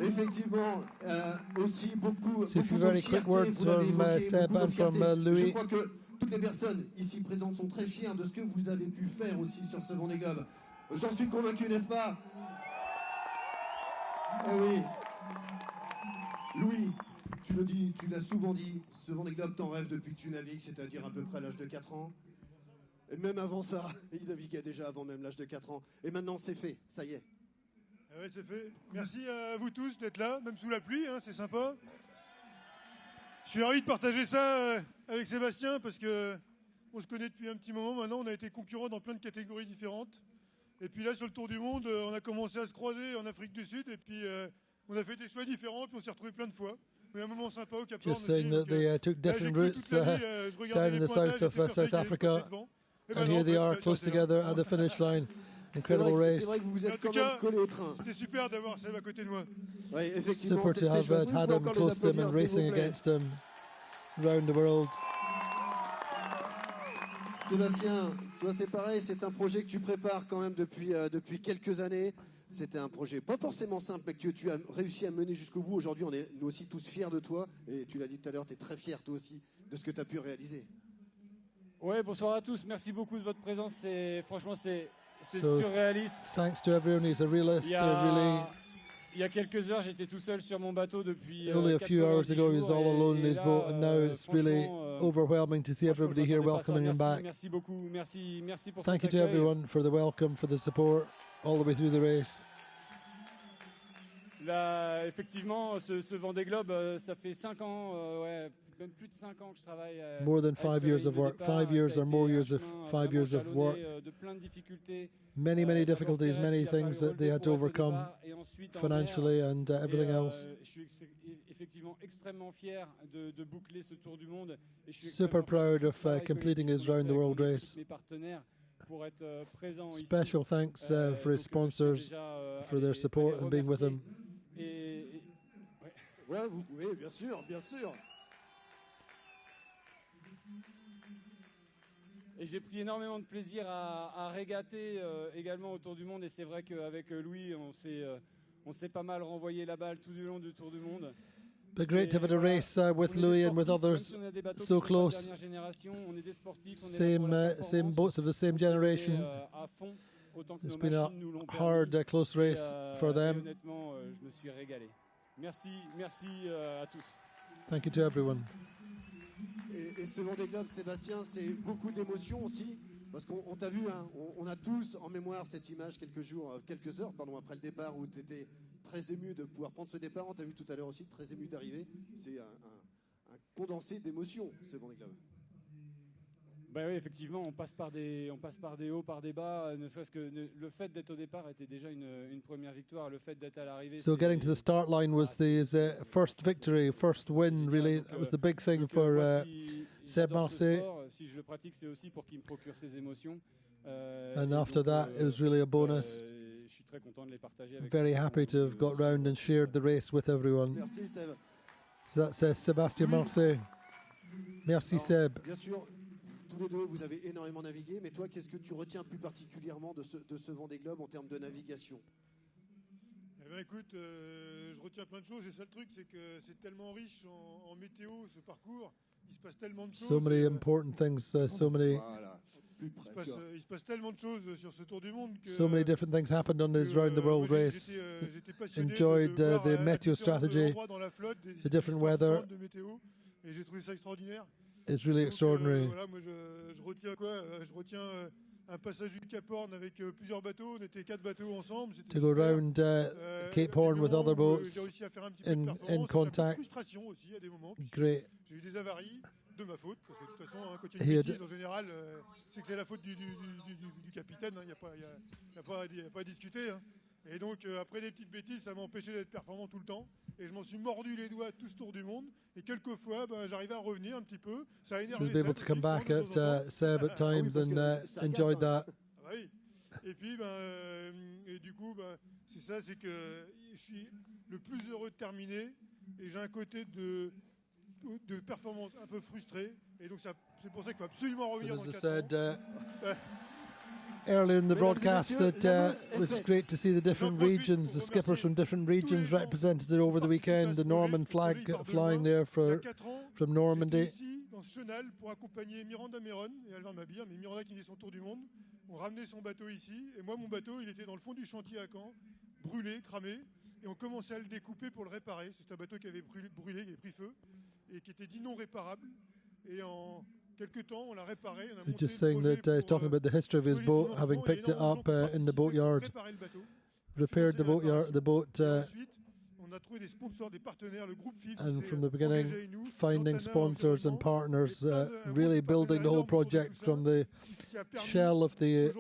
Effectivement, aussi beaucoup de very quick words from Seb and from Louis. Je crois que toutes les personnes ici présentes sont très fières de ce que vous avez pu faire aussi sur ce Vendée Globe. J'en suis convaincu, n'est-ce pas? Eh oui. Louis, tu le dis, tu l'as souvent dit, ce Vendée Globe t'en rêves depuis que tu navigues, c'est-à-dire à peu près à l'âge de 4 ans. Et même avant ça, il naviguait déjà avant même l'âge de 4 ans. Et maintenant, c'est fait, ça y est. Ouais, c'est fait. Merci à vous tous d'être là, même sous la pluie, hein, c'est sympa. Je suis ravi de partager ça avec Sébastien parce que on se connaît depuis un petit moment. Maintenant, on a été concurrents dans plein de catégories différentes. Et puis là, sur le Tour du Monde, on a commencé à se croiser en Afrique du Sud. Et puis, on a fait des choix différents. Puis, on s'est retrouvés plein de fois. Il y a un moment sympa au Cap Horn. Just saying that they took different routes down in the south of South Africa. And here they are close together at the finish line. Incredible race. C'est vrai que vous êtes quand même collés au train. C'était super d'avoir Seb à côté de moi. Ouais, effectivement, Super to have had him close to him and racing against him around the world. Sébastien, toi c'est pareil, c'est un projet que tu prépares quand même depuis quelques années. C'était un projet pas forcément simple, mais que tu as réussi à mener jusqu'au bout. Aujourd'hui, on est nous aussi tous fiers de toi. Et tu l'as dit tout à l'heure, tu es très fier toi aussi de ce que tu as pu réaliser. Ouais, bonsoir à tous. Merci beaucoup de votre présence. Franchement, c'est So, surréaliste. thanks to everyone who's a realist. Really, il y a quelques heures, j'étais tout seul sur mon bateau depuis. only a few hours ago, he was all alone in his boat, and now it's really overwhelming to see everybody here welcoming him back. Merci beaucoup, merci pour Thank you cet to accueil. everyone for the welcome, for the support, all the way through the race. Là, effectivement, ce Vendée Globe, ça fait 5 ans, ouais, même plus de 5 ans que je travaille. More than 5 years of work, 5 years or more years of 5 years of work. De plein de difficultés. Many difficulties, many things that they had to overcome financially and everything else. Je suis effectivement extrêmement fier de boucler ce tour du monde. Et je suis Super proud of completing his round the world race. Mes partenaires pour être présent ici. Special thanks for his sponsors for their support and being with him. Ouais, vous pouvez, bien sûr, bien sûr. Et j'ai pris énormément de plaisir à régater également autour du monde. Et c'est vrai qu'avec Louis, On s'est pas mal renvoyé la balle tout du long du Tour du Monde. But great to have had a race with Louis and with others so close. Same boats of the same generation. It's been a hard, close race for them. Honnêtement, je me suis régalé. Merci à tous. Thank you to everyone. Et ce Vendée Globe, Sébastien, c'est beaucoup d'émotions aussi. Parce qu'on t'a vu, hein, on a tous en mémoire cette image quelques heures après le départ où tu étais très ému de pouvoir prendre ce départ. On t'a vu tout à l'heure aussi, très ému d'arriver. C'est un condensé d'émotions, ce Vendée Globe. Bah oui, effectivement, on passe par des hauts, par des bas. Ne serait-ce que le fait d'être au départ était déjà une première victoire. Le fait d'être à l'arrivée. So getting to the start line was his first victory, first win. Really, that was the big thing for Seb Marsset. Si je le pratique, c'est aussi pour qu'il me procure ces émotions. And after that, it was really a bonus. Je suis très content de les partager avec. Very happy to have got round and shared the race with everyone. Merci Seb. So that's Sébastien Marsset. Merci Seb. Bien sûr. Tous les deux, vous avez énormément navigué, mais toi, qu'est-ce que tu retiens plus particulièrement de ce Vendée Globe en termes de navigation? Eh bien, écoute, je retiens plein de choses, et ça le truc, c'est que c'est tellement riche en météo, ce parcours, il se passe tellement de choses. So many important things, so many... Voilà. Il se passe tellement de choses sur ce Tour du Monde que... So many different things happened on this round the world race. Enjoyed the meteo strategy, the different weather. Et j'ai trouvé ça extraordinaire. It's really extraordinary. Voilà, moi je retiens quoi? Je retiens un passage du Cap Horn avec plusieurs bateaux. On était 4 bateaux ensemble. To go round Cape Horn with other boats in contact. Frustration aussi à des moments. Great. J'ai eu des avaries de ma faute parce que de toute façon, hein, quand il y a une bêtise, en général, c'est que c'est la faute du capitaine. Il n'y a pas à discuter. Hein. Et donc après des petites bêtises, ça m'a empêché d'être performant tout le temps. Et je m'en suis mordu les doigts tout ce Tour du Monde. Et quelquefois, j'arrivais à revenir un petit peu. Ça a énervé. So he was able to come back at Seb at times and enjoyed that. Ah oui. Et puis, et du coup, c'est ça, c'est que je suis le plus heureux de terminer. Et j'ai un côté de performance un peu frustré. Et donc, c'est pour ça qu'il faut absolument revenir dans 4 ans. Earlier in the broadcast that it was great to see the different regions, the skippers from different regions represented over the weekend, the Norman flag flying there from Normandy. Ici, dans ce chenal, pour accompagner Miranda Meron et Alvin Mabir, mais Miranda qui faisait son tour du monde, on ramenait son bateau ici, et moi mon bateau il était dans le fond du chantier à Caen, brûlé, cramé, et on commençait à le découper pour le réparer. C'est un bateau qui avait brûlé, qui avait pris feu, et qui était dit non réparable, et en quelques temps, on l'a réparé. Just saying that he's talking about the history of his boat, having picked it up in the boatyard, repaired the boat, and from the beginning, finding sponsors and partners, really building the whole project from the shell of the.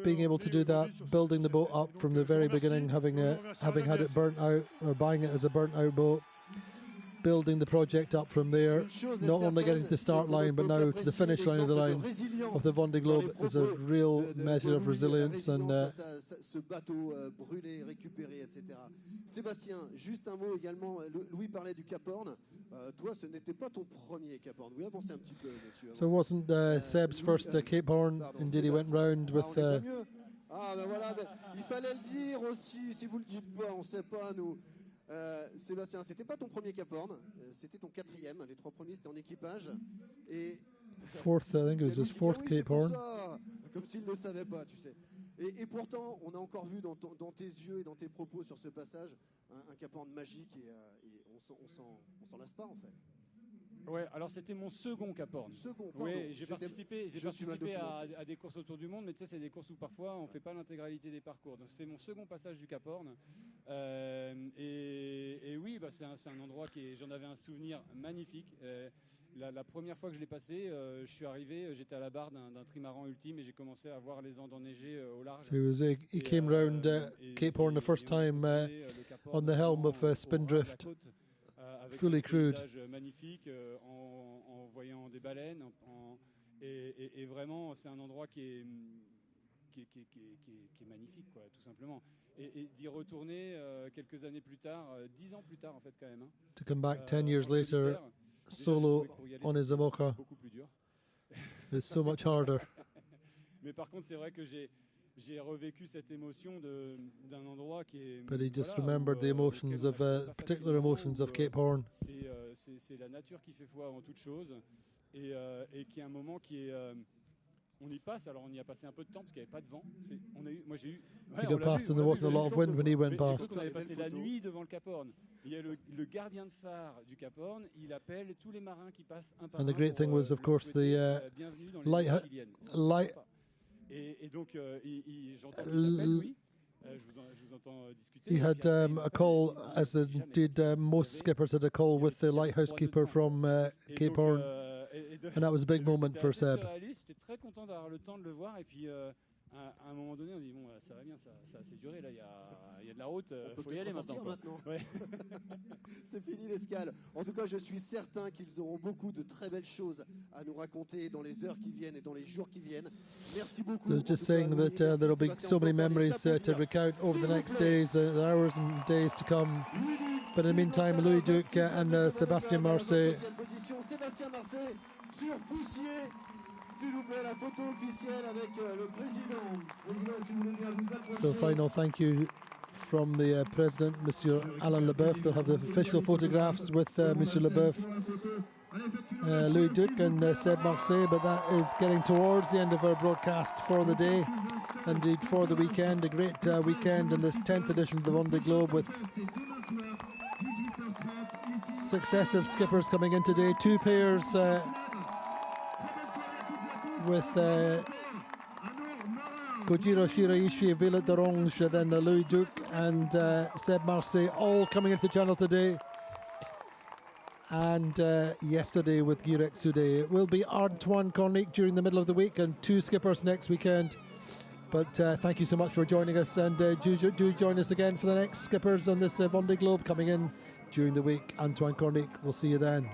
Being able to do that, building the boat up from the very beginning, having had it burnt out or buying it as a burnt out boat. Building the project up from there, not only getting to the start line, but now to the finish line of the Vendée Globe is a real measure of resilience. And ce bateau brûlé, récupéré, etc. Sébastien, juste un mot également. Louis parlait du Cap Horn. Toi, ce n'était pas ton premier Cap Horn. Oui, avancez un petit peu, monsieur. So it wasn't Seb's first Cape Horn. Indeed, he went round with. Ah ben voilà, il fallait le dire aussi. Si vous le dites pas, on sait pas nous. Sébastien, c'était pas ton premier Cap Horn, c'était ton 4e. Les 3 premiers c'était en équipage. Et fourth, I think it was his fourth Cape Horn. Comme s'il ne le savait pas, tu sais. Et pourtant, on a encore vu dans tes yeux et dans tes propos sur ce passage un Cap Horn magique et on s'en lasse pas en fait. Ouais, alors c'était mon second Cap Horn. Oui, j'ai participé à des courses autour du monde, mais tu sais, c'est des courses où parfois on ne fait pas l'intégralité des parcours. Donc c'est mon second passage du Cap Horn. Et oui, c'est un endroit j'en avais un souvenir magnifique. La première fois que je l'ai passé, je suis arrivé, j'étais à la barre d'un trimaran ultime et j'ai commencé à voir les Andes enneigées au large. So he came round Cape Horn the first time on the helm of Spindrift. Fully crewed. Magnifique en voyant des baleines et vraiment c'est un endroit qui est magnifique quoi, tout simplement et d'y retourner quelques années plus tard, 10 ans plus tard en fait quand même. To come back 10 years later, solo on his Amoka. Beaucoup plus dur. It's so much harder. Mais par contre c'est vrai que j'ai revécu cette émotion d'un endroit qui est. But he just voilà, remembered the emotions auquel on of n'accède pas particular facilement, emotions of où, Cape Horn. c'est la nature qui fait foi avant toute chose, et qui est un moment qui est. On y passe, alors on y a passé un peu de temps parce qu'il n'y avait pas de vent. Moi j'ai eu. He got past and there wasn't a lot of wind when he went past. On avait passé la nuit devant le Cap Horn. Il y a le gardien de phare du Cap Horn, il appelle tous les marins qui passent un par un. And the great thing was, of course, the light. Et donc j'entends qu'il appelle, oui. Je vous entends discuter. He had a call, as did most skippers, had a call with the lighthouse keeper from Cape Horn. And that was a big moment for Seb. J'étais très content d'avoir le temps de le voir, et puis à un moment donné on dit bon ça va bien, ça a assez duré, là il y a de la route, on faut y aller maintenant. Ouais. C'est fini l'escale. En tout cas, je suis certain qu'ils auront beaucoup de très belles choses à nous raconter dans les heures qui viennent et dans les jours qui viennent. Merci beaucoup. So just saying that there will be so many memories to recount over the next days, hours and days to come. But in the meantime, Louis Duke and Sébastien Marsset. Sébastien Marsset sur FOUSSIER. S'il vous plaît, la photo officielle avec le président. Président, si vous voulez bien vous approcher. So final thank you from the President, Monsieur Alain Leboeuf. They'll have the official photographs with Monsieur Leboeuf, Louis Duke and Seb Marsset, but that is getting towards the end of our broadcast for the day. Indeed, for the weekend, a great weekend in this 10th edition of the Vendée Globe with successive skippers coming in today. Two pairs with Kojiro Shiraishi, Violette Dorange, then Louis Duke and Seb Marsset all coming into the channel today. And yesterday with Guirec Soudé. It will be Antoine Cornic during the middle of the week and two skippers next weekend. But thank you so much for joining us, and do join us again for the next skippers on this Vendée Globe coming in during the week. Antoine Cornic, we'll see you then.